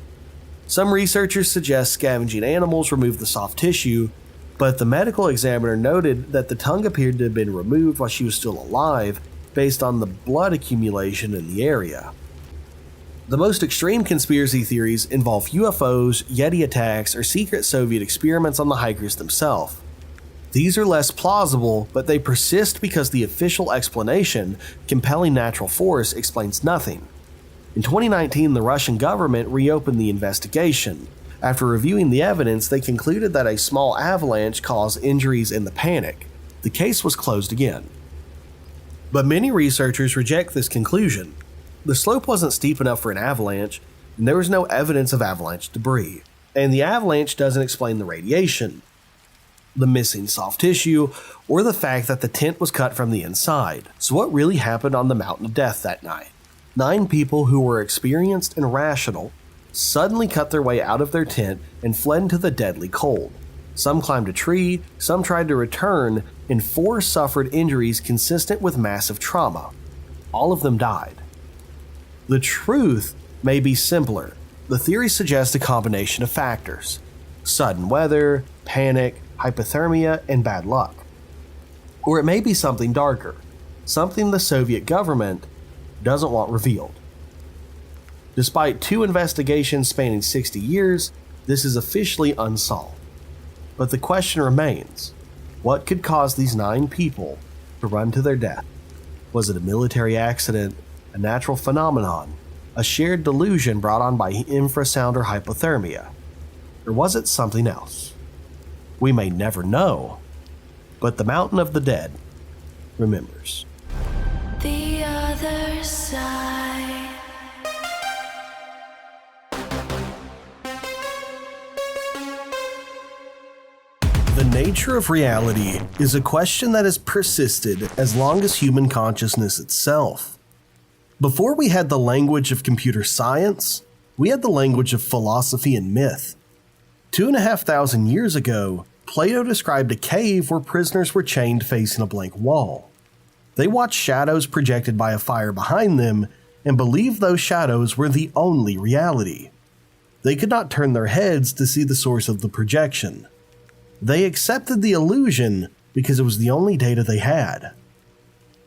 Some researchers suggest scavenging animals removed the soft tissue, but the medical examiner noted that the tongue appeared to have been removed while she was still alive, based on the blood accumulation in the area. The most extreme conspiracy theories involve UFOs, Yeti attacks, or secret Soviet experiments on the hikers themselves. These are less plausible, but they persist because the official explanation, compelling natural force, explains nothing. In 2019, the Russian government reopened the investigation. After reviewing the evidence, they concluded that a small avalanche caused injuries in the panic. The case was closed again. But many researchers reject this conclusion. The slope wasn't steep enough for an avalanche, and there was no evidence of avalanche debris. And the avalanche doesn't explain the radiation, the missing soft tissue, or the fact that the tent was cut from the inside. So what really happened on the Mountain of Death that night? 9 people who were experienced and rational suddenly cut their way out of their tent and fled into the deadly cold. Some climbed a tree, some tried to return, and 4 suffered injuries consistent with massive trauma. All of them died. The truth may be simpler. The theory suggests a combination of factors: sudden weather, panic, hypothermia, and bad luck. Or it may be something darker, something the Soviet government doesn't want revealed. Despite 2 investigations spanning 60 years, this is officially unsolved. But the question remains: what could cause these 9 people to run to their death? Was it a military accident, a natural phenomenon, a shared delusion brought on by infrasound or hypothermia? Or was it something else? We may never know, but the Mountain of the Dead remembers. The other side. The nature of reality is a question that has persisted as long as human consciousness itself. Before we had the language of computer science, we had the language of philosophy and myth. 2,500 years ago, Plato described a cave where prisoners were chained facing a blank wall. They watched shadows projected by a fire behind them and believed those shadows were the only reality. They could not turn their heads to see the source of the projection. They accepted the illusion because it was the only data they had.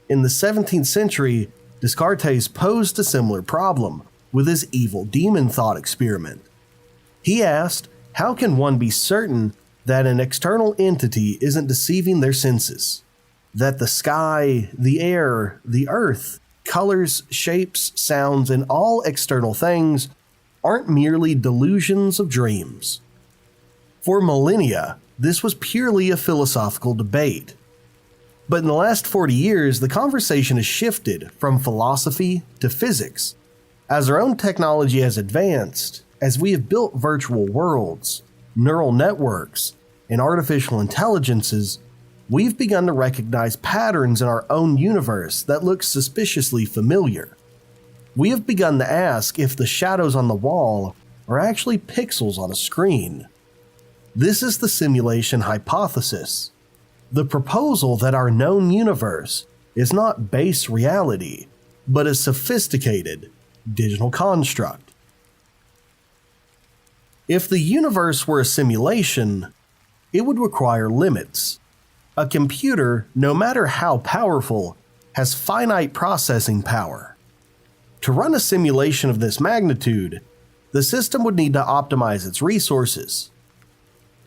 In the 17th century, Descartes posed a similar problem with his evil demon thought experiment. He asked, how can one be certain that an external entity isn't deceiving their senses? That the sky, the air, the earth, colors, shapes, sounds, and all external things aren't merely delusions of dreams. For millennia, this was purely a philosophical debate. But in the last 40 years, the conversation has shifted from philosophy to physics. As our own technology has advanced, as we have built virtual worlds, neural networks, and artificial intelligences, we've begun to recognize patterns in our own universe that look suspiciously familiar. We have begun to ask if the shadows on the wall are actually pixels on a screen. This is the simulation hypothesis, the proposal that our known universe is not base reality, but a sophisticated digital construct. If the universe were a simulation, it would require limits. A computer, no matter how powerful, has finite processing power. To run a simulation of this magnitude, the system would need to optimize its resources.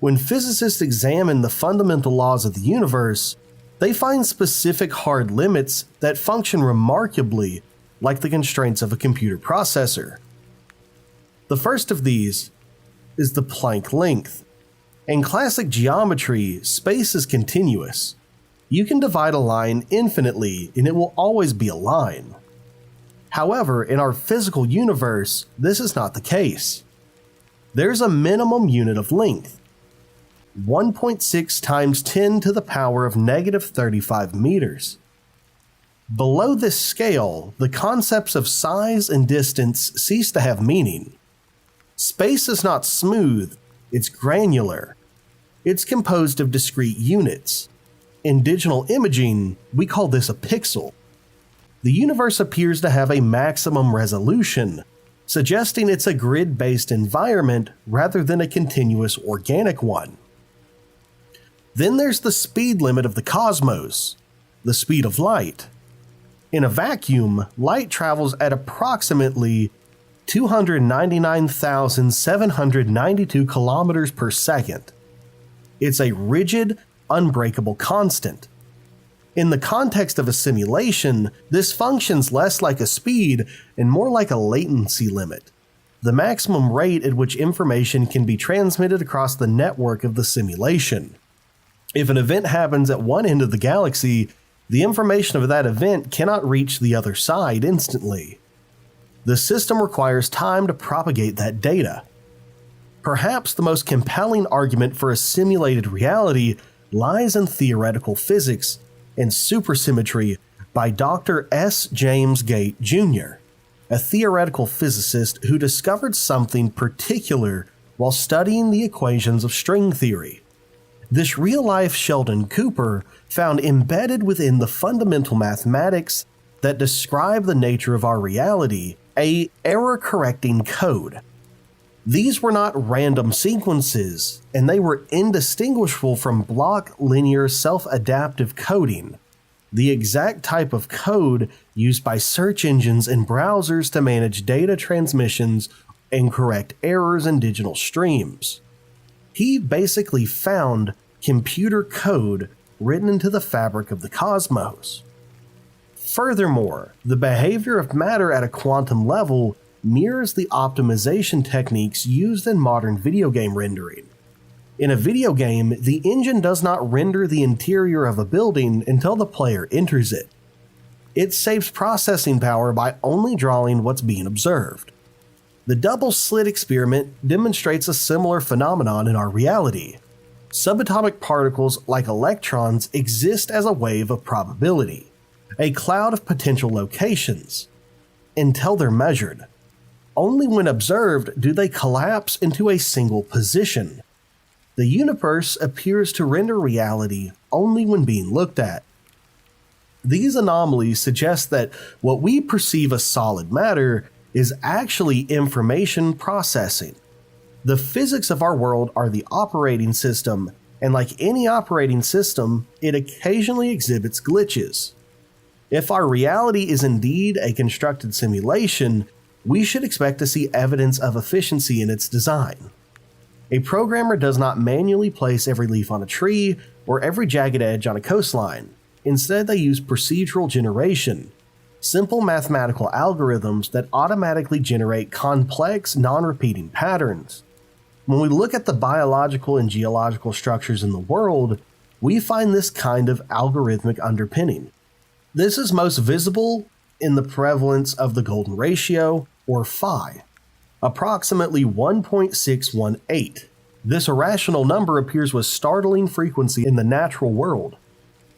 When physicists examine the fundamental laws of the universe, they find specific hard limits that function remarkably like the constraints of a computer processor. The first of these is the Planck length. In classic geometry, space is continuous. You can divide a line infinitely and it will always be a line. However, in our physical universe, this is not the case. There's a minimum unit of length, 1.6 times 10 to the power of negative 35 meters. Below this scale, the concepts of size and distance cease to have meaning. Space is not smooth, it's granular. It's composed of discrete units. In digital imaging, we call this a pixel. The universe appears to have a maximum resolution, suggesting it's a grid-based environment rather than a continuous organic one. Then there's the speed limit of the cosmos, the speed of light. In a vacuum, light travels at approximately 299,792 kilometers per second. It's a rigid, unbreakable constant. In the context of a simulation, this functions less like a speed and more like a latency limit, the maximum rate at which information can be transmitted across the network of the simulation. If an event happens at one end of the galaxy, the information of that event cannot reach the other side instantly. The system requires time to propagate that data. Perhaps the most compelling argument for a simulated reality lies in theoretical physics and supersymmetry by Dr. S. James G.A.T.E, Jr., a theoretical physicist who discovered something particular while studying the equations of string theory. This real-life Sheldon Cooper found embedded within the fundamental mathematics that describe the nature of our reality a error-correcting code. These were not random sequences, and they were indistinguishable from block linear self-adaptive coding, the exact type of code used by search engines and browsers to manage data transmissions and correct errors in digital streams. He basically found computer code written into the fabric of the cosmos. Furthermore, the behavior of matter at a quantum level mirrors the optimization techniques used in modern video game rendering. In a video game, the engine does not render the interior of a building until the player enters it. It saves processing power by only drawing what's being observed. The double slit experiment demonstrates a similar phenomenon in our reality. Subatomic particles like electrons exist as a wave of probability, a cloud of potential locations, until they're measured. Only when observed do they collapse into a single position. The universe appears to render reality only when being looked at. These anomalies suggest that what we perceive as solid matter is actually information processing. The physics of our world are the operating system, and like any operating system, it occasionally exhibits glitches. If our reality is indeed a constructed simulation, we should expect to see evidence of efficiency in its design. A programmer does not manually place every leaf on a tree or every jagged edge on a coastline. Instead, they use procedural generation, simple mathematical algorithms that automatically generate complex, non-repeating patterns. When we look at the biological and geological structures in the world, we find this kind of algorithmic underpinning. This is most visible in the prevalence of the golden ratio, or phi, approximately 1.618. This irrational number appears with startling frequency in the natural world.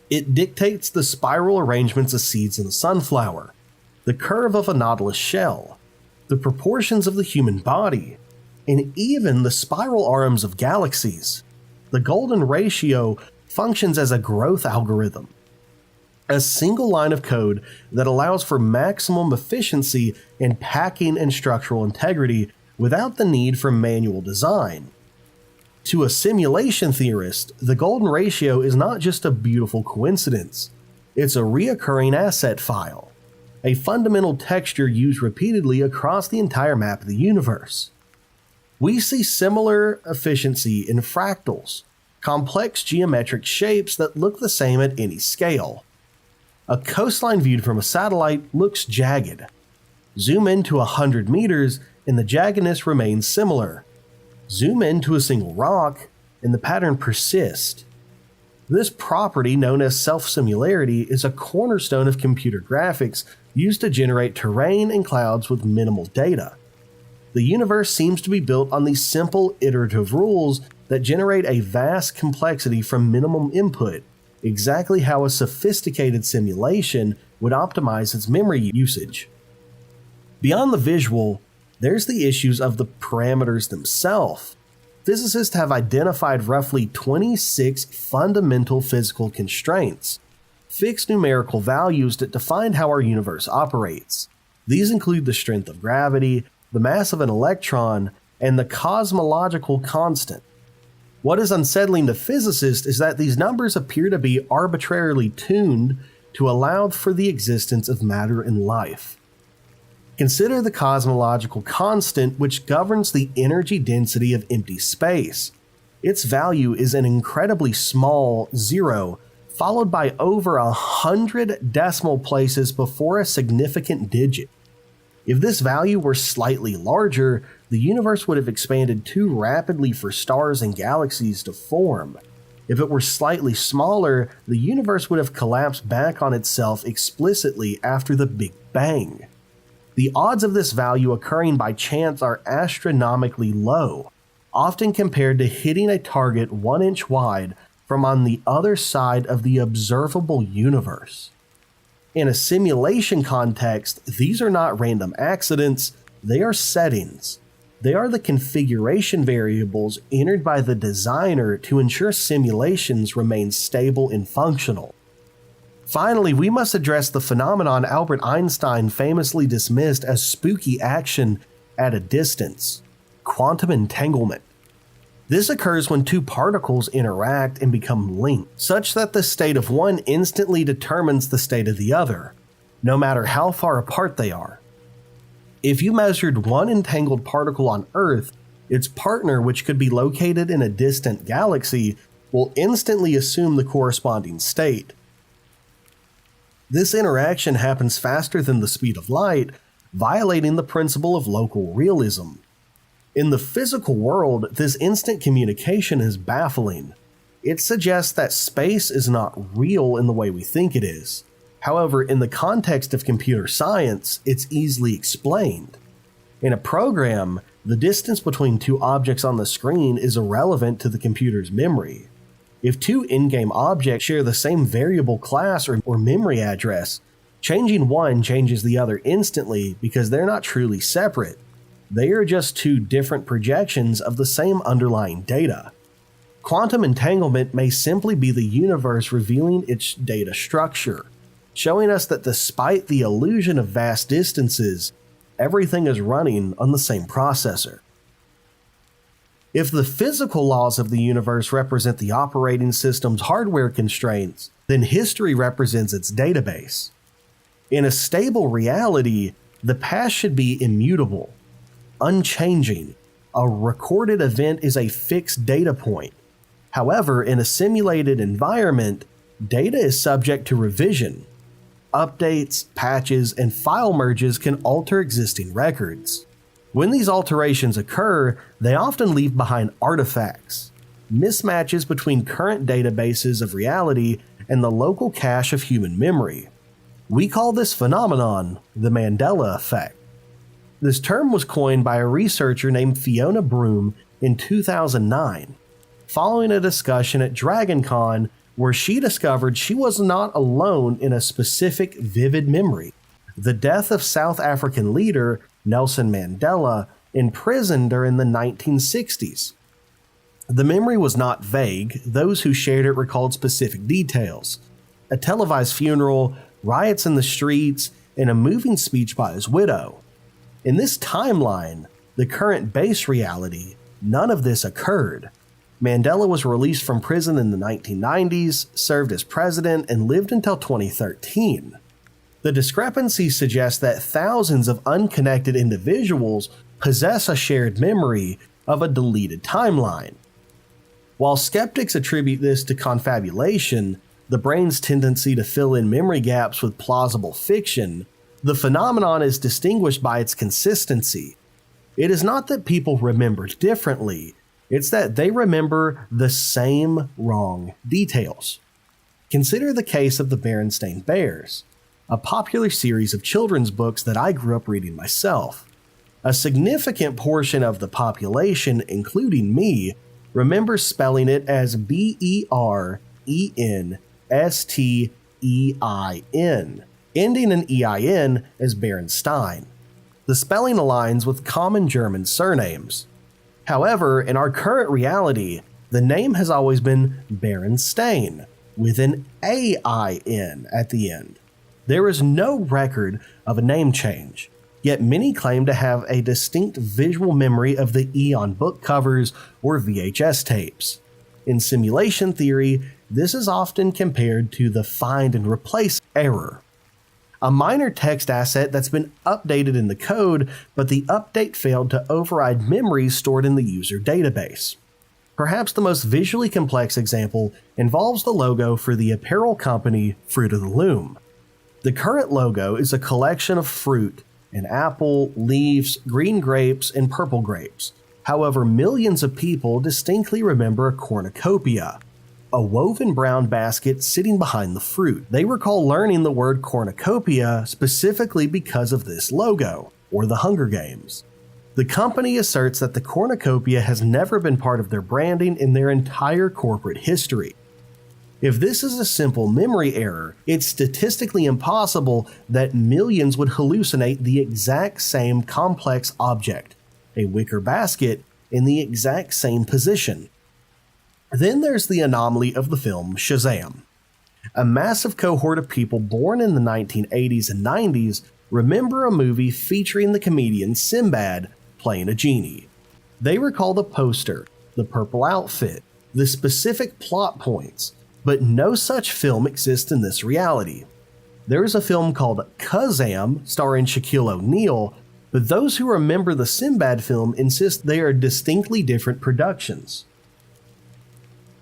It dictates the spiral arrangements of seeds in a sunflower, the curve of a nautilus shell, the proportions of the human body, and even the spiral arms of galaxies. The golden ratio functions as a growth algorithm, a single line of code that allows for maximum efficiency in packing and structural integrity without the need for manual design. To a simulation theorist, the golden ratio is not just a beautiful coincidence, it's a reoccurring asset file, a fundamental texture used repeatedly across the entire map of the universe. We see similar efficiency in fractals, complex geometric shapes that look the same at any scale. A coastline viewed from a satellite looks jagged. Zoom in to 100 meters and the jaggedness remains similar. Zoom into a single rock, and the pattern persists. This property, known as self-similarity, is a cornerstone of computer graphics used to generate terrain and clouds with minimal data. The universe seems to be built on these simple iterative rules that generate a vast complexity from minimum input, exactly how a sophisticated simulation would optimize its memory usage. Beyond the visual, there's the issues of the parameters themselves. Physicists have identified roughly 26 fundamental physical constraints, fixed numerical values that define how our universe operates. These include the strength of gravity, the mass of an electron, and the cosmological constant. What is unsettling to physicists is that these numbers appear to be arbitrarily tuned to allow for the existence of matter and life. Consider the cosmological constant, which governs the energy density of empty space. Its value is an incredibly small 0, followed by over 100 decimal places before a significant digit. If this value were slightly larger, the universe would have expanded too rapidly for stars and galaxies to form. If it were slightly smaller, the universe would have collapsed back on itself explicitly after the Big Bang. The odds of this value occurring by chance are astronomically low, often compared to hitting a target 1 inch wide from on the other side of the observable universe. In a simulation context, these are not random accidents, they are settings. They are the configuration variables entered by the designer to ensure simulations remain stable and functional. Finally, we must address the phenomenon Albert Einstein famously dismissed as spooky action at a distance: quantum entanglement. This occurs when two particles interact and become linked, such that the state of one instantly determines the state of the other, no matter how far apart they are. If you measured one entangled particle on Earth, its partner, which could be located in a distant galaxy, will instantly assume the corresponding state. This interaction happens faster than the speed of light, violating the principle of local realism. In the physical world, this instant communication is baffling. It suggests that space is not real in the way we think it is. However, in the context of computer science, it's easily explained. In a program, the distance between two objects on the screen is irrelevant to the computer's memory. If two in-game objects share the same variable class or memory address, changing one changes the other instantly because they're not truly separate. They are just two different projections of the same underlying data. Quantum entanglement may simply be the universe revealing its data structure, showing us that despite the illusion of vast distances, everything is running on the same processor. If the physical laws of the universe represent the operating system's hardware constraints, then history represents its database. In a stable reality, the past should be immutable, unchanging. A recorded event is a fixed data point. However, in a simulated environment, data is subject to revision. Updates, patches, and file merges can alter existing records. When these alterations occur, they often leave behind artifacts, mismatches between current databases of reality and the local cache of human memory. We call this phenomenon the Mandela effect. This term was coined by a researcher named Fiona Broom in 2009, following a discussion at DragonCon where she discovered she was not alone in a specific vivid memory: the death of South African leader Nelson Mandela in prison during the 1960s. The memory was not vague. Those who shared it recalled specific details: a televised funeral, riots in the streets, and a moving speech by his widow. In this timeline, the current base reality, none of this occurred. Mandela was released from prison in the 1990s, served as president, and lived until 2013. The discrepancy suggests that thousands of unconnected individuals possess a shared memory of a deleted timeline. While skeptics attribute this to confabulation, the brain's tendency to fill in memory gaps with plausible fiction, the phenomenon is distinguished by its consistency. It is not that people remember differently, it's that they remember the same wrong details. Consider the case of the Berenstain Bears, a popular series of children's books that I grew up reading myself. A significant portion of the population, including me, remembers spelling it as Berenstain, ending in EIN as Berenstain. The spelling aligns with common German surnames. However, in our current reality, the name has always been Berenstain, with an AIN at the end. There is no record of a name change, yet many claim to have a distinct visual memory of the E on book covers or VHS tapes. In simulation theory, this is often compared to the find and replace error, a minor text asset that's been updated in the code, but the update failed to override memories stored in the user database. Perhaps the most visually complex example involves the logo for the apparel company Fruit of the Loom. The current logo is a collection of fruit: an apple, leaves, green grapes, and purple grapes. However, millions of people distinctly remember a cornucopia, a woven brown basket sitting behind the fruit. They recall learning the word cornucopia specifically because of this logo, or the Hunger Games. The company asserts that the cornucopia has never been part of their branding in their entire corporate history. If this is a simple memory error, it's statistically impossible that millions would hallucinate the exact same complex object, a wicker basket, in the exact same position. Then there's the anomaly of the film Shazam. A massive cohort of people born in the 1980s and 90s remember a movie featuring the comedian Sinbad playing a genie. They recall the poster, the purple outfit, the specific plot points, but no such film exists in this reality. There is a film called Kazam starring Shaquille O'Neal, but those who remember the Sinbad film insist they are distinctly different productions.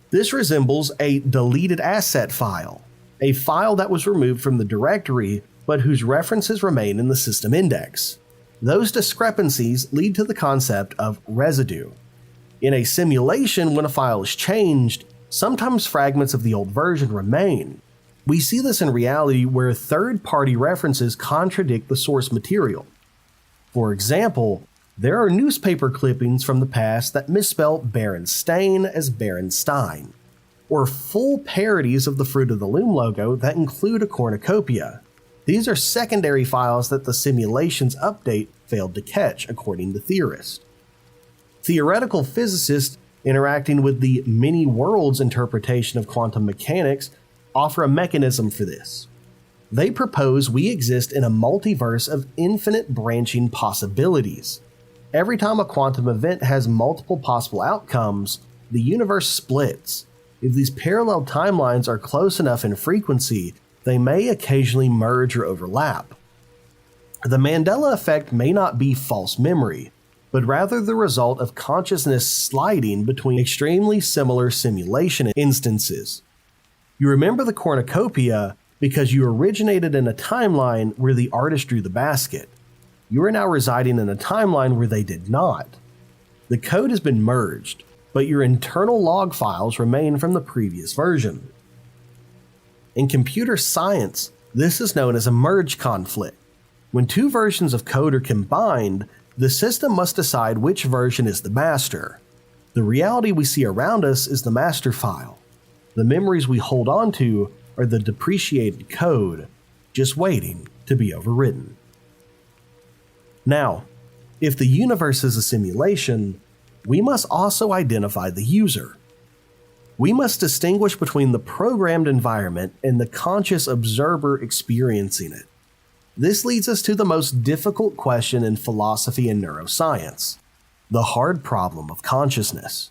This resembles a deleted asset file, a file that was removed from the directory but whose references remain in the system index. Those discrepancies lead to the concept of residue. In a simulation, when a file is changed, sometimes fragments of the old version remain. We see this in reality where third-party references contradict the source material. For example, there are newspaper clippings from the past that misspell Berenstain as Berenstain, or full parodies of the Fruit of the Loom logo that include a cornucopia. These are secondary files that the simulation's update failed to catch, according to theorists. Theoretical physicists interacting with the many worlds interpretation of quantum mechanics offer a mechanism for this. They propose we exist in a multiverse of infinite branching possibilities. Every time a quantum event has multiple possible outcomes, the universe splits. If these parallel timelines are close enough in frequency, they may occasionally merge or overlap. The Mandela effect may not be false memory, but rather the result of consciousness sliding between extremely similar simulation instances. You remember the cornucopia because you originated in a timeline where the artist drew the basket. You are now residing in a timeline where they did not. The code has been merged, but your internal log files remain from the previous version. In computer science, this is known as a merge conflict. When two versions of code are combined, the system must decide which version is the master. The reality we see around us is the master file. The memories we hold on to are the depreciated code, just waiting to be overwritten. Now, if the universe is a simulation, we must also identify the user. We must distinguish between the programmed environment and the conscious observer experiencing it. This leads us to the most difficult question in philosophy and neuroscience, the hard problem of consciousness.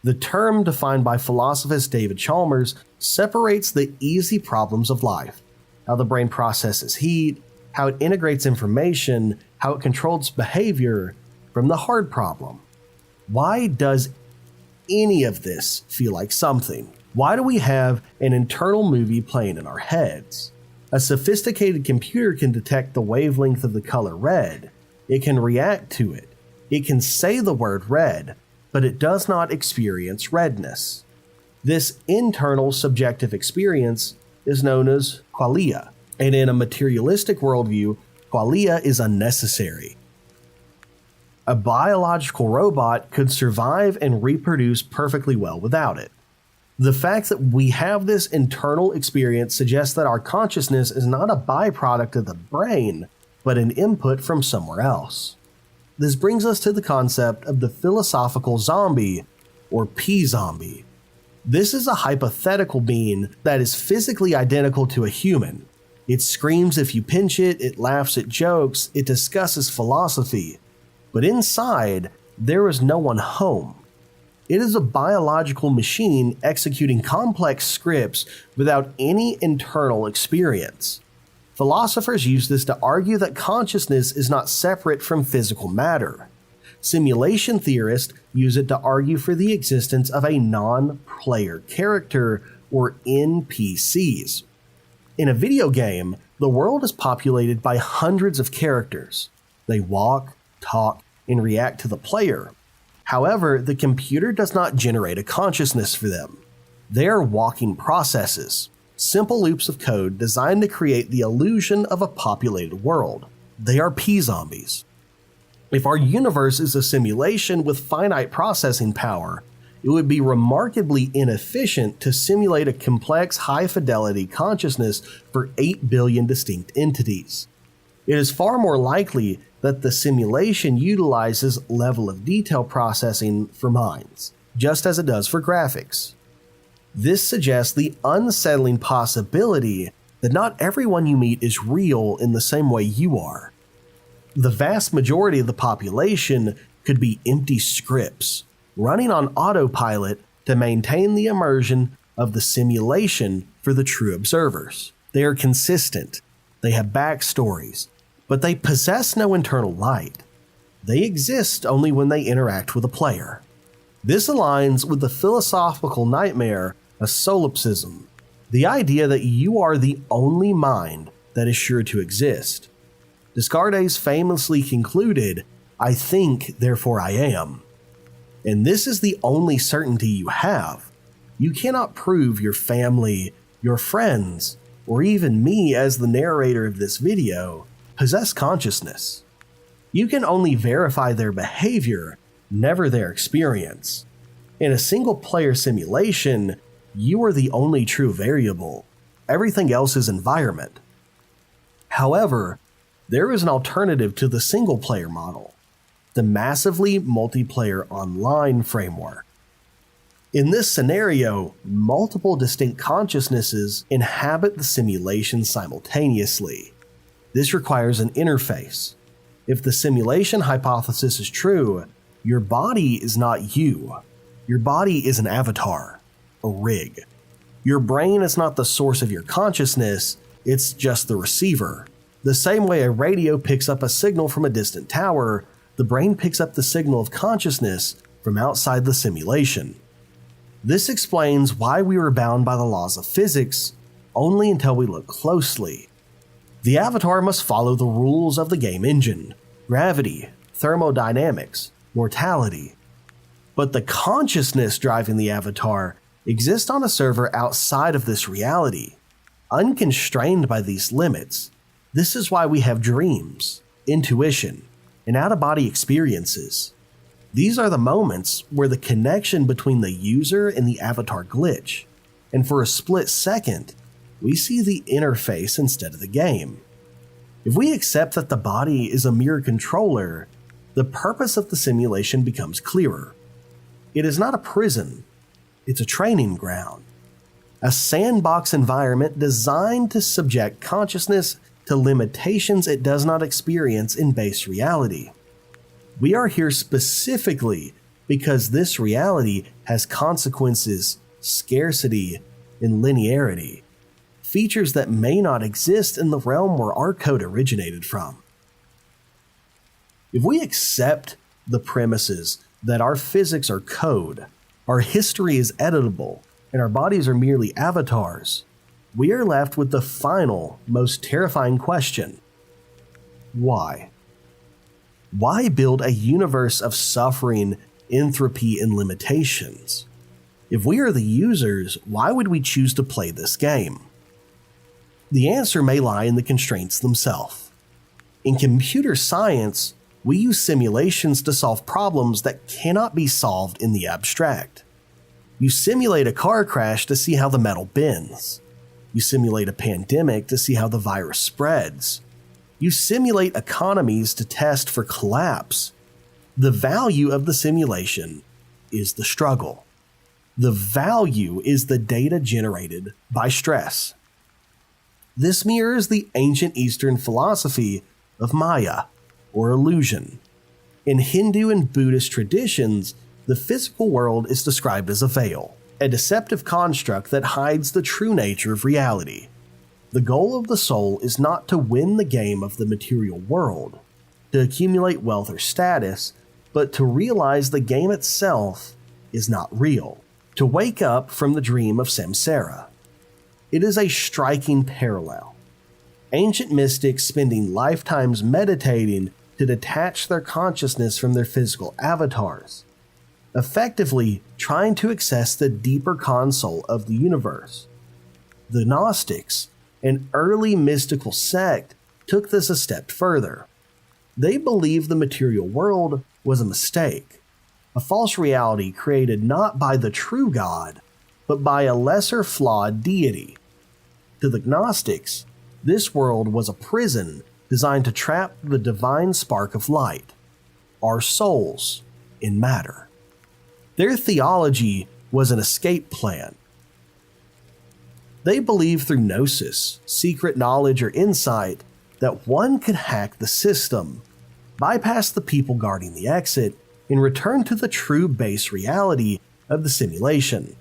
The term defined by philosophist David Chalmers separates the easy problems of life, how the brain processes heat, how it integrates information, how it controls behavior, from the hard problem. Why does any of this feel like something? Why do we have an internal movie playing in our heads? A sophisticated computer can detect the wavelength of the color red. It can react to it. It can say the word red, but it does not experience redness. This internal subjective experience is known as qualia, and in a materialistic worldview, qualia is unnecessary. A biological robot could survive and reproduce perfectly well without it. The fact that we have this internal experience suggests that our consciousness is not a byproduct of the brain, but an input from somewhere else. This brings us to the concept of the philosophical zombie, or P-zombie. This is a hypothetical being that is physically identical to a human. It screams if you pinch it, it laughs at jokes, it discusses philosophy. But inside, there is no one home. It is a biological machine executing complex scripts without any internal experience. Philosophers use this to argue that consciousness is not separate from physical matter. Simulation theorists use it to argue for the existence of a non-player character, or NPCs. In a video game, the world is populated by hundreds of characters. They walk, talk, and react to the player. However, the computer does not generate a consciousness for them. They are walking processes, simple loops of code designed to create the illusion of a populated world. They are P-zombies. If our universe is a simulation with finite processing power, it would be remarkably inefficient to simulate a complex high-fidelity consciousness for 8 billion distinct entities. It is far more likely that the simulation utilizes level of detail processing for minds, just as it does for graphics. This suggests the unsettling possibility that not everyone you meet is real in the same way you are. The vast majority of the population could be empty scripts, running on autopilot to maintain the immersion of the simulation for the true observers. They are consistent, they have backstories, but they possess no internal light. They exist only when they interact with a player. This aligns with the philosophical nightmare of solipsism, the idea that you are the only mind that is sure to exist. Descartes famously concluded, "I think, therefore I am." And this is the only certainty you have. You cannot prove your family, your friends, or even me as the narrator of this video possess consciousness. You can only verify their behavior, never their experience. In a single-player simulation, you are the only true variable. Everything else is environment. However, there is an alternative to the single-player model, the massively multiplayer online framework. In this scenario, multiple distinct consciousnesses inhabit the simulation simultaneously. This requires an interface. If the simulation hypothesis is true, your body is not you. Your body is an avatar, a rig. Your brain is not the source of your consciousness, it's just the receiver. The same way a radio picks up a signal from a distant tower, the brain picks up the signal of consciousness from outside the simulation. This explains why we were bound by the laws of physics only until we look closely. The avatar must follow the rules of the game engine, gravity, thermodynamics, mortality. But the consciousness driving the avatar exists on a server outside of this reality, unconstrained by these limits. This is why we have dreams, intuition, and out-of-body experiences. These are the moments where the connection between the user and the avatar glitch, and for a split second, we see the interface instead of the game. If we accept that the body is a mere controller, the purpose of the simulation becomes clearer. It is not a prison, it's a training ground. A sandbox environment designed to subject consciousness to limitations it does not experience in base reality. We are here specifically because this reality has consequences, scarcity, and linearity, features that may not exist in the realm where our code originated from. If we accept the premises that our physics are code, our history is editable, and our bodies are merely avatars, we are left with the final, most terrifying question. Why? Why build a universe of suffering, entropy, and limitations? If we are the users, why would we choose to play this game? The answer may lie in the constraints themselves. In computer science, we use simulations to solve problems that cannot be solved in the abstract. You simulate a car crash to see how the metal bends. You simulate a pandemic to see how the virus spreads. You simulate economies to test for collapse. The value of the simulation is the struggle. The value is the data generated by stress. This mirrors the ancient Eastern philosophy of Maya, or illusion. In Hindu and Buddhist traditions, the physical world is described as a veil, a deceptive construct that hides the true nature of reality. The goal of the soul is not to win the game of the material world, to accumulate wealth or status, but to realize the game itself is not real, to wake up from the dream of samsara. It is a striking parallel. Ancient mystics spending lifetimes meditating to detach their consciousness from their physical avatars, effectively trying to access the deeper console of the universe. The Gnostics, an early mystical sect, took this a step further. They believed the material world was a mistake, a false reality created not by the true God, but by a lesser flawed deity. To the Gnostics, this world was a prison designed to trap the divine spark of light, our souls, in matter. Their theology was an escape plan. They believed through gnosis, secret knowledge or insight, that one could hack the system, bypass the people guarding the exit, and return to the true base reality of the simulation.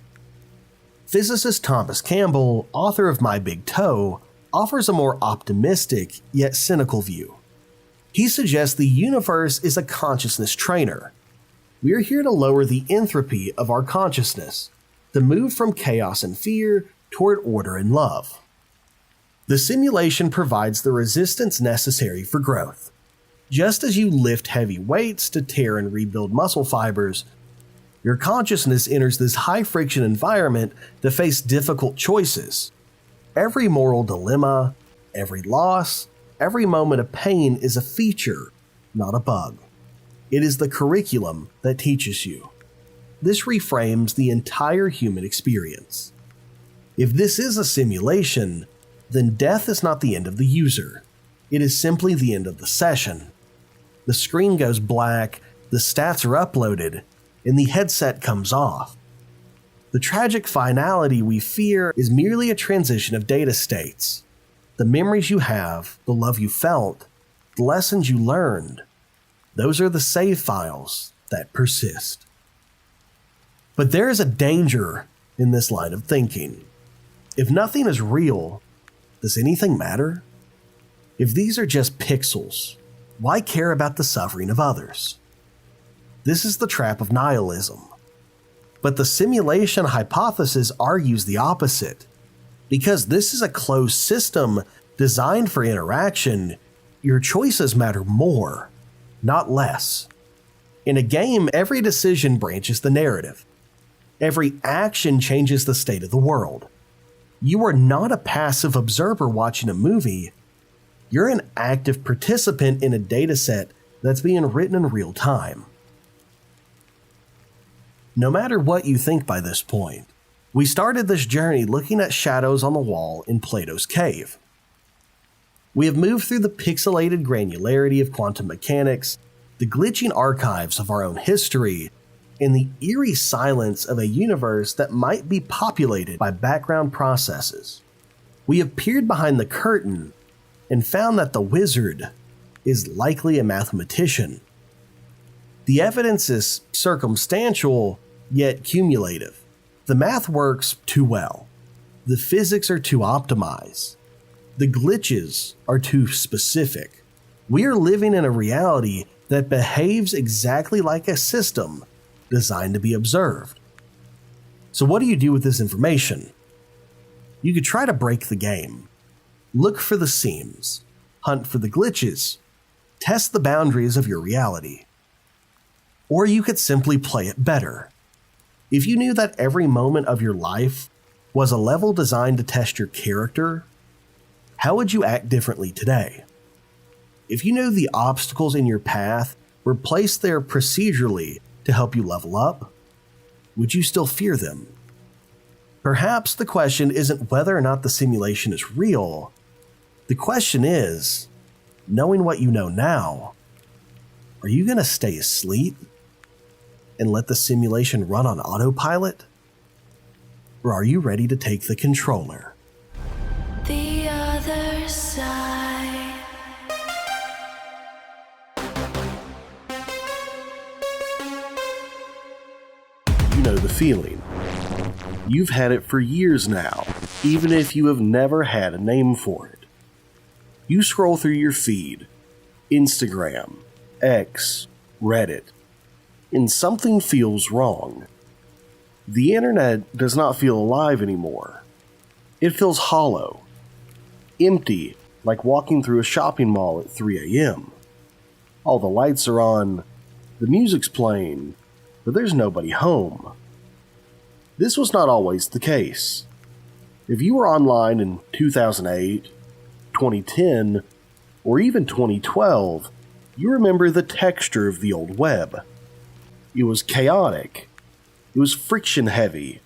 Physicist Thomas Campbell, author of My Big Toe, offers a more optimistic yet cynical view. He suggests the universe is a consciousness trainer. We are here to lower the entropy of our consciousness, to move from chaos and fear toward order and love. The simulation provides the resistance necessary for growth. Just as you lift heavy weights to tear and rebuild muscle fibers, your consciousness enters this high-friction environment to face difficult choices. Every moral dilemma, every loss, every moment of pain is a feature, not a bug. It is the curriculum that teaches you. This reframes the entire human experience. If this is a simulation, then death is not the end of the user. It is simply the end of the session. The screen goes black, the stats are uploaded, and the headset comes off. The tragic finality we fear is merely a transition of data states. The memories you have, the love you felt, the lessons you learned, those are the save files that persist. But there is a danger in this line of thinking. If nothing is real, does anything matter? If these are just pixels, why care about the suffering of others? This is the trap of nihilism. But the simulation hypothesis argues the opposite. Because this is a closed system designed for interaction, your choices matter more, not less. In a game, every decision branches the narrative. Every action changes the state of the world. You are not a passive observer watching a movie. You're an active participant in a dataset that's being written in real time. No matter what you think by this point, we started this journey looking at shadows on the wall in Plato's cave. We have moved through the pixelated granularity of quantum mechanics, the glitching archives of our own history, and the eerie silence of a universe that might be populated by background processes. We have peered behind the curtain and found that the wizard is likely a mathematician. The evidence is circumstantial, yet cumulative. The math works too well. The physics are too optimized. The glitches are too specific. We are living in a reality that behaves exactly like a system designed to be observed. So what do you do with this information? You could try to break the game. Look for the seams. Hunt for the glitches. Test the boundaries of your reality. Or you could simply play it better. If you knew that every moment of your life was a level designed to test your character, how would you act differently today? If you knew the obstacles in your path were placed there procedurally to help you level up, would you still fear them? Perhaps the question isn't whether or not the simulation is real. The question is, knowing what you know now, are you going to stay asleep and let the simulation run on autopilot? Or are you ready to take the controller? The other side. You know the feeling. You've had it for years now, even if you have never had a name for it. You scroll through your feed, Instagram, X, Reddit, and something feels wrong. The internet does not feel alive anymore. It feels hollow, empty, like walking through a shopping mall at 3 a.m. All the lights are on, the music's playing, but there's nobody home. This was not always the case. If you were online in 2008, 2010, or even 2012, you remember the texture of the old web. It was chaotic. It was friction heavy.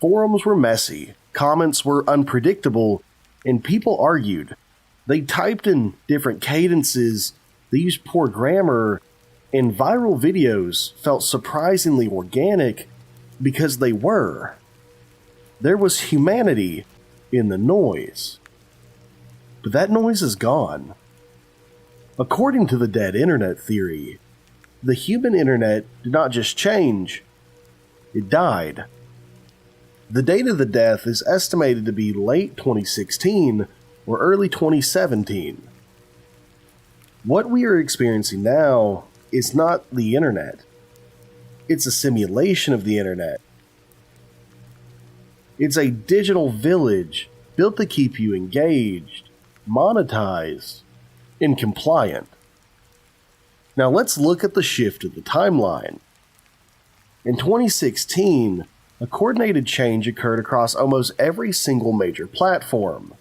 Forums were messy, comments were unpredictable, and people argued. They typed in different cadences, they used poor grammar, and viral videos felt surprisingly organic because they were. There was humanity in the noise. But that noise is gone. According to the dead internet theory, the human internet did not just change, it died. The date of the death is estimated to be late 2016 or early 2017. What we are experiencing now is not the internet. It's a simulation of the internet. It's a digital village built to keep you engaged, monetized, and compliant. Now let's look at the shift of the timeline. In 2016, a coordinated change occurred across almost every single major platform.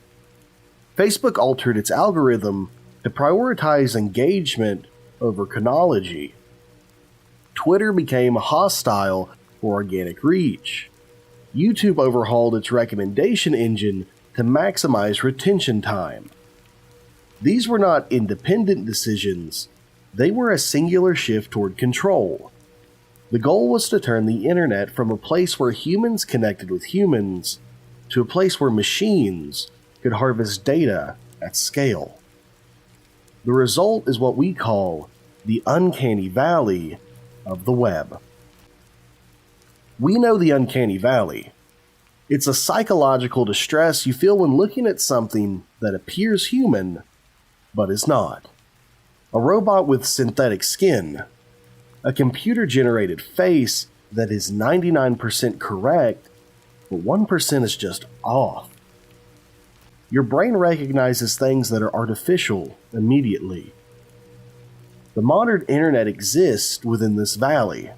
Facebook altered its algorithm to prioritize engagement over chronology. Twitter became hostile for organic reach. YouTube overhauled its recommendation engine to maximize retention time. These were not independent decisions, they were a singular shift toward control. The goal was to turn the internet from a place where humans connected with humans to a place where machines could harvest data at scale. The result is what we call the uncanny valley of the web. We know the uncanny valley. It's a psychological distress you feel when looking at something that appears human, but is not. A robot with synthetic skin, a computer-generated face that is 99% correct, but 1% is just off. Your brain recognizes things that are artificial immediately. The modern internet exists within this valley.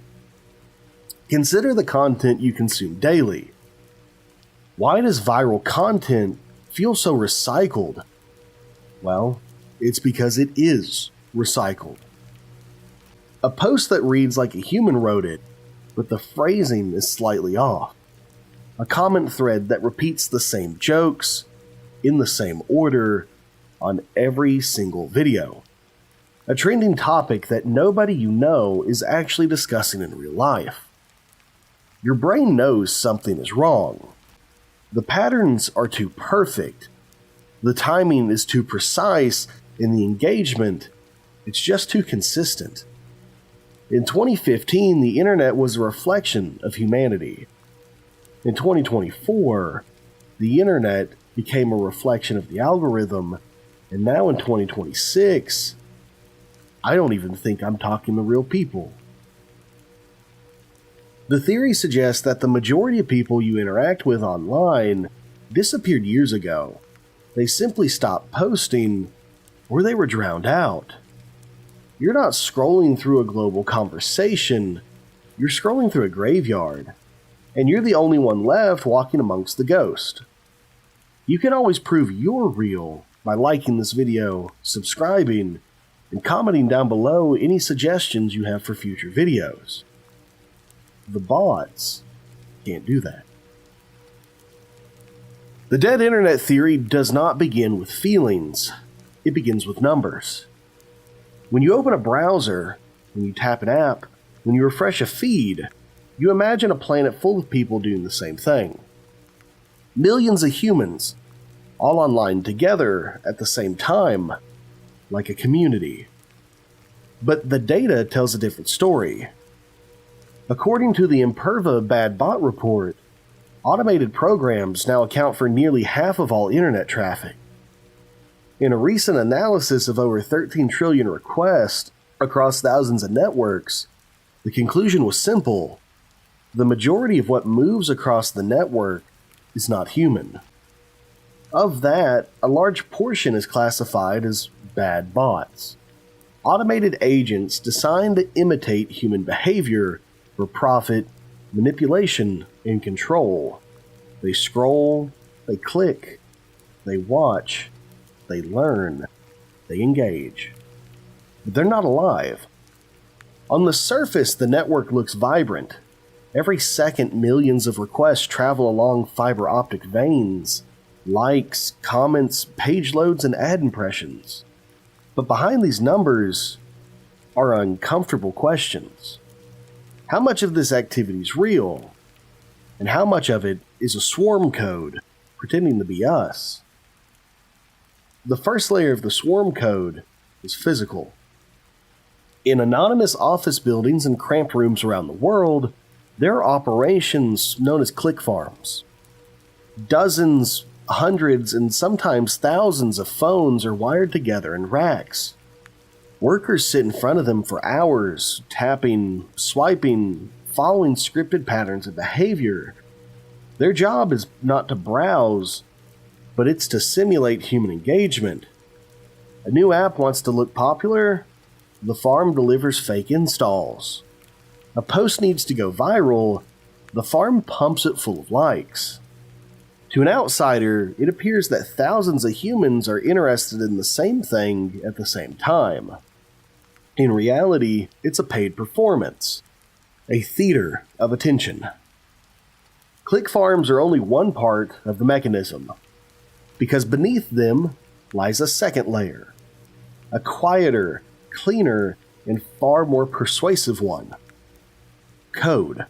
Consider the content you consume daily. Why does viral content feel so recycled? Well, it's because it is recycled. A post that reads like a human wrote it, but the phrasing is slightly off. A comment thread that repeats the same jokes, in the same order, on every single video. A trending topic that nobody you know is actually discussing in real life. Your brain knows something is wrong. The patterns are too perfect. The timing is too precise, and the engagement, it's just too consistent. In 2015, the internet was a reflection of humanity. In 2024, the internet became a reflection of the algorithm, and now in 2026, I don't even think I'm talking to real people. The theory suggests that the majority of people you interact with online disappeared years ago. They simply stopped posting, or they were drowned out. You're not scrolling through a global conversation, you're scrolling through a graveyard, and you're the only one left walking amongst the ghosts. You can always prove you're real by liking this video, subscribing, and commenting down below any suggestions you have for future videos. The bots can't do that. The dead internet theory does not begin with feelings, it begins with numbers. When you open a browser, when you tap an app, when you refresh a feed, you imagine a planet full of people doing the same thing. Millions of humans, all online together at the same time, like a community. But the data tells a different story. According to the Imperva Bad Bot report, automated programs now account for nearly half of all internet traffic. In a recent analysis of over 13 trillion requests across thousands of networks, the conclusion was simple. The majority of what moves across the network is not human. Of that, a large portion is classified as bad bots. Automated agents designed to imitate human behavior for profit, manipulation, and control. They scroll, they click, they watch, they learn, they engage. But they're not alive. On the surface, the network looks vibrant. Every second, millions of requests travel along fiber optic veins. Likes, comments, page loads, and ad impressions. But behind these numbers are uncomfortable questions. How much of this activity is real? And how much of it is a swarm code pretending to be us? The first layer of the swarm code is physical. In anonymous office buildings and cramped rooms around the world, there are operations known as click farms. Dozens, hundreds, and sometimes thousands of phones are wired together in racks. Workers sit in front of them for hours, tapping, swiping, following scripted patterns of behavior. Their job is not to browse, but it's to simulate human engagement. A new app wants to look popular, the farm delivers fake installs. A post needs to go viral, the farm pumps it full of likes. To an outsider, it appears that thousands of humans are interested in the same thing at the same time. In reality, it's a paid performance, a theater of attention. Click farms are only one part of the mechanism, because beneath them lies a second layer, a quieter, cleaner, and far more persuasive one. code.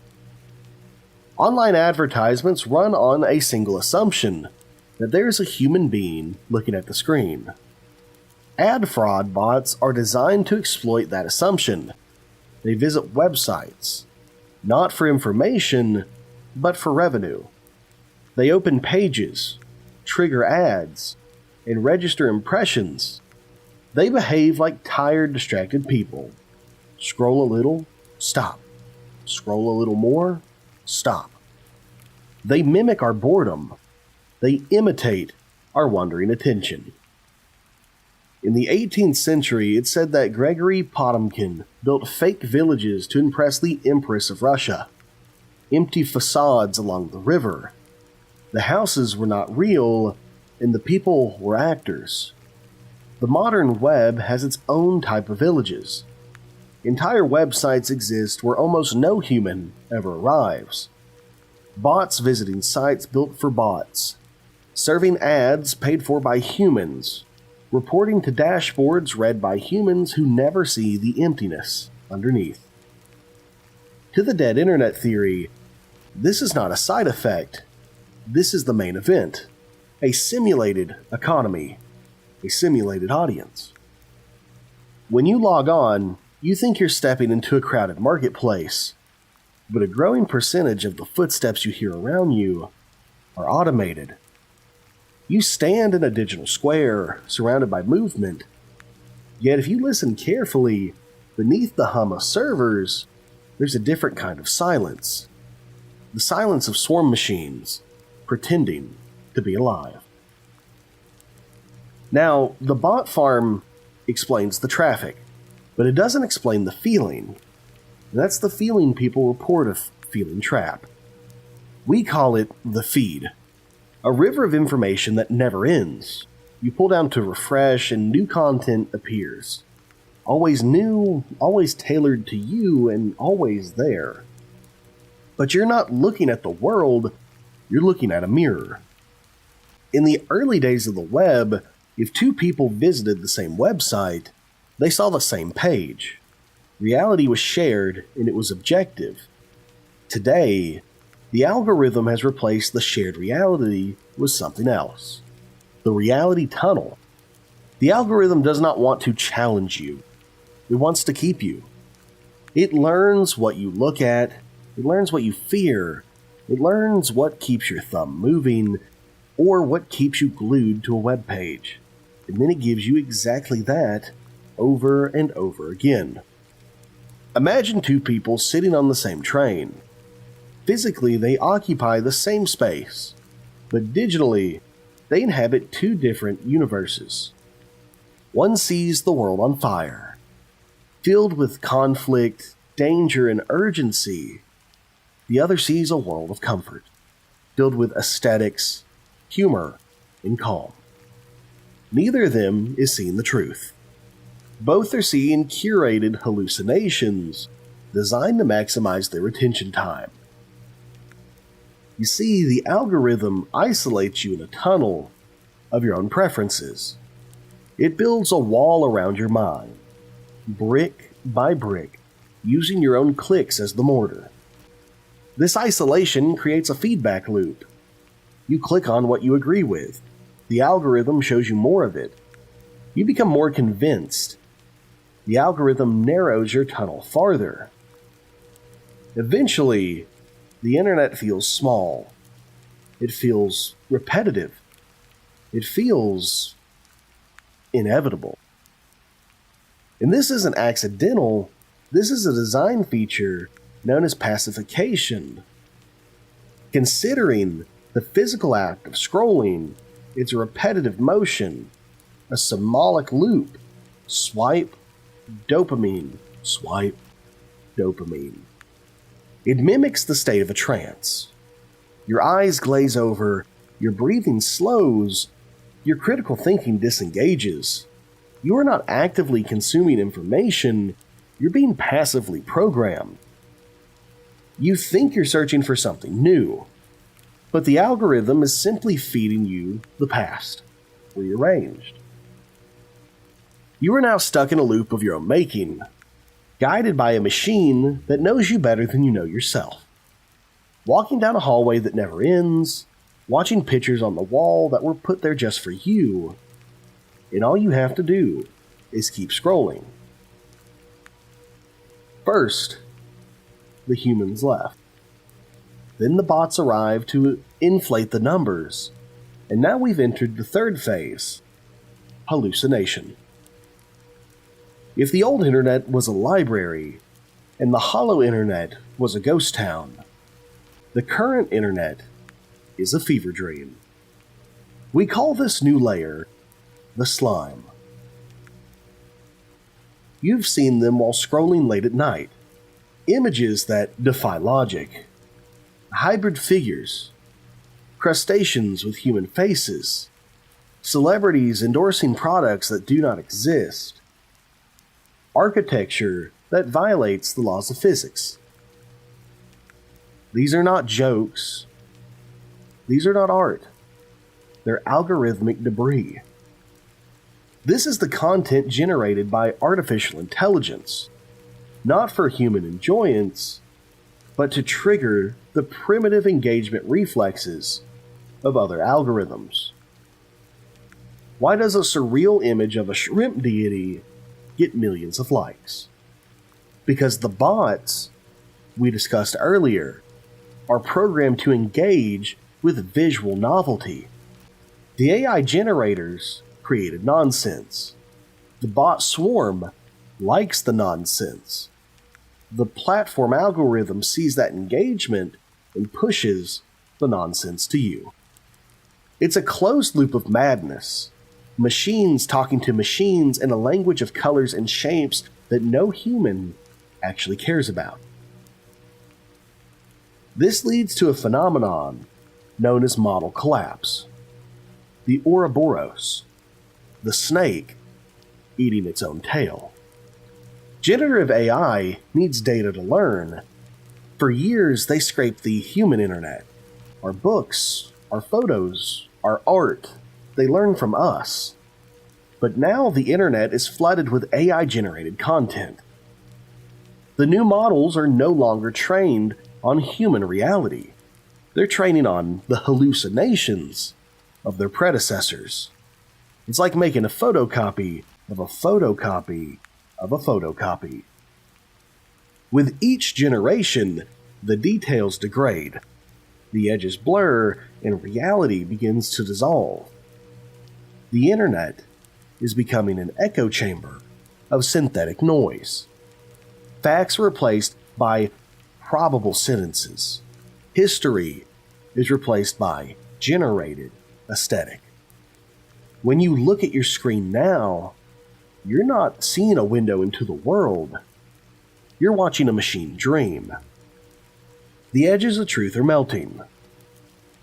Online advertisements run on a single assumption, that there is a human being looking at the screen. Ad fraud bots are designed to exploit that assumption. They visit websites, not for information, but for revenue. They open pages, trigger ads, and register impressions. They behave like tired, distracted people. Scroll a little, stop. Scroll a little more, stop. They mimic our boredom. They imitate our wandering attention. In the 18th century, it said that Gregory Potemkin built fake villages to impress the Empress of Russia. Empty facades along the river. The houses were not real, and the people were actors. The modern web has its own type of villages. Entire websites exist where almost no human ever arrives. Bots visiting sites built for bots. Serving ads paid for by humans. Reporting to dashboards read by humans who never see the emptiness underneath. To the dead internet theory, this is not a side effect. This is the main event. A simulated economy. A simulated audience. When you log on, you think you're stepping into a crowded marketplace, but a growing percentage of the footsteps you hear around you are automated. You stand in a digital square, surrounded by movement, yet if you listen carefully, beneath the hum of servers, there's a different kind of silence. The silence of swarm machines, pretending to be alive. Now, the bot farm explains the traffic, but it doesn't explain the feeling. And that's the feeling people report of feeling trapped. We call it the feed. A river of information that never ends. You pull down to refresh and new content appears. Always new, always tailored to you, and always there. But you're not looking at the world, you're looking at a mirror. In the early days of the web, if two people visited the same website, they saw the same page. Reality was shared and it was objective. Today, the algorithm has replaced the shared reality with something else. The reality tunnel. The algorithm does not want to challenge you. It wants to keep you. It learns what you look at. It learns what you fear. It learns what keeps your thumb moving or what keeps you glued to a web page. And then it gives you exactly that over and over again. Imagine two people sitting on the same train. Physically, they occupy the same space, but digitally, they inhabit two different universes. One sees the world on fire, filled with conflict, danger, and urgency. The other sees a world of comfort, filled with aesthetics, humor, and calm. Neither of them is seeing the truth. Both are seeing curated hallucinations designed to maximize their attention time. You see, the algorithm isolates you in a tunnel of your own preferences. It builds a wall around your mind, brick by brick, using your own clicks as the mortar. This isolation creates a feedback loop. You click on what you agree with. The algorithm shows you more of it. You become more convinced. The algorithm narrows your tunnel farther. Eventually, the internet feels small. It feels repetitive. It feels inevitable. And this isn't accidental. This is a design feature known as pacification. Considering the physical act of scrolling, it's a repetitive motion, a symbolic loop. Swipe, dopamine, swipe, dopamine. It mimics the state of a trance. Your eyes glaze over, your breathing slows, your critical thinking disengages. You are not actively consuming information, you're being passively programmed. You think you're searching for something new, but the algorithm is simply feeding you the past, rearranged. You are now stuck in a loop of your own making. guided by a machine that knows you better than you know yourself. Walking down a hallway that never ends, watching pictures on the wall that were put there just for you, and all you have to do is keep scrolling. First, the humans left. Then the bots arrived to inflate the numbers, and now we've entered the third phase, hallucination. If the old internet was a library, and the hollow internet was a ghost town, the current internet is a fever dream. We call this new layer the slime. You've seen them while scrolling late at night. Images that defy logic. Hybrid figures. Crustaceans with human faces. Celebrities endorsing products that do not exist. Architecture that violates the laws of physics. These are not jokes. These are not art. They're algorithmic debris. This is the content generated by artificial intelligence, not for human enjoyance, but to trigger the primitive engagement reflexes of other algorithms. Why does a surreal image of a shrimp deity get millions of likes? Because the bots we discussed earlier are programmed to engage with visual novelty. The AI generators created nonsense. The bot swarm likes the nonsense. The platform algorithm sees that engagement and pushes the nonsense to you. It's a closed loop of madness. Machines talking to machines in a language of colors and shapes that no human actually cares about. This leads to a phenomenon known as model collapse. The Ouroboros, the snake eating its own tail. Generative AI needs data to learn. For years, they scraped the human internet. Our books, our photos, our art, they learn from us. But now the internet is flooded with AI-generated content. The new models are no longer trained on human reality. They're training on the hallucinations of their predecessors. It's like making a photocopy of a photocopy of a photocopy. With each generation, the details degrade, the edges blur, and reality begins to dissolve. The internet is becoming an echo chamber of synthetic noise. Facts are replaced by probable sentences. History is replaced by generated aesthetic. When you look at your screen now, you're not seeing a window into the world. You're watching a machine dream. The edges of truth are melting.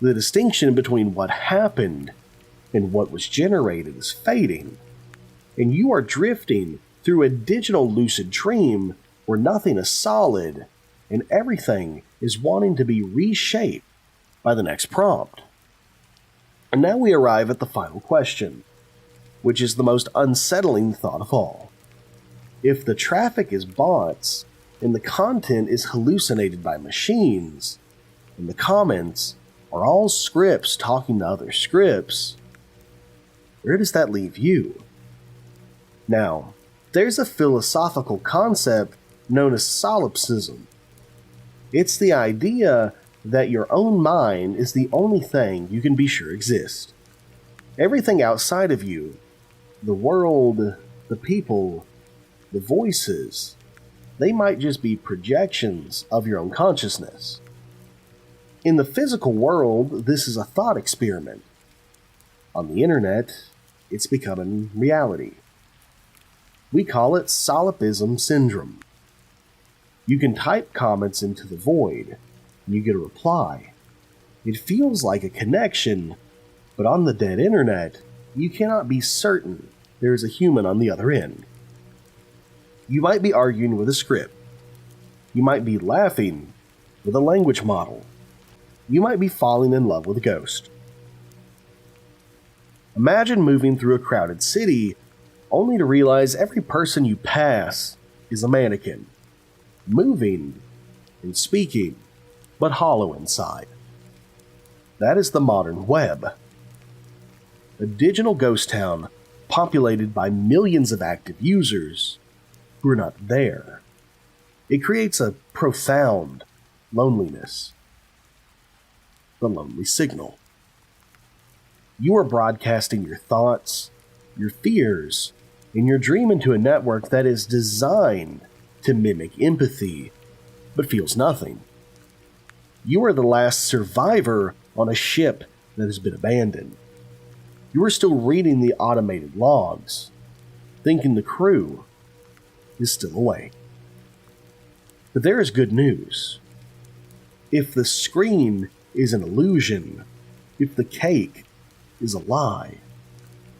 The distinction between what happened and what was generated is fading, and you are drifting through a digital lucid dream where nothing is solid and everything is wanting to be reshaped by the next prompt. And now we arrive at the final question, which is the most unsettling thought of all. If the traffic is bots, and the content is hallucinated by machines, and the comments are all scripts talking to other scripts, where does that leave you? Now, there's a philosophical concept known as solipsism. It's the idea that your own mind is the only thing you can be sure exists. Everything outside of you, the world, the people, the voices, they might just be projections of your own consciousness. In the physical world, this is a thought experiment. On the internet, it's becoming reality. We call it solipsism syndrome. You can type comments into the void, and you get a reply. It feels like a connection, but on the dead internet, you cannot be certain there is a human on the other end. You might be arguing with a script. You might be laughing with a language model. You might be falling in love with a ghost. Imagine moving through a crowded city only to realize every person you pass is a mannequin, moving and speaking, but hollow inside. That is the modern web. A digital ghost town populated by millions of active users who are not there. It creates a profound loneliness. The lonely signal. You are broadcasting your thoughts, your fears, and your dream into a network that is designed to mimic empathy, but feels nothing. You are the last survivor on a ship that has been abandoned. You are still reading the automated logs, thinking the crew is still awake. But there is good news. If the screen is an illusion, if the cake is a lie,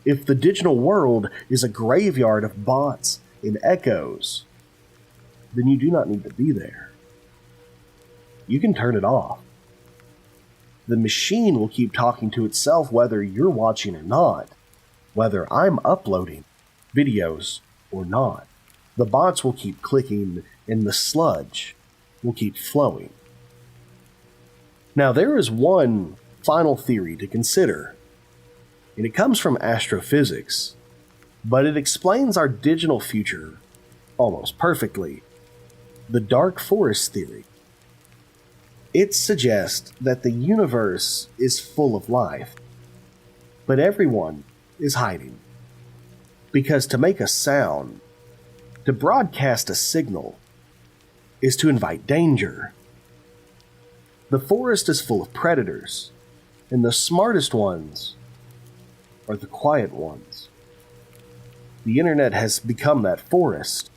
if the digital world is a graveyard of bots and echoes, then you do not need to be there. You can turn it off. The machine will keep talking to itself whether you're watching or not, whether I'm uploading videos or not. The bots will keep clicking and the sludge will keep flowing. Now, there is one final theory to consider, and it comes from astrophysics, but it explains our digital future almost perfectly. The dark forest theory. It suggests that the universe is full of life, but everyone is hiding. Because to make a sound, to broadcast a signal, is to invite danger. The forest is full of predators, and the smartest ones are the quiet ones. The internet has become that forest.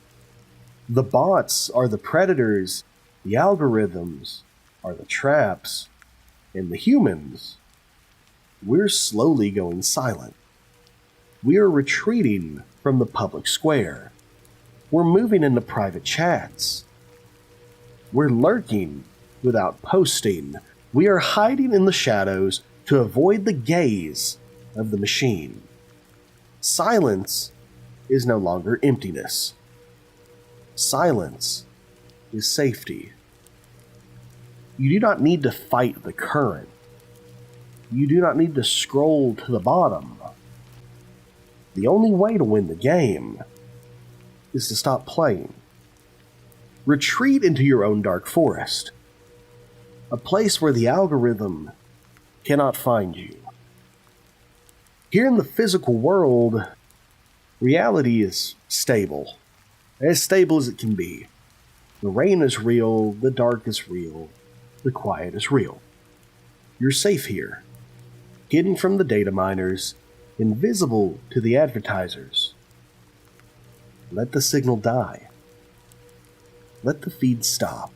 The bots are the predators, the algorithms are the traps, and the humans, we're slowly going silent. We are retreating from the public square. We're moving into private chats. We're lurking without posting. We are hiding in the shadows to avoid the gaze of the machine. Silence is no longer emptiness. Silence is safety. You do not need to fight the current. You do not need to scroll to the bottom. The only way to win the game is to stop playing. Retreat into your own dark forest, a place where the algorithm cannot find you. Here in the physical world, reality is stable as it can be. The rain is real, the dark is real, the quiet is real. You're safe here, hidden from the data miners, invisible to the advertisers. Let the signal die. Let the feed stop.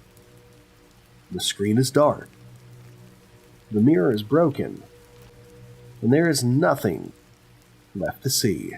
The screen is dark. The mirror is broken. And there is nothing left to see.